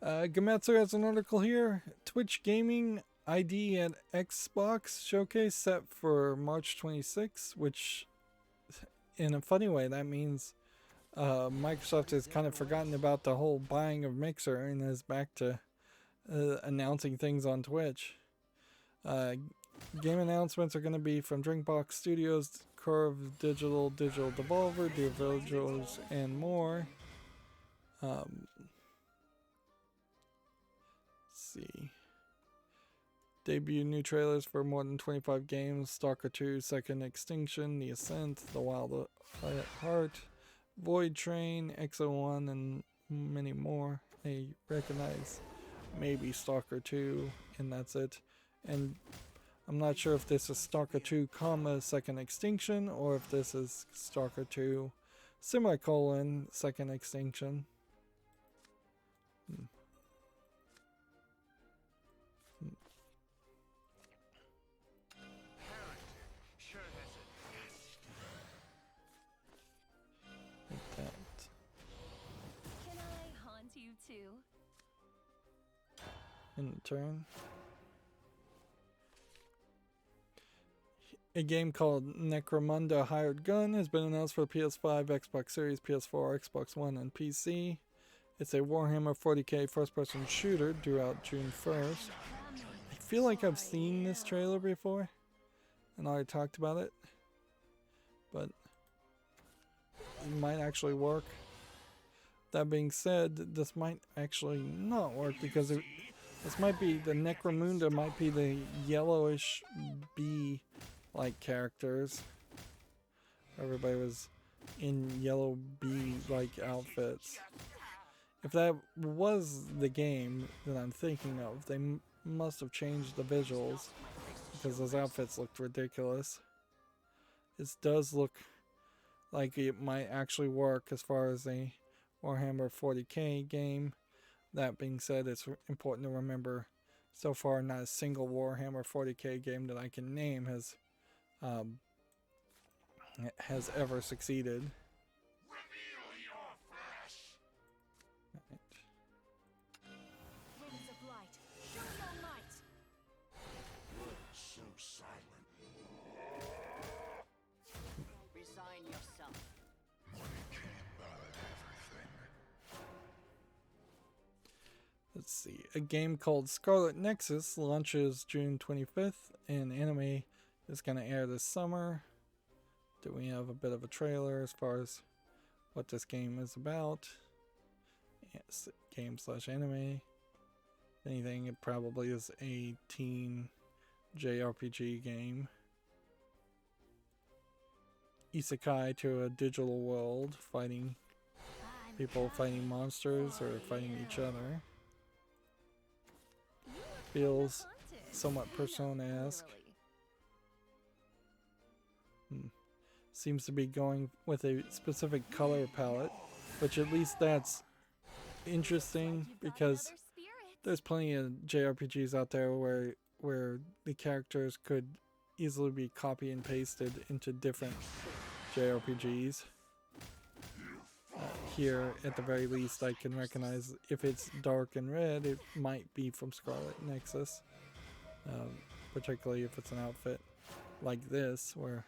Gametsu has an article here. Twitch Gaming ID at Xbox showcase set for March 26, which in a funny way that means Microsoft has kind of forgotten about the whole buying of Mixer and is back to announcing things on Twitch. Game announcements are going to be from Drinkbox Studios, Curve Digital, Digital Devolver, Dear Villagers, and more. Let's see. Debut new trailers for more than 25 games: Stalker 2, Second Extinction, The Ascent, The Wild at Heart, Void Train, XO1, and many more. I recognize maybe Stalker 2, and that's it. And I'm not sure if this is Stalker 2, Second Extinction, or if this is Stalker 2, semicolon, Second Extinction. Sure has a Like that. Can I haunt you too? In turn. A game called Necromunda Hired Gun has been announced for PS5, Xbox Series, PS4, Xbox One, and PC. It's a Warhammer 40k first-person shooter due out June 1st. I feel like I've seen this trailer before and already talked about it, but it might actually work. That being said, this might actually not work because this might be, the Necromunda might be the yellowish bee-like characters. Everybody was in yellow bee-like outfits. If that was the game that I'm thinking of, they must have changed the visuals because those outfits looked ridiculous. This does look like it might actually work as far as a Warhammer 40k game. That being said, it's important to remember so far not a single Warhammer 40k game that I can name has ever succeeded. Winds of light, show your might. so silent. Resign yourself. Let's see. A game called Scarlet Nexus launches June 25th, and anime is going to air this summer. Do we have a bit of a trailer as far as what this game is about? Yes, game/anime. If anything, it probably is a teen JRPG game. Isekai to a digital world, fighting people, fighting monsters, or fighting each other. Feels somewhat Persona-esque. Seems to be going with a specific color palette, which at least that's interesting because there's plenty of JRPGs out there where the characters could easily be copy and pasted into different JRPGs. Here, at the very least, I can recognize if it's dark and red, it might be from Scarlet Nexus. Particularly if it's an outfit like this, where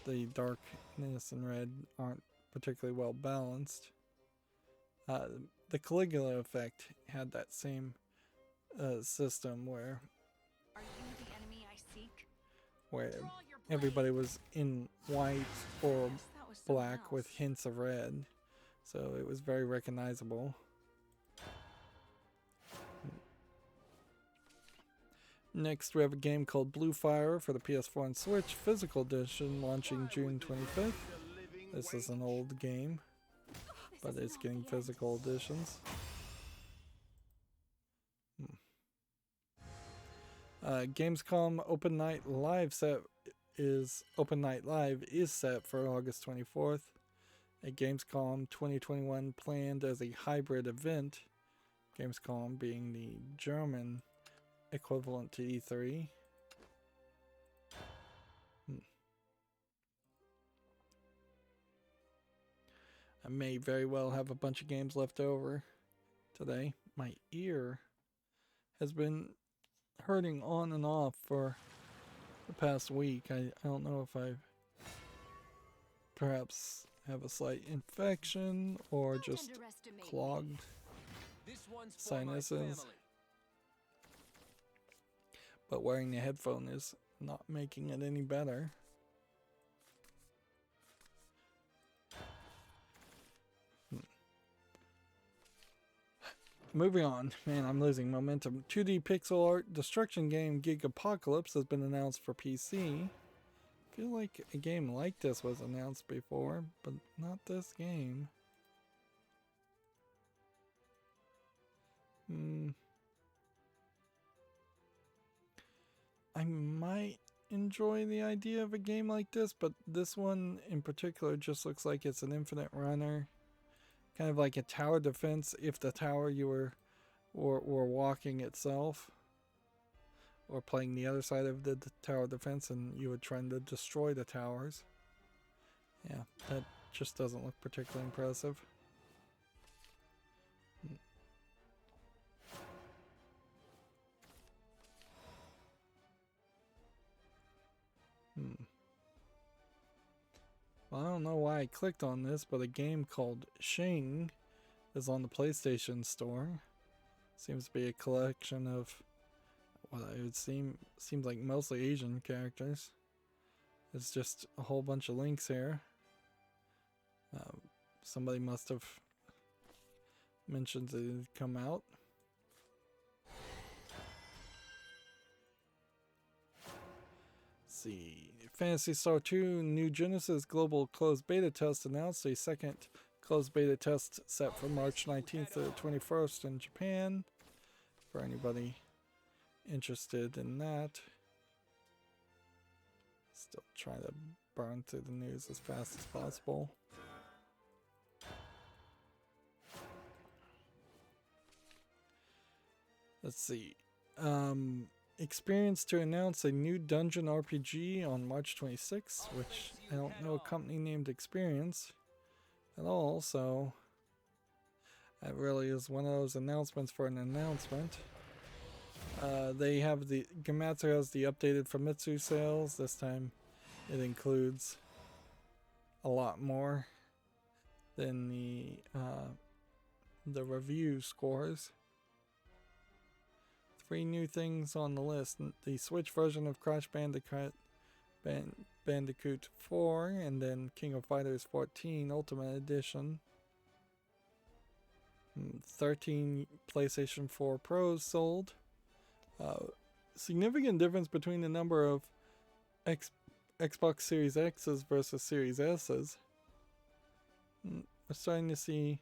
the darkness and red aren't particularly well balanced. The Caligula effect had that same system where Are you the enemy I seek? where everybody was in white or That was someone black with else. hints of red, so it was very recognizable. Next, we have a game called Blue Fire for the PS4 and Switch, physical edition, launching June 25th. This is an old game, but it's getting physical editions. Gamescom Open Night Live is set for August 24th. A Gamescom 2021 planned as a hybrid event. Gamescom being the German equivalent to E3. I may very well have a bunch of games left over today. My ear has been hurting on and off for the past week. I don't know if I perhaps have a slight infection or just clogged This one's for my sinuses. family. But wearing the headphone is not making it any better. Moving on. Man, I'm losing momentum. 2D pixel art destruction game Gig Apocalypse has been announced for PC. I feel like a game like this was announced before, but not this game. I might enjoy the idea of a game like this, but this one in particular just looks like it's an infinite runner. Kind of like a tower defense if the tower you were walking itself, or playing the other side of the tower defense and you were trying to destroy the towers. Yeah, that just doesn't look particularly impressive. Well, I don't know why I clicked on this, but a game called Shing is on the PlayStation Store. Seems to be a collection of what I would seems like mostly Asian characters. It's just a whole bunch of links here. Somebody must have mentioned that it had come out. Let's see. Phantasy Star 2 New Genesis Global Closed Beta Test announced. A second closed beta test set for March 19th to 21st in Japan. For anybody interested in that. Still trying to burn through the news as fast as possible. Let's see. Experience to announce a new dungeon RPG on March 26th, which I don't know a company named Experience at all, so that really is one of those announcements for an announcement. They have the Gematsu has the updated Famitsu sales. This time it includes a lot more than the review scores. 3 new things on the list. The Switch version of Crash Bandicoot 4, and then King of Fighters 14 Ultimate Edition. 13 PlayStation 4 Pros sold. Significant difference between the number of Xbox Series X's versus Series S's. We're starting to see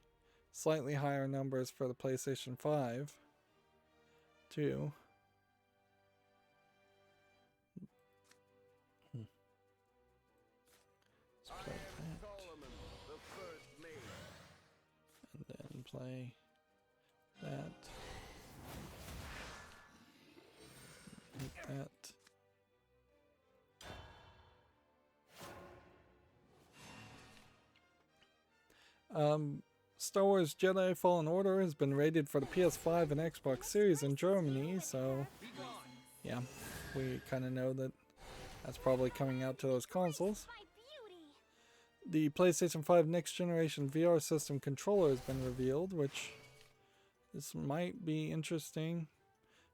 slightly higher numbers for the PlayStation 5 too. Let's play that. And then play that. Hit that. Star Wars Jedi Fallen Order has been rated for the PS5 and Xbox Series in Germany, so yeah, we kind of know that that's probably coming out to those consoles. The PlayStation 5 Next Generation VR System controller has been revealed, which this might be interesting.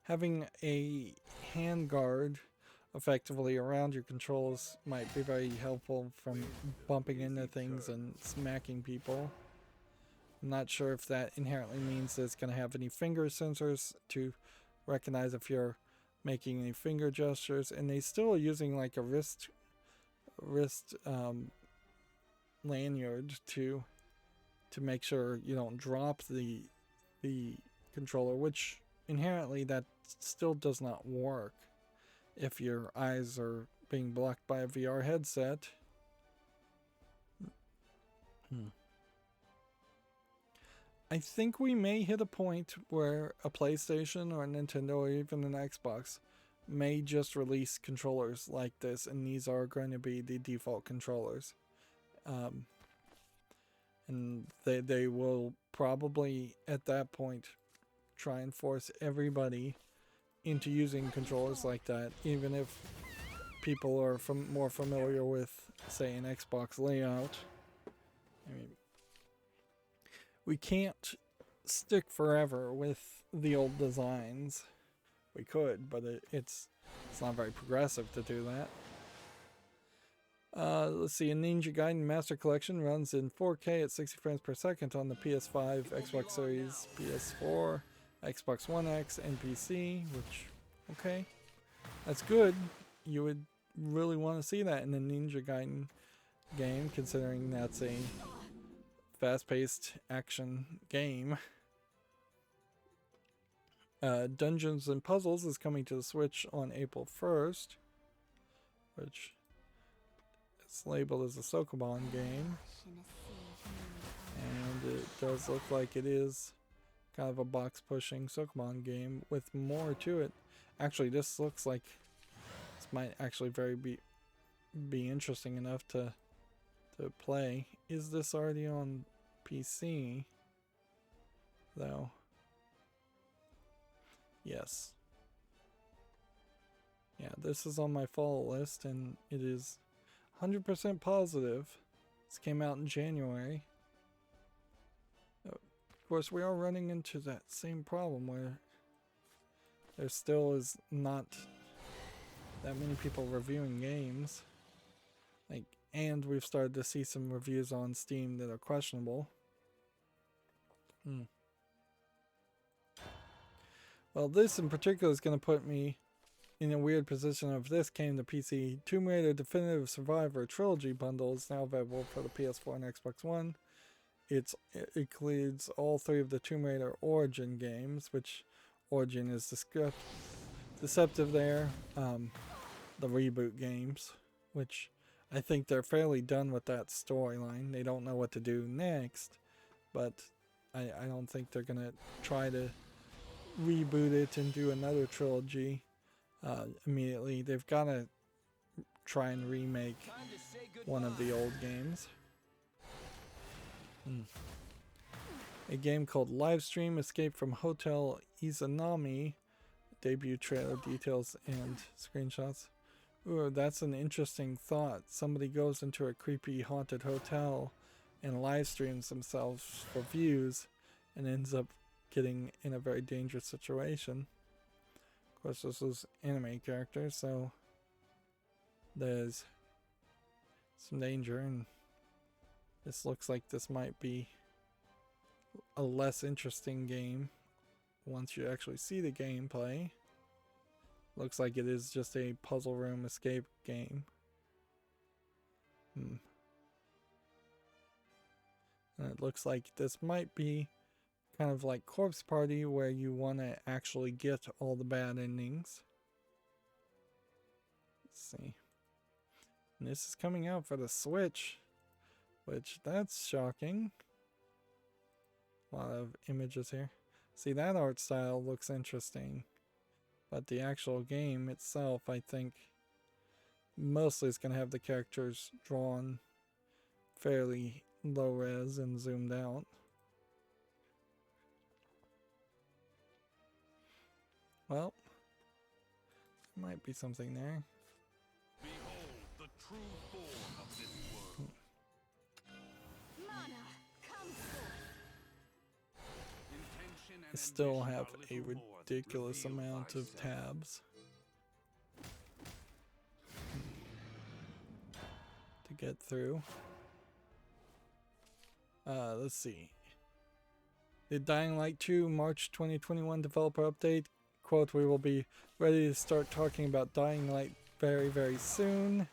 Having a handguard effectively around your controls might be very helpful from bumping into things and smacking people. I'm not sure if that inherently means that it's going to have any finger sensors to recognize if you're making any finger gestures, and they still are using like a wrist lanyard to make sure you don't drop the controller, which inherently that still does not work if your eyes are being blocked by a VR headset. I think we may hit a point where a PlayStation or a Nintendo or even an Xbox may just release controllers like this, and these are going to be the default controllers. And they will probably at that point try and force everybody into using controllers like that, even if people are more familiar with, say, an Xbox layout. I mean, we can't stick forever with the old designs. We could, but it's not very progressive to do that. Let's see, a Ninja Gaiden Master Collection runs in 4K at 60 frames per second on the PS5, Xbox Series, PS4, Xbox One X, and PC, which, okay, that's good. You would really want to see that in a Ninja Gaiden game, considering that's a fast-paced action game. Dungeons and Puzzles is coming to the Switch on April 1st, which is labeled as a Sokoban game, and it does look like it is kind of a box-pushing Sokoban game with more to it. Actually, this looks like this might actually be interesting enough to play. Is this already on PC though? Yes. Yeah, this is on my fall list, and it is 100% positive. This came out in January. Of course, we are running into that same problem where there still is not that many people reviewing games. And we've started to see some reviews on Steam that are questionable. Well, this in particular is going to put me in a weird position. If this came to PC, Tomb Raider Definitive Survivor Trilogy bundle is now available for the PS4 and Xbox One. It includes all 3 of the Tomb Raider Origin games, which Origin is deceptive there. The reboot games, which I think they're fairly done with that storyline. They don't know what to do next, but I don't think they're going to try to reboot it and do another trilogy immediately. They've got to try and remake one of the old games. A game called Livestream Escape from Hotel Izanami. Debut trailer details and screenshots. Ooh, that's an interesting thought. Somebody goes into a creepy haunted hotel and live streams themselves for views and ends up getting in a very dangerous situation. Of course, this is anime characters, so there's some danger, and this looks like this might be a less interesting game once you actually see the gameplay. Looks like it is just a puzzle room escape game. And it looks like this might be kind of like Corpse Party, where you want to actually get all the bad endings. Let's see. And this is coming out for the Switch, which that's shocking. A lot of images here. See, that art style looks interesting. But the actual game itself, I think, mostly is going to have the characters drawn fairly low res and zoomed out. Well, there might be something there. Behold the true form of this world. Mana, come Intention and I still ambition have are a little more than ridiculous reveal amount of thyself. tabs. get through. Let's see. The Dying Light 2 March 2021 developer update. Quote, we will be ready to start talking about Dying Light very, very soon.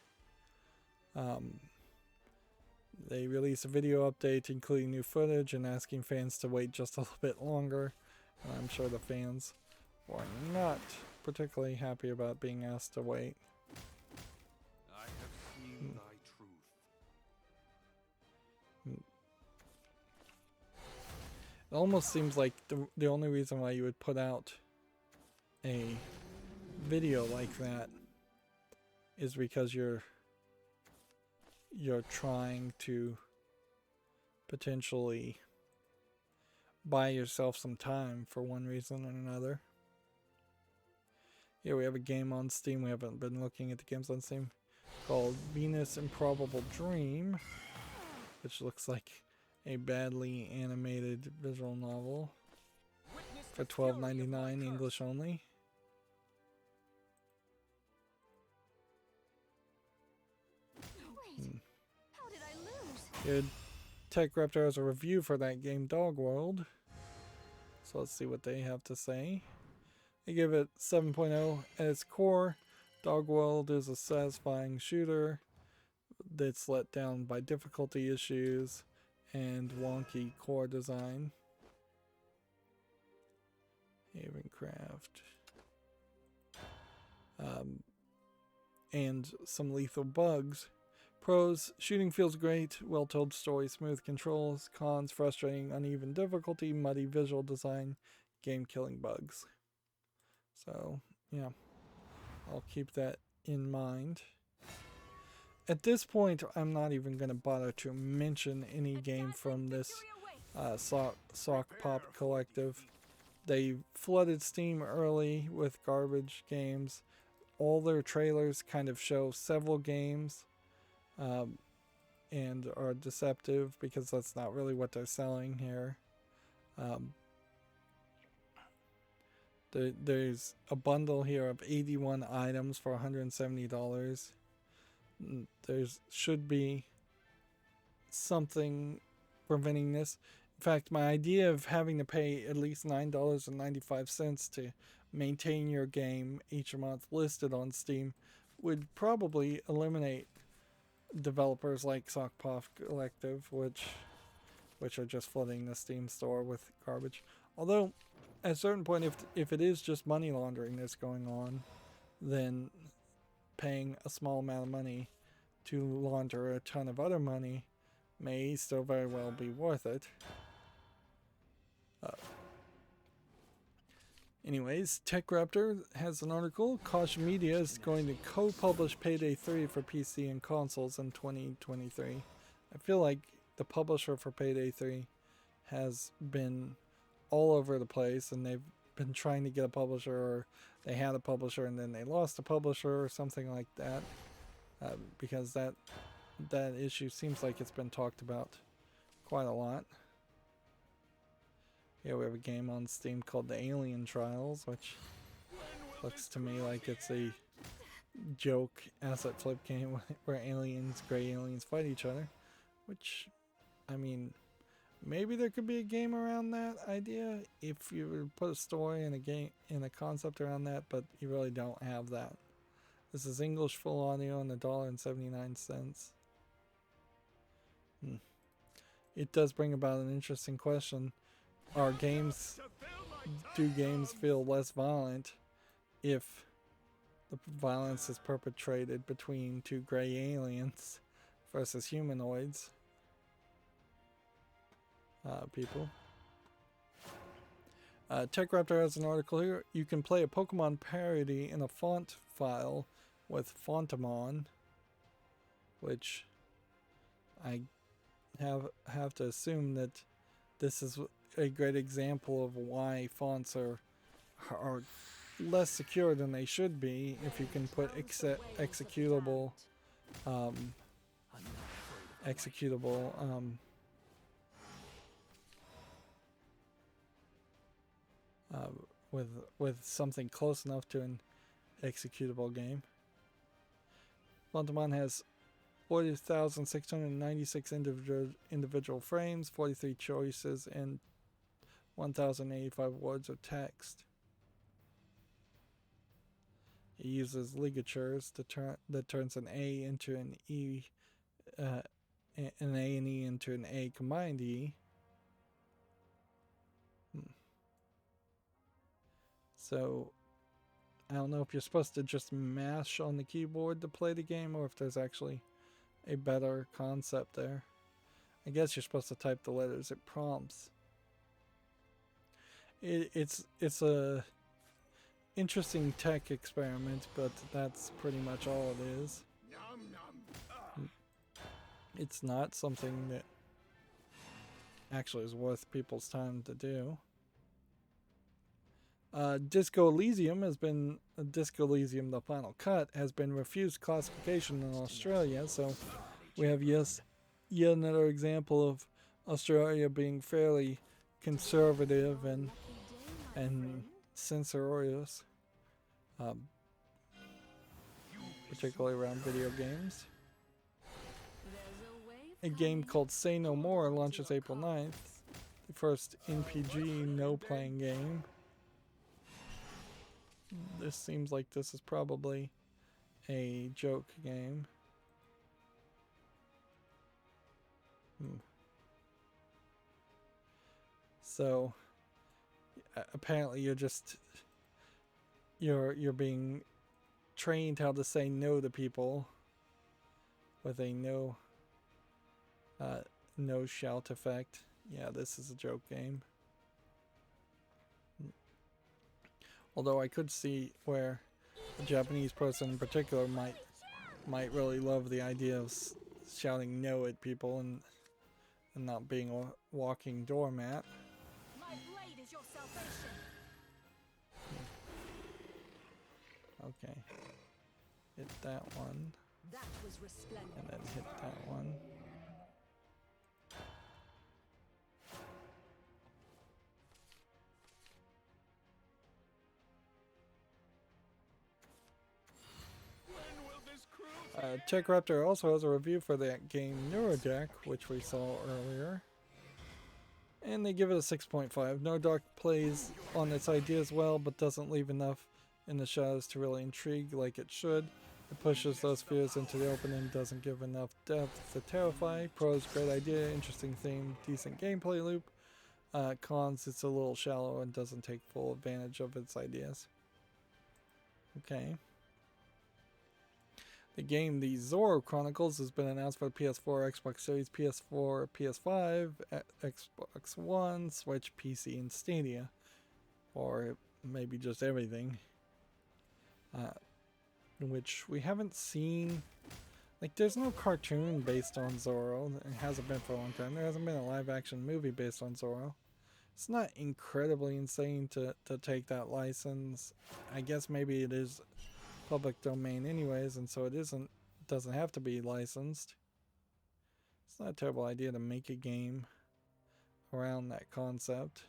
They released a video update including new footage and asking fans to wait just a little bit longer. And I'm sure the fans were not particularly happy about being asked to wait. I have seen thy truth. It almost seems like the only reason why you would put out a video like that is because you're trying to potentially buy yourself some time for one reason or another. Here we have a game on Steam. We haven't been looking at the games on Steam, called Venus Improbable Dream, which looks like a badly animated visual novel for $12.99 English only. Wait, how did I lose? Good. TechRaptor has a review for that game, Dog World. So let's see what they have to say. They give it 7.0 at its core. Dog World is a satisfying shooter that's let down by difficulty issues and wonky core design. Havencraft. And some lethal bugs. Pros, shooting feels great, well-told story, smooth controls. Cons, frustrating, uneven difficulty, muddy visual design, game-killing bugs. So, yeah, I'll keep that in mind. At this point, I'm not even going to bother to mention any game from this Sock Pop Collective. They flooded Steam early with garbage games. All their trailers kind of show several games and are deceptive because that's not really what they're selling here. There's a bundle here of 81 items for $170. There should be something preventing this. In fact, my idea of having to pay at least $9.95 to maintain your game each month listed on Steam would probably eliminate developers like Sock Pop Collective, which are just flooding the Steam store with garbage. Although, at a certain point, if it is just money laundering that's going on, then paying a small amount of money to launder a ton of other money may still very well be worth it. Anyways, TechRaptor has an article. Koch Media is going to co-publish Payday 3 for PC and consoles in 2023. I feel like the publisher for Payday 3 has been all over the place, and they've been trying to get a publisher, or they had a publisher and then they lost a publisher or something like that, because that issue seems like it's been talked about quite a lot. Here we have a game on Steam called The Alien Trials, which looks to me like it's a joke asset flip game where gray aliens fight each other, which, I mean, maybe there could be a game around that idea if you would put a story and a game and a concept around that, but you really don't have that. This is English full audio and $1.79. It does bring about an interesting question. Do games feel less violent if the violence is perpetrated between two gray aliens versus humanoids? People. TechRaptor has an article here. You can play a Pokemon parody in a font file with Fontamon, which I have to assume that this is a great example of why fonts are less secure than they should be. If you can put executable with something close enough to an executable game. Fontamon has 40,696 individual frames, 43 choices, and 1,085 words of text. It uses ligatures that turns an A into an E, an A and E into an A combined E. So, I don't know if you're supposed to just mash on the keyboard to play the game or if there's actually a better concept there. I guess you're supposed to type the letters it prompts. It's a interesting tech experiment, but that's pretty much all it is. It's not something that actually is worth people's time to do. Disco Elysium the Final Cut has been refused classification in Australia, so we have yet another example of Australia being fairly conservative and censorious, particularly around video games. A game called Say No More launches April 9th, the first NPG no-playing game. This seems like this is probably a joke game. So apparently you're being trained how to say no to people with a no shout effect. Yeah, this is a joke game. Although I could see where a Japanese person in particular might really love the idea of shouting no at people and not being a walking doormat. My blade is your salvation. Okay. Hit that one. That was resplendent. And then hit that one. Tech Raptor also has a review for that game Neurodeck, which we saw earlier. And they give it a 6.5. Neurodeck plays on its ideas well, but doesn't leave enough in the shadows to really intrigue like it should. It pushes those fears into the open and doesn't give enough depth to terrify. Pros, great idea, interesting theme, decent gameplay loop. Cons, it's a little shallow and doesn't take full advantage of its ideas. Okay. The game, The Zorro Chronicles, has been announced for PS4, Xbox Series, PS4, PS5, Xbox One, Switch, PC, and Stadia. Or maybe just everything. Which we haven't seen. Like, there's no cartoon based on Zorro. It hasn't been for a long time. There hasn't been a live-action movie based on Zorro. It's not incredibly insane to take that license. I guess maybe it is public domain anyways, and so doesn't have to be licensed. It's not a terrible idea to make a game around that concept.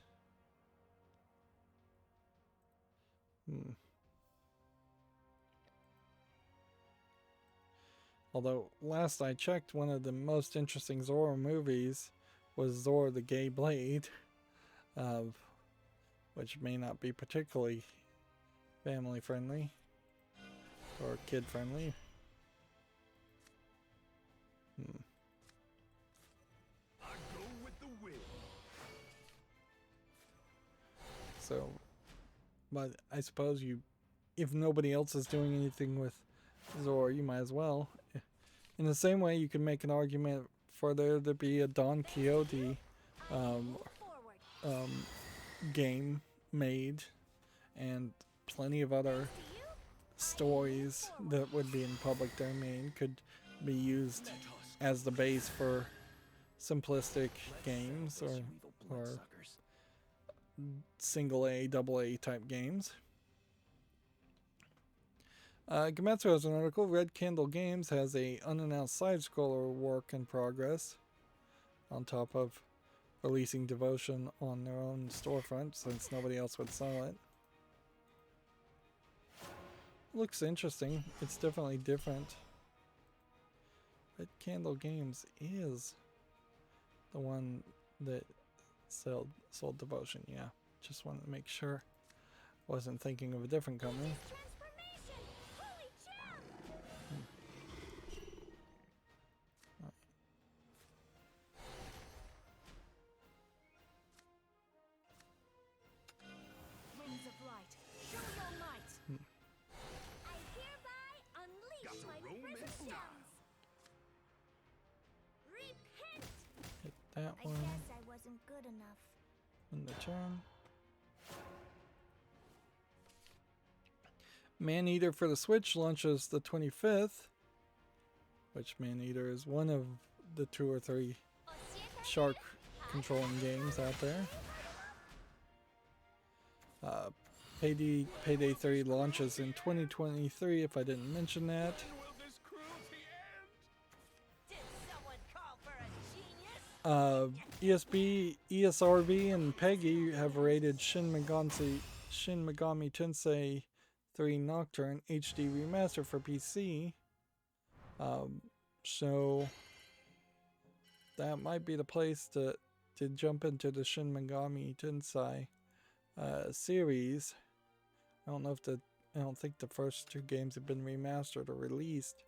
Although last I checked, one of the most interesting Zorro movies was Zorro the Gay Blade, which may not be particularly family friendly or kid friendly. I go with the wind. So, but I suppose if nobody else is doing anything with Zorro, you might as well. In the same way, you can make an argument for there to be a Don Quixote game made, and plenty of other stories that would be in public domain could be used as the base for simplistic games or single A, double A type games. Gematsu has an article. Red Candle Games has a unannounced side-scroller work in progress, on top of releasing Devotion on their own storefront since nobody else would sell it. Looks interesting. It's definitely different. Red Candle Games is the one that sold Devotion. Yeah, just wanted to make sure. Wasn't thinking of a different company. Transformation! Holy jump! Wings of light, show your might. I hereby unleash Got to my roam in prison style. stones. Repent! Hit that I one guess I wasn't good enough. in the turn. Maneater for the Switch launches the 25th, which Maneater is one of the 2 or 3 shark controlling games out there. Payday 3 launches in 2023, if I didn't mention that. When will this cruelty end? Did someone call for a genius? ESRB and Peggy have rated Shin Megami Tensei 3 Nocturne HD Remaster for PC. So that might be the place to jump into the Shin Megami Tensei series. I don't think the first 2 games have been remastered or released.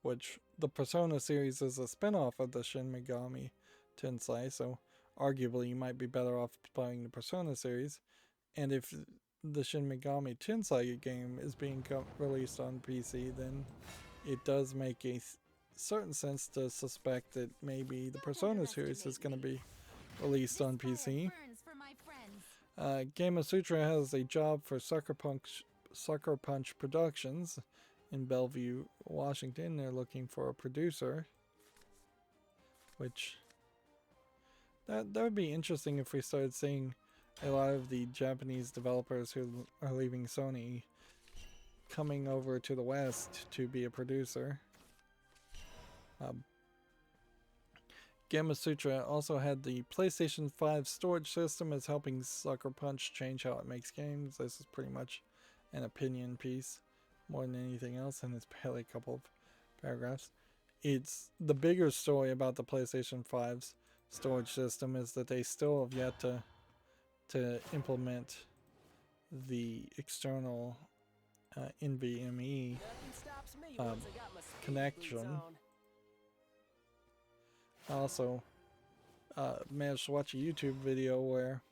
Which the Persona series is a spin-off of the Shin Megami Tensei, so arguably you might be better off playing the Persona series. And if the Shin Megami Tensei game is being released on PC, then it does make a certain sense to suspect that maybe the Persona series is going to be released on PC. Burns for my friends. Game of Sutra has a job for Sucker Punch Productions in Bellevue, Washington. They're looking for a producer, which that would be interesting if we started seeing a lot of the Japanese developers who are leaving Sony coming over to the West to be a producer. Game of Sutra also had the PlayStation 5 storage system is helping Sucker Punch change how it makes games. This is pretty much an opinion piece more than anything else, and it's barely a couple of paragraphs. It's the bigger story about the PlayStation 5's storage system is that they still have yet to implement the external NVMe Nothing stops me Um, once I got my speed connection. boots on. I also managed to watch a YouTube video where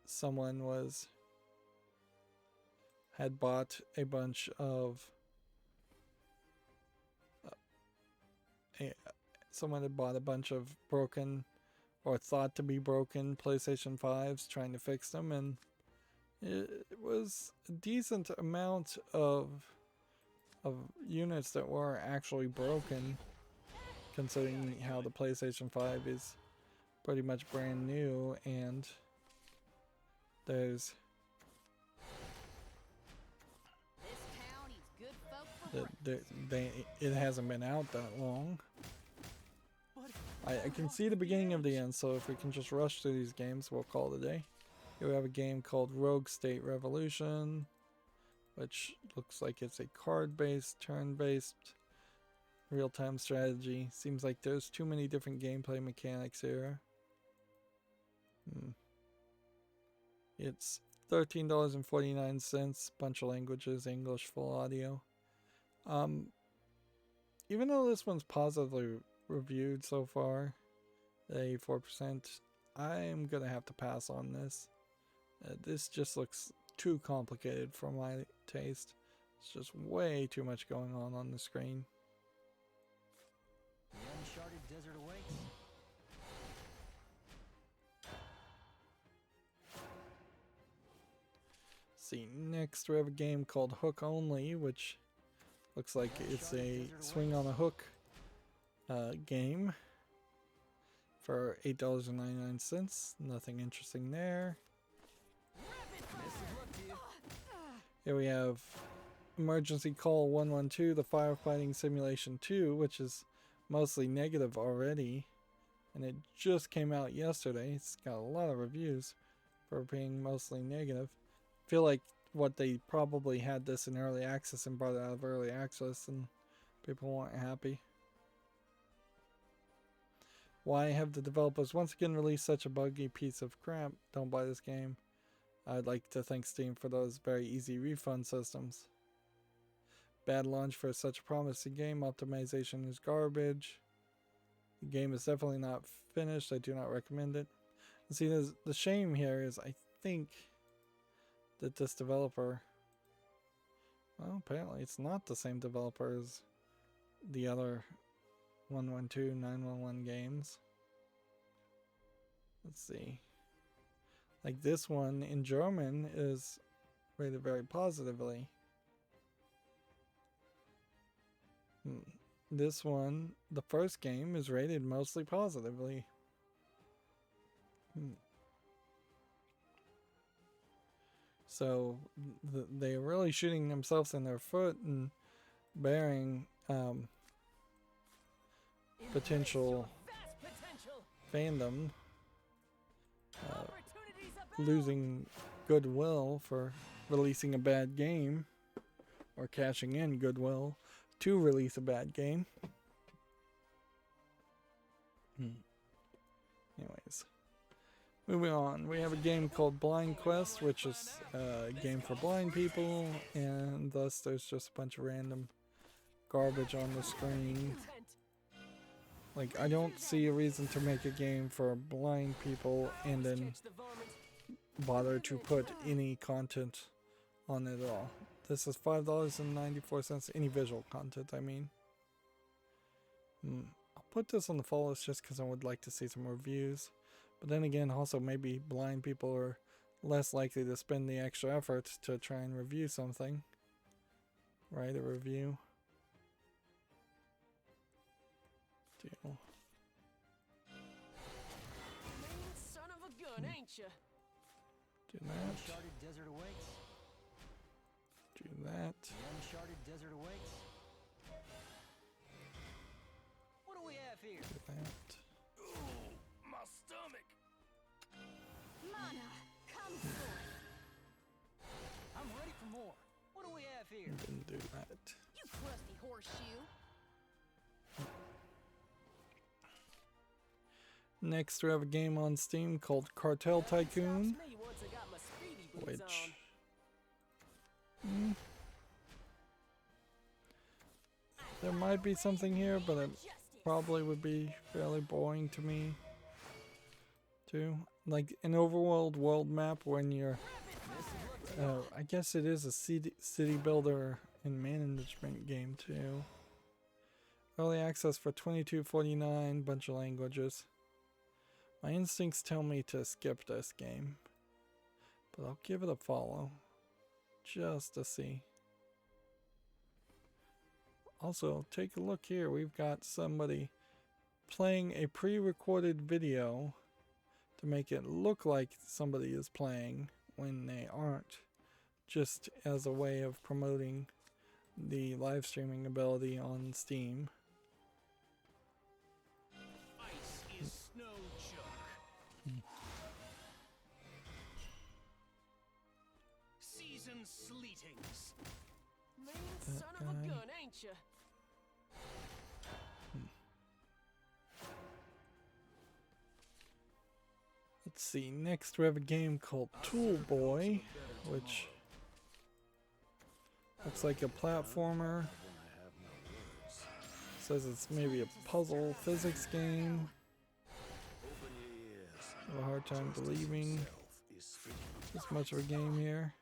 someone had bought a bunch of broken or thought to be broken PlayStation 5s, trying to fix them, and it was a decent amount of units that were actually broken, considering how the PlayStation 5 is pretty much brand new, and there's This town eats good folk for it hasn't been out that long. I can see the beginning of the end, so if we can just rush through these games, we'll call it a day. Here we have a game called Rogue State Revolution, which looks like it's a card-based, turn-based, real-time strategy. Seems like there's too many different gameplay mechanics here. It's $13.49, bunch of languages, English, full audio. Even though this one's positively reviewed so far, 84%, I'm gonna have to pass on this. This just looks too complicated for my taste. It's just way too much going on the screen. The uncharted desert awaits. See, next we have a game called Hook Only, which looks like it's a swing on a hook game for $8.99. Nothing interesting there. Here we have Emergency Call 112, the Firefighting Simulation 2, which is mostly negative already, and it just came out yesterday. It's got a lot of reviews for being mostly negative. I feel like what they probably had this in early access and brought it out of early access, and people weren't happy. Why have the developers once again released such a buggy piece of crap? Don't buy this game. I'd like to thank Steam for those very easy refund systems. Bad launch for such a promising game. Optimization is garbage. The game is definitely not finished. I do not recommend it. And see, the shame here is I think that this developer, well, apparently it's not the same developer as the other 112 911 games. Let's see. Like this one in German is rated very positively. This one, the first game, is rated mostly positively. So they're really shooting themselves in their foot and bearing potential fandom, losing goodwill for releasing a bad game, or cashing in goodwill to release a bad game. Anyways, moving on, we have a game called Blind Quest, which is a game for blind people, and thus there's just a bunch of random garbage on the screen. Like, I don't see a reason to make a game for blind people and then bother to put any content on it at all. This is $5.94, any visual content, I mean. I'll put this on the follow list just because I would like to see some reviews. But then again, also maybe blind people are less likely to spend the extra effort to try and review something. Write a review. Deal. Son of a gun, ain't ya? Do that. Uncharted desert awaits. Do that. The uncharted desert awaits. What do we have here? Do that. Ooh, my stomach. Mana, come forth. I'm ready for more. What do we have here? Didn't do that. You crusty horseshoe. Next, we have a game on Steam called Cartel Tycoon, Stops me once I got my speedy boots which on. there might be something here, but it probably would be fairly boring to me too. Like an overworld world map when you're, I guess it is a city builder and management game too. Early access for $22.49, bunch of languages. My instincts tell me to skip this game, but I'll give it a follow, just to see. Also, take a look here. We've got somebody playing a pre-recorded video to make it look like somebody is playing when they aren't, just as a way of promoting the live streaming ability on Steam. Ice is snow chuck. Season sleetings. Mean son of a guy. gun, ain't ya? Let's see, next we have a game called Tool Boy, which looks like a platformer. Says it's maybe a puzzle physics game. I have a hard time believing this much of a game here.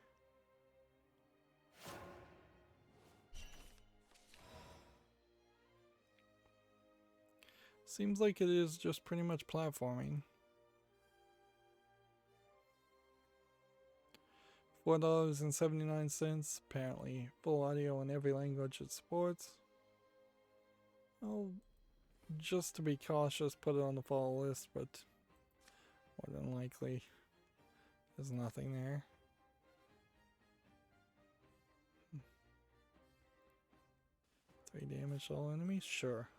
Seems like it is just pretty much platforming. $4.79, apparently full audio in every language it supports. I'll, just to be cautious, put it on the follow list, but more than likely there's nothing there. 3 damage to all enemies? Sure.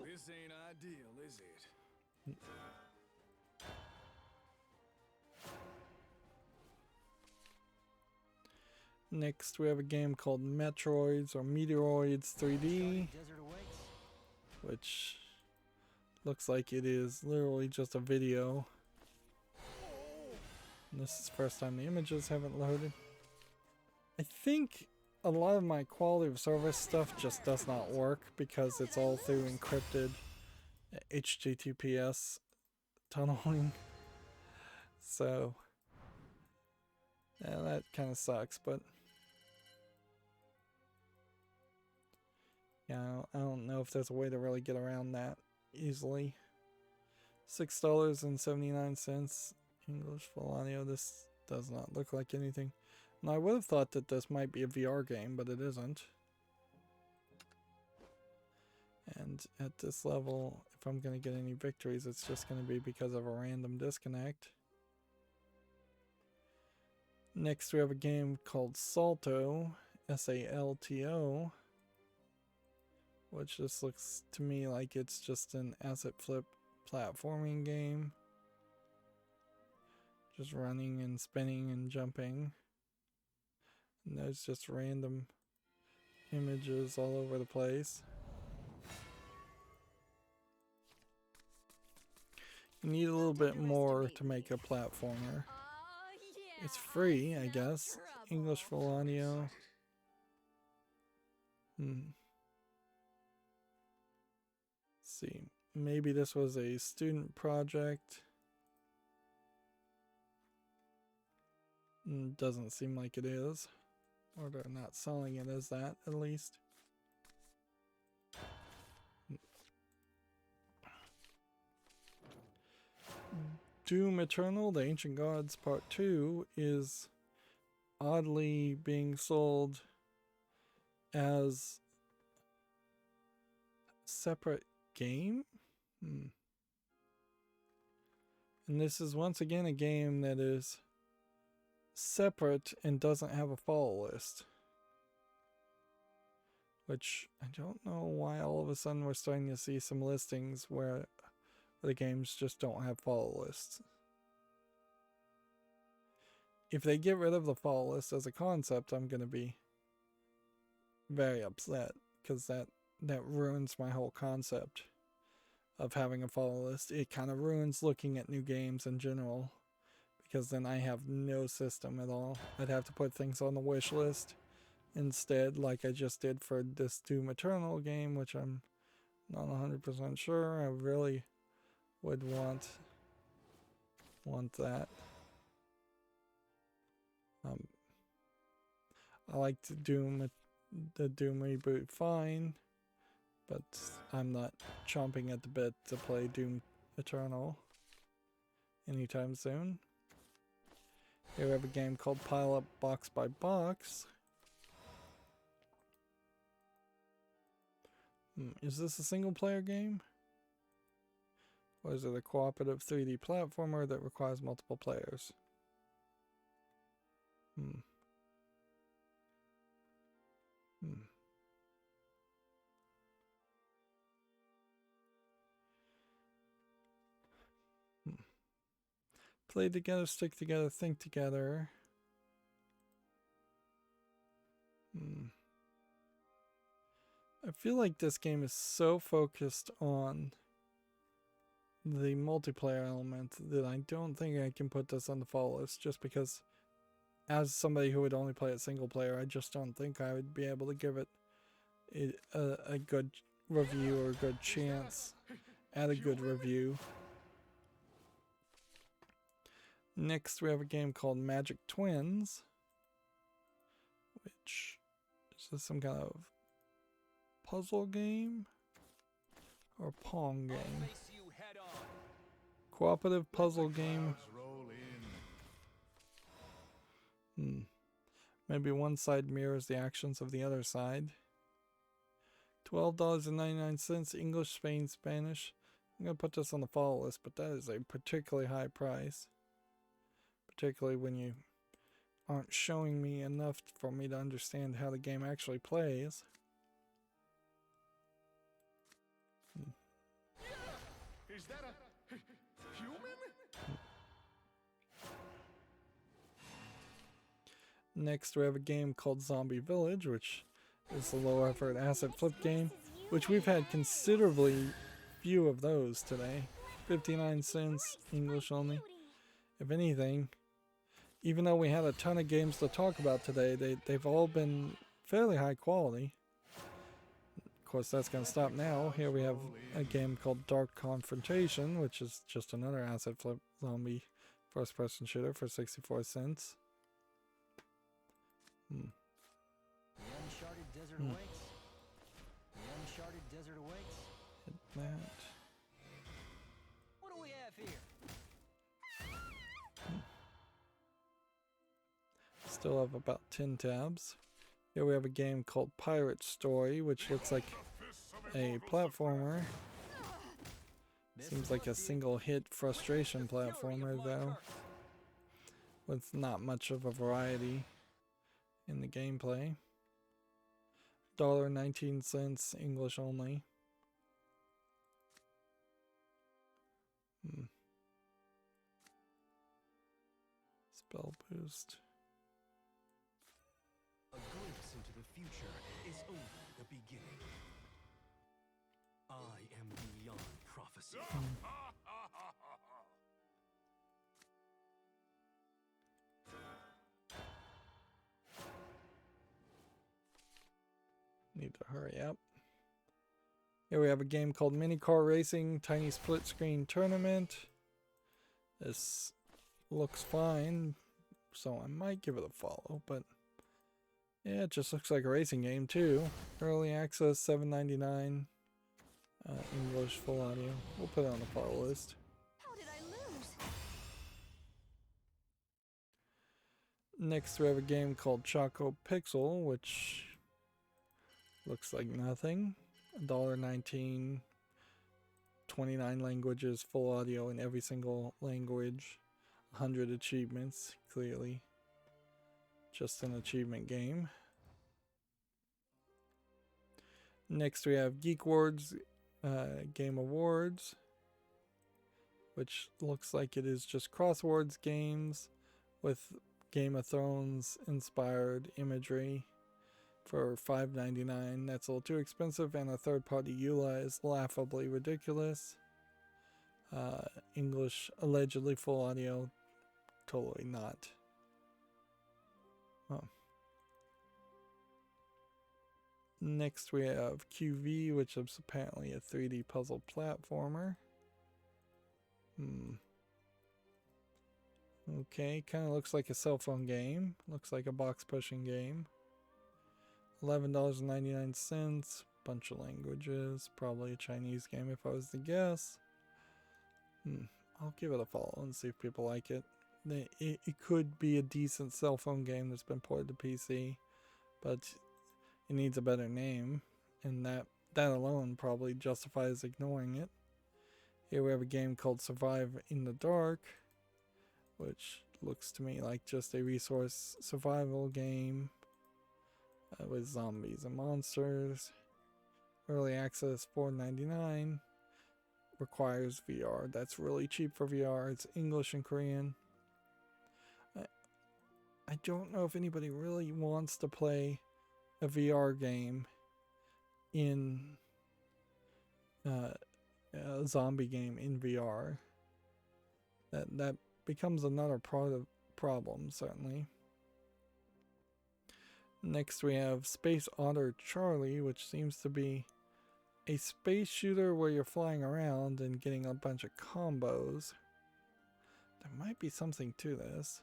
This ain't ideal, is it? Next, we have a game called Metroids or Meteoroids 3D, Desert awaits. which looks like it is literally just a video. And this is the first time the images haven't loaded. I think a lot of my quality of service stuff just does not work because it's all through encrypted HTTPS tunneling. So, yeah, that kind of sucks, but yeah, I don't know if there's a way to really get around that easily. $6.79 English full audio. This does not look like anything. Now, I would have thought that this might be a VR game, but it isn't. And at this level, if I'm going to get any victories, it's just going to be because of a random disconnect. Next, we have a game called Salto, S-A-L-T-O, which just looks to me like it's just an asset flip platforming game. Just running and spinning and jumping. And there's just random images all over the place. You need a little bit more to make a platformer. It's free, I guess. English full audio. Let's see. Maybe this was a student project. Doesn't seem like it is. Or they're not selling it as that, at least. Doom Eternal, The Ancient Gods Part 2 is oddly being sold as a separate game. And this is once again a game that is separate and doesn't have a follow list. Which I don't know why all of a sudden we're starting to see some listings where the games just don't have follow lists. If they get rid of the follow list as a concept, I'm going to be very upset because that ruins my whole concept of having a follow list. It kind of ruins looking at new games in general because then I have no system at all. I'd have to put things on the wish list instead, like I just did for this Doom Eternal game, which I'm not 100% sure I really would want that. I like the Doom reboot fine, but I'm not chomping at the bit to play Doom Eternal anytime soon. Here we have a game called Pile Up Box by Box. Is this a single player game? Or is it a cooperative 3D platformer that requires multiple players? Play together, stick together, think together. I feel like this game is so focused on the multiplayer element that I don't think I can put this on the follow list, just because as somebody who would only play it single player, I just don't think I would be able to give it a good review or a good chance at a good review. Next, we have a game called Magic Twins, which is this some kind of puzzle game or Pong game? Cooperative puzzle game. Maybe one side mirrors the actions of the other side. $12.99 English, Spain, Spanish. I'm going to put this on the follow list, but that is a particularly high price. Particularly when you aren't showing me enough for me to understand how the game actually plays. Is that a human? Next we have a game called Zombie Village, which is a low effort asset flip game, which we've had considerably few of those today. 59 cents, English only. If anything, even though we had a ton of games to talk about today, they've all been fairly high quality. Of course, that's going to stop now. Here we have a game called Dark Confrontation, which is just another asset flip zombie first person shooter for 64 cents. The uncharted desert awaits. The uncharted desert awaits. Hit that. What do we have here? Still have about 10 tabs. Here we have a game called Pirate Story, which looks like a platformer. Seems like a single hit frustration platformer though, with not much of a variety in the gameplay. $1.19, English only. Spell boost. A glimpse into the future is only the beginning. I am beyond prophecy. Need to hurry up. Here we have a game called Mini Car Racing Tiny Split Screen Tournament. This looks fine, so I might give it a follow, but yeah, it just looks like a racing game too. Early access, $7.99. English full audio. We'll put it on the follow list. How did I lose? Next we have a game called Choco Pixel, which looks like nothing. $1.19. 29 languages, full audio in every single language. 100 achievements, clearly. Just an achievement game. Next we have Geek Awards Game Awards, which looks like it is just crosswords games with Game of Thrones inspired imagery for $5.99. That's a little too expensive, and a third-party EULA is laughably ridiculous. English allegedly full audio, totally not. Oh. Next we have QV, which is apparently a 3D puzzle platformer. Okay, kind of looks like a cell phone game. Looks like a box pushing game. $11.99. Bunch of languages. Probably a Chinese game if I was to guess. I'll give it a follow and see if people like it. It could be a decent cell phone game that's been ported to PC, but it needs a better name, and that alone probably justifies ignoring it. Here we have a game called Survive in the Dark, which looks to me like just a resource survival game with zombies and monsters. Early access, $4.99. Requires VR. That's really cheap for VR. It's English and Korean. I don't know if anybody really wants to play a VR game in a zombie game in VR. That becomes another problem, certainly. Next we have Space Otter Charlie, which seems to be a space shooter where you're flying around and getting a bunch of combos. There might be something to this.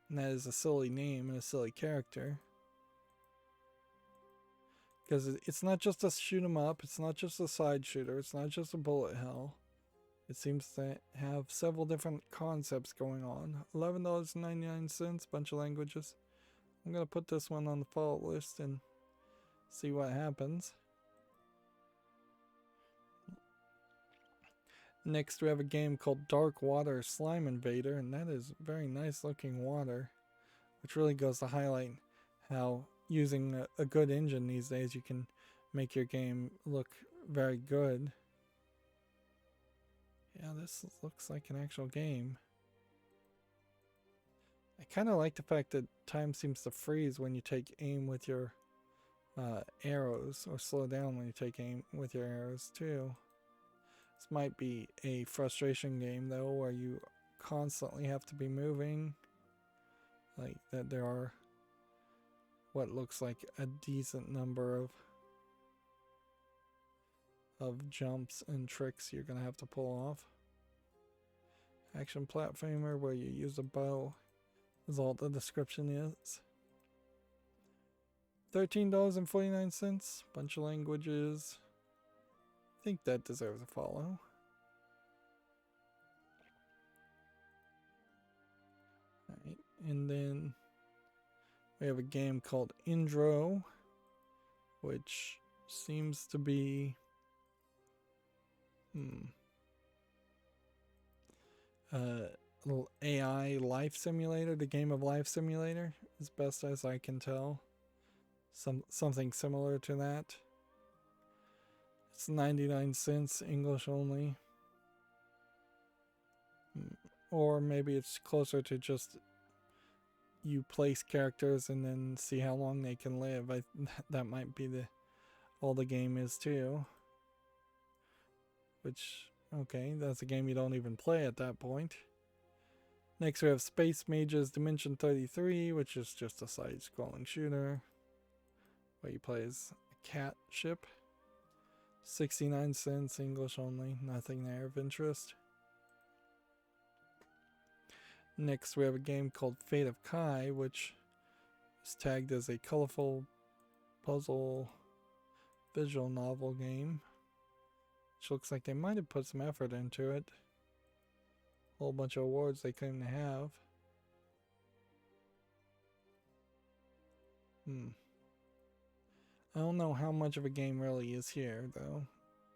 And that is a silly name and a silly character. Because it's not just a shoot 'em up, it's not just a side shooter, it's not just a bullet hell. It seems to have several different concepts going on. $11.99, bunch of languages. I'm going to put this one on the follow list and see what happens. Next we have a game called Dark Water Slime Invader, and that is very nice looking water, which really goes to highlight how using a good engine these days you can make your game look very good. Yeah, this looks like an actual game. I kind of like the fact that time seems to freeze when you take aim with your arrows, or slow down when you take aim with your arrows too. This might be a frustration game though, where you constantly have to be moving. Like that there are what looks like a decent number of jumps and tricks you're gonna have to pull off. Action platformer where you use a bow is all the description is. $13.49, bunch of languages. I think that deserves a follow. Alright, and then we have a game called Indro, which seems to be little AI life simulator, the game of life simulator, as best as I can tell. Something similar to that. It's 99 cents, English only. Or maybe it's closer to just you place characters and then see how long they can live. That might be all the game is too. Which, okay, that's a game you don't even play at that point. Next we have Space Mage's Dimension 33, which is just a side-scrolling shooter where you play as a cat ship. 69 cents, English only, nothing there of interest. Next we have a game called Fate of Kai, which is tagged as a colorful puzzle visual novel game. Which looks like they might have put some effort into it. A whole bunch of awards they couldn't have. I don't know how much of a game really is here though.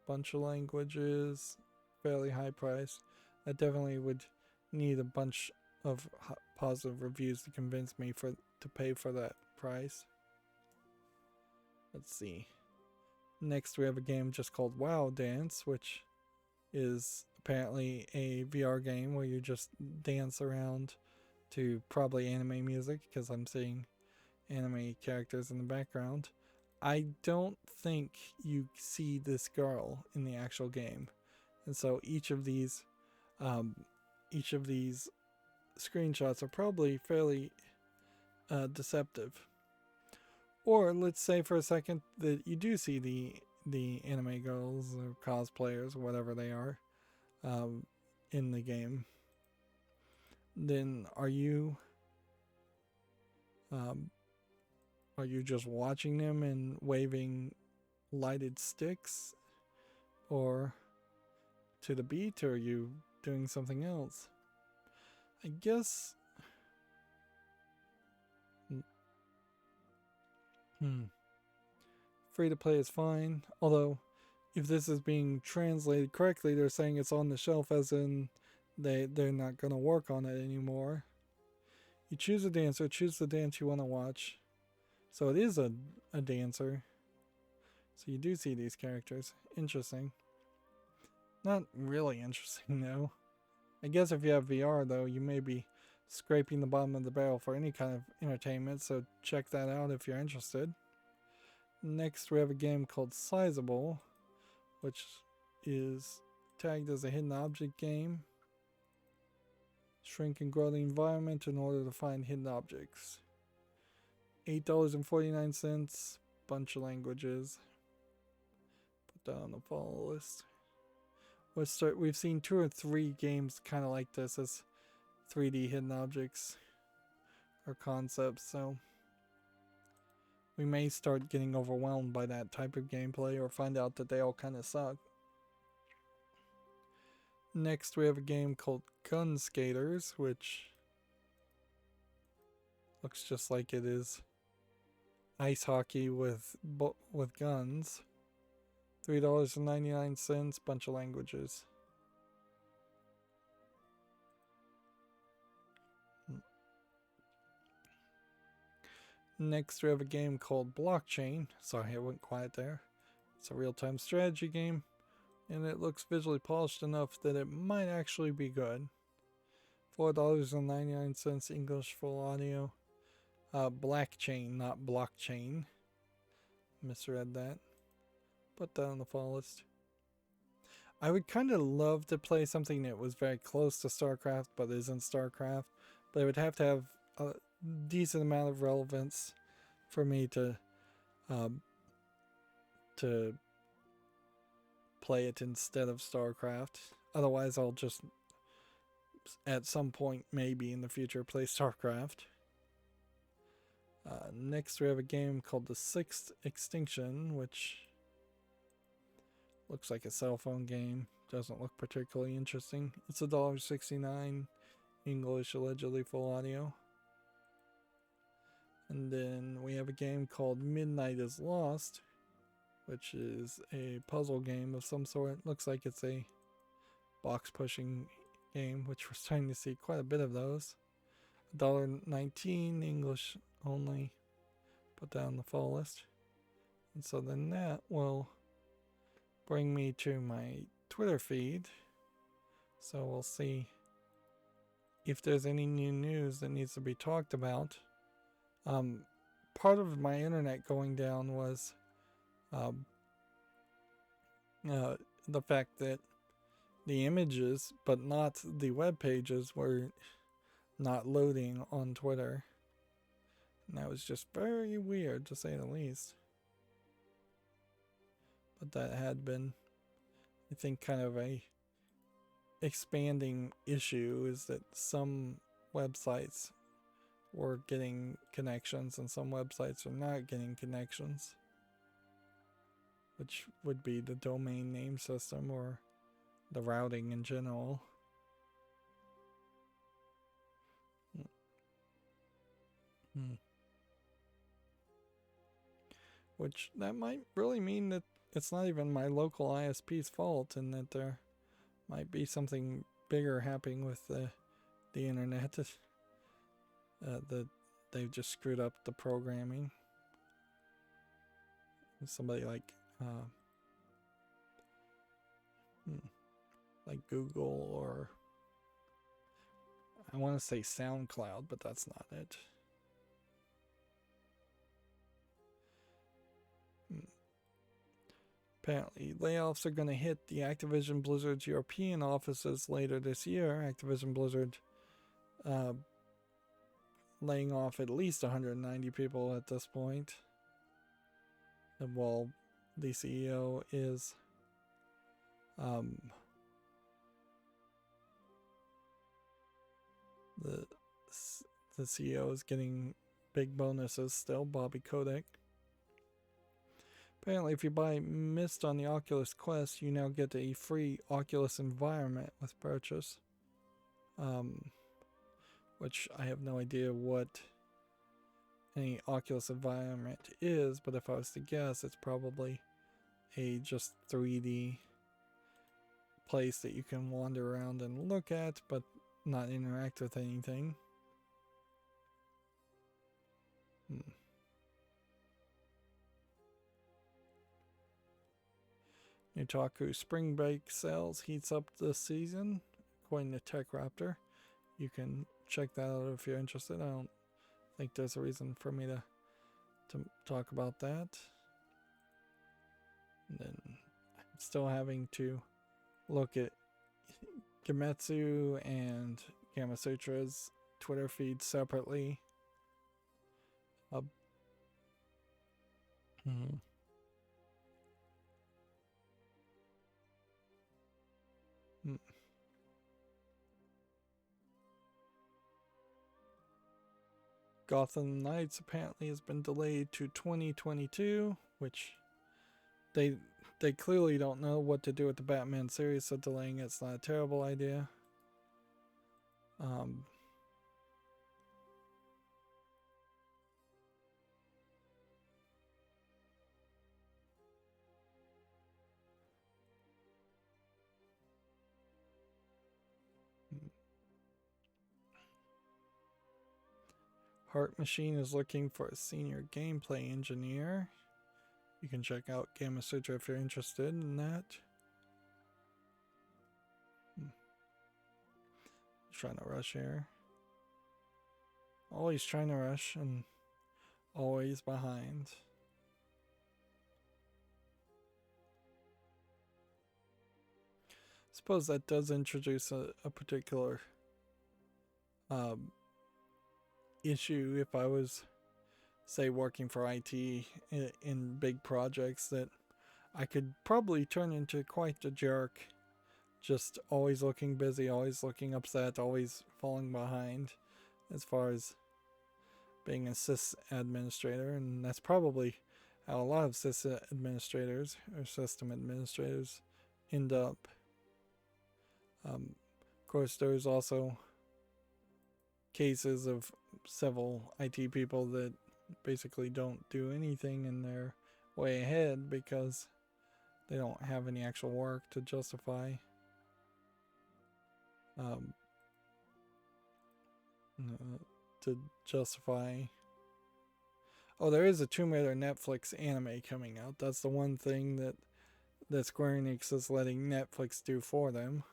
Bunch of languages, fairly high price. I definitely would need a bunch of positive reviews to convince me to pay for that price. Let's see. Next we have a game just called WoW Dance, which is apparently a VR game where you just dance around to probably anime music, because I'm seeing anime characters in the background. I don't think you see this girl in the actual game, and so each of these screenshots are probably fairly deceptive. Or let's say for a second that you do see the anime girls or cosplayers or whatever they are in the game. Then are you just watching them and waving lighted sticks or to the beat, or are you doing something else? I guess free to play is fine, although if this is being translated correctly, they're saying it's on the shelf, as in they're not going to work on it anymore. You choose a dancer, choose the dance you want to watch. So it is a dancer. So you do see these characters. Interesting. Not really interesting though. I guess if you have VR though, you may be scraping the bottom of the barrel for any kind of entertainment, so check that out if you're interested. Next we have a game called Sizable, which is tagged as a hidden object game. Shrink and grow the environment in order to find hidden objects. $8.49, bunch of languages. Put that on the follow list. We've seen 2 or 3 games kind of like this as 3D hidden objects or concepts, so we may start getting overwhelmed by that type of gameplay or find out that they all kind of suck. Next we have a game called Gun Skaters, which looks just like it is ice hockey with guns. $3.99, bunch of languages. Next we have a game called Blockchain. Sorry, I went quiet there. It's a real-time strategy game, and it looks visually polished enough that it might actually be good. $4.99 English full audio. Black chain, not blockchain. Misread that. Put that on the fall list. I would kind of love to play something that was very close to StarCraft, but isn't StarCraft. But it would have to have a decent amount of relevance for me to play it instead of StarCraft. Otherwise, I'll just at some point, maybe in the future, play StarCraft. Next, we have a game called The Sixth Extinction, which looks like a cell phone game. Doesn't look particularly interesting. It's $1.69 English, allegedly full audio. And then we have a game called Midnight is Lost, which is a puzzle game of some sort. Looks like it's a box pushing game, which we're starting to see quite a bit of those. $1.19 English only. Put that on the fall list. And so then that will bring me to my Twitter feed. So we'll see if there's any new news that needs to be talked about. Part of my internet going down was the fact that the images, but not the web pages, were not loading on Twitter. And that was just very weird, to say the least. But that had been, I think, kind of a expanding issue, is that some websites were getting connections and some websites are not getting connections, which would be the domain name system or the routing in general. Which that might really mean that it's not even my local ISP's fault, and that there might be something bigger happening with the internet. That they've just screwed up the programming. Somebody like Google, or I want to say SoundCloud, but that's not it. Apparently, layoffs are going to hit the Activision Blizzard's European offices later this year. Activision Blizzard laying off at least 190 people at this point. And while the CEO is the CEO is getting big bonuses still, Bobby Kotick. Apparently, if you buy Mist on the Oculus Quest, you now get a free Oculus environment with purchase. Which I have no idea what any Oculus environment is, but if I was to guess, it's probably a just 3D place that you can wander around and look at, but not interact with anything. Nutaku Spring Break sales heats up this season, according to TechRaptor. You can check that out if you're interested. I don't think there's a reason for me to talk about that. And then I'm still having to look at Gemetsu and Gamasutra's Twitter feeds separately. Gotham Knights apparently has been delayed to 2022, which they clearly don't know what to do with the Batman series, so delaying it's not a terrible idea. Heart Machine is looking for a senior gameplay engineer. You can check out Gamasutra if you're interested in that. trying to rush here. Always trying to rush and always behind. Suppose that does introduce a particular issue if I was, say, working for IT in big projects, that I could probably turn into quite a jerk, just always looking busy, always looking upset, always falling behind as far as being a sys administrator. And that's probably how a lot of sys administrators or system administrators end up. Of course, there's also cases of several IT people that basically don't do anything and they're way ahead because they don't have any actual work to justify Oh, there is a Tomb Raider Netflix anime coming out. That's the one thing that Square Enix is letting Netflix do for them.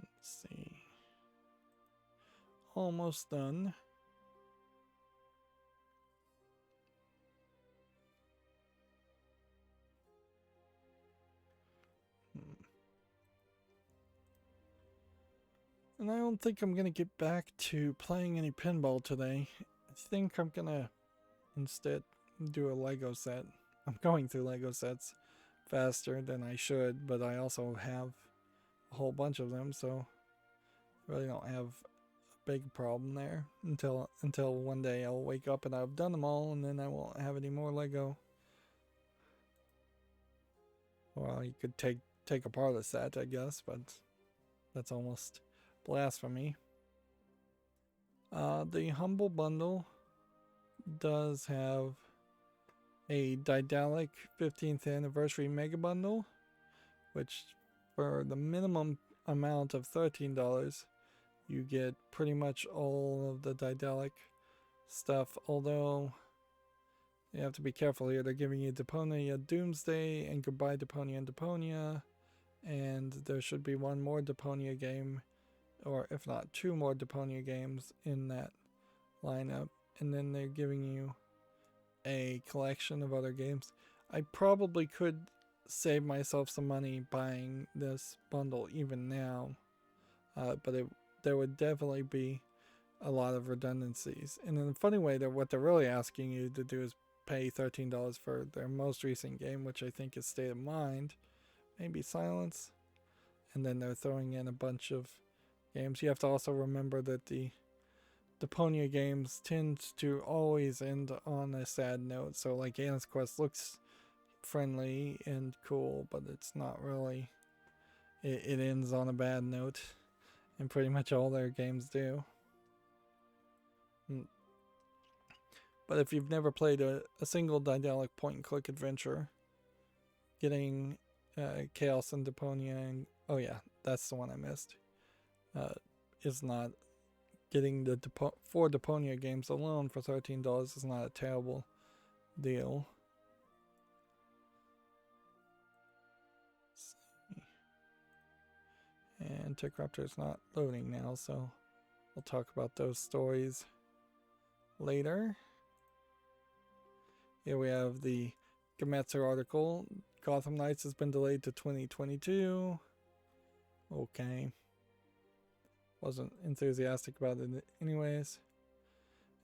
Let's see. Almost done. And I don't think I'm going to get back to playing any pinball today. I think I'm going to instead do a Lego set. I'm going through Lego sets faster than I should, but I also have a whole bunch of them, so I really don't have a big problem there until one day I'll wake up and I've done them all, and then I won't have any more Lego. Well, you could take apart a set, I guess, but that's almost blasphemy. The Humble Bundle does have a Daedalic 15th Anniversary Mega Bundle, which for the minimum amount of $13, you get pretty much all of the Daedalic stuff, although you have to be careful here. They're giving you Deponia Doomsday and Goodbye Deponia and Deponia, and there should be one more Deponia game, or if not two more Deponia games in that lineup, and then they're giving you a collection of other games. I probably could save myself some money buying this bundle even now, but there would definitely be a lot of redundancies. And in a funny way, what they're really asking you to do is pay $13 for their most recent game, which I think is State of Mind, maybe Silence, and then they're throwing in a bunch of games. You have to also remember that the Deponia games tend to always end on a sad note. So like Anna's Quest looks friendly and cool, but it's not really. It ends on a bad note, and pretty much all their games do. But if you've never played a single Daedalic point-and-click adventure, getting Chaos and Deponia, and oh yeah, that's the one I missed, is not. Getting the 4 Deponia games alone for $13 is not a terrible deal. And Techraptor is not loading now, so we'll talk about those stories later. Here we have the Gemetzer article. Gotham Knights has been delayed to 2022. Okay. Wasn't enthusiastic about it anyways.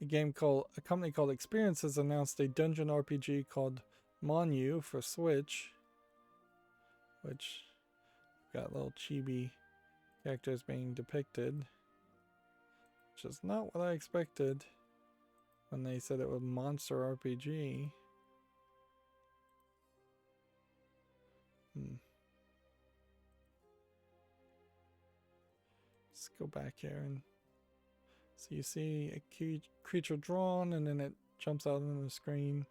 A company called Experience has announced a dungeon RPG called Monu for Switch, which got little chibi characters being depicted, which is not what I expected when they said it was Monster RPG. Let's go back here, and so you see a creature drawn, and then it jumps out on the screen.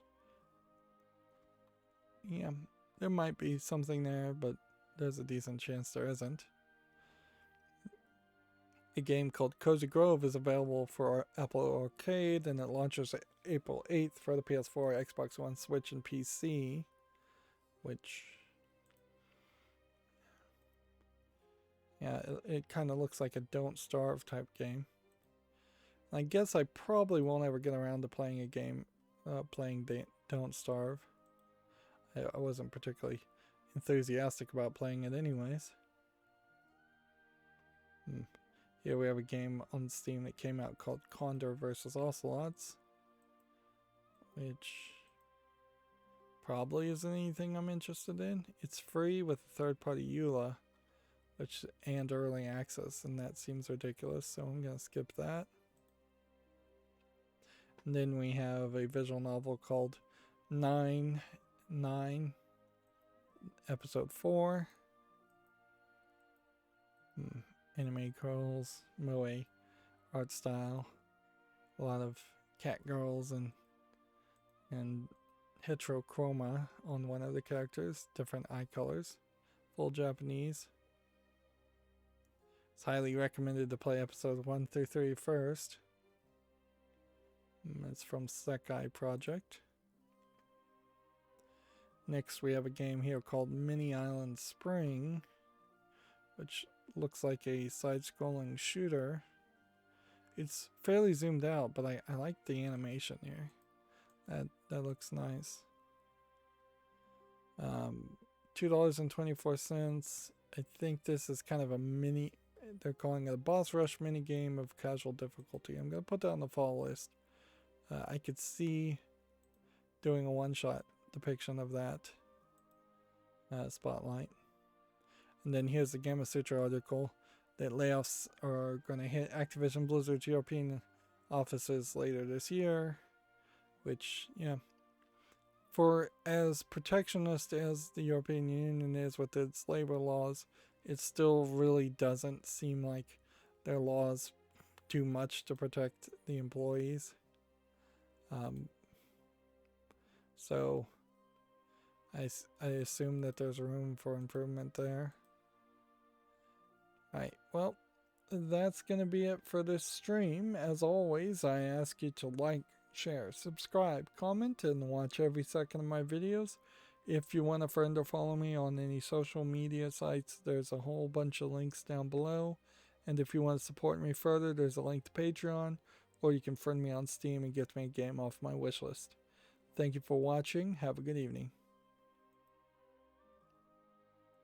Yeah, there might be something there, but there's a decent chance there isn't. A game called Cozy Grove is available for Apple Arcade, and it launches April 8th for the PS4, Xbox One, Switch, and PC. Which, yeah, it kind of looks like a Don't Starve type game. I guess I probably won't ever get around to playing a game, Don't Starve. I wasn't particularly enthusiastic about playing it anyways. Here we have a game on Steam that came out called Condor vs. Ocelots, which probably isn't anything I'm interested in. It's free with a third-party EULA, and early access, and that seems ridiculous, so I'm gonna skip that. And then we have a visual novel called 9-9 Episode 4. Anime girls, moe art style, a lot of cat girls and heterochroma on one of the characters, different eye colors, full Japanese. It's highly recommended to play episodes 1 through 3 first. It's from Sekai Project. Next we have a game here called Mini Island Spring, which looks like a side-scrolling shooter. It's fairly zoomed out, but I like the animation here. That looks nice. $2.24. I think this is kind of a mini, they're calling it a boss rush mini game of casual difficulty. I'm going to put that on the fall list. I could see doing a one-shot depiction of that spotlight. And then here's the Gamma Sutra article that layoffs are going to hit Activision Blizzard's European offices later this year, which, yeah, for as protectionist as the European Union is with its labor laws, it still really doesn't seem like their laws do much to protect the employees. So I assume that there's room for improvement there. Alright, well, that's going to be it for this stream. As always, I ask you to like, share, subscribe, comment, and watch every second of my videos. If you want to friend or follow me on any social media sites, there's a whole bunch of links down below. And if you want to support me further, there's a link to Patreon, or you can friend me on Steam and get me a game off my wishlist. Thank you for watching. Have a good evening.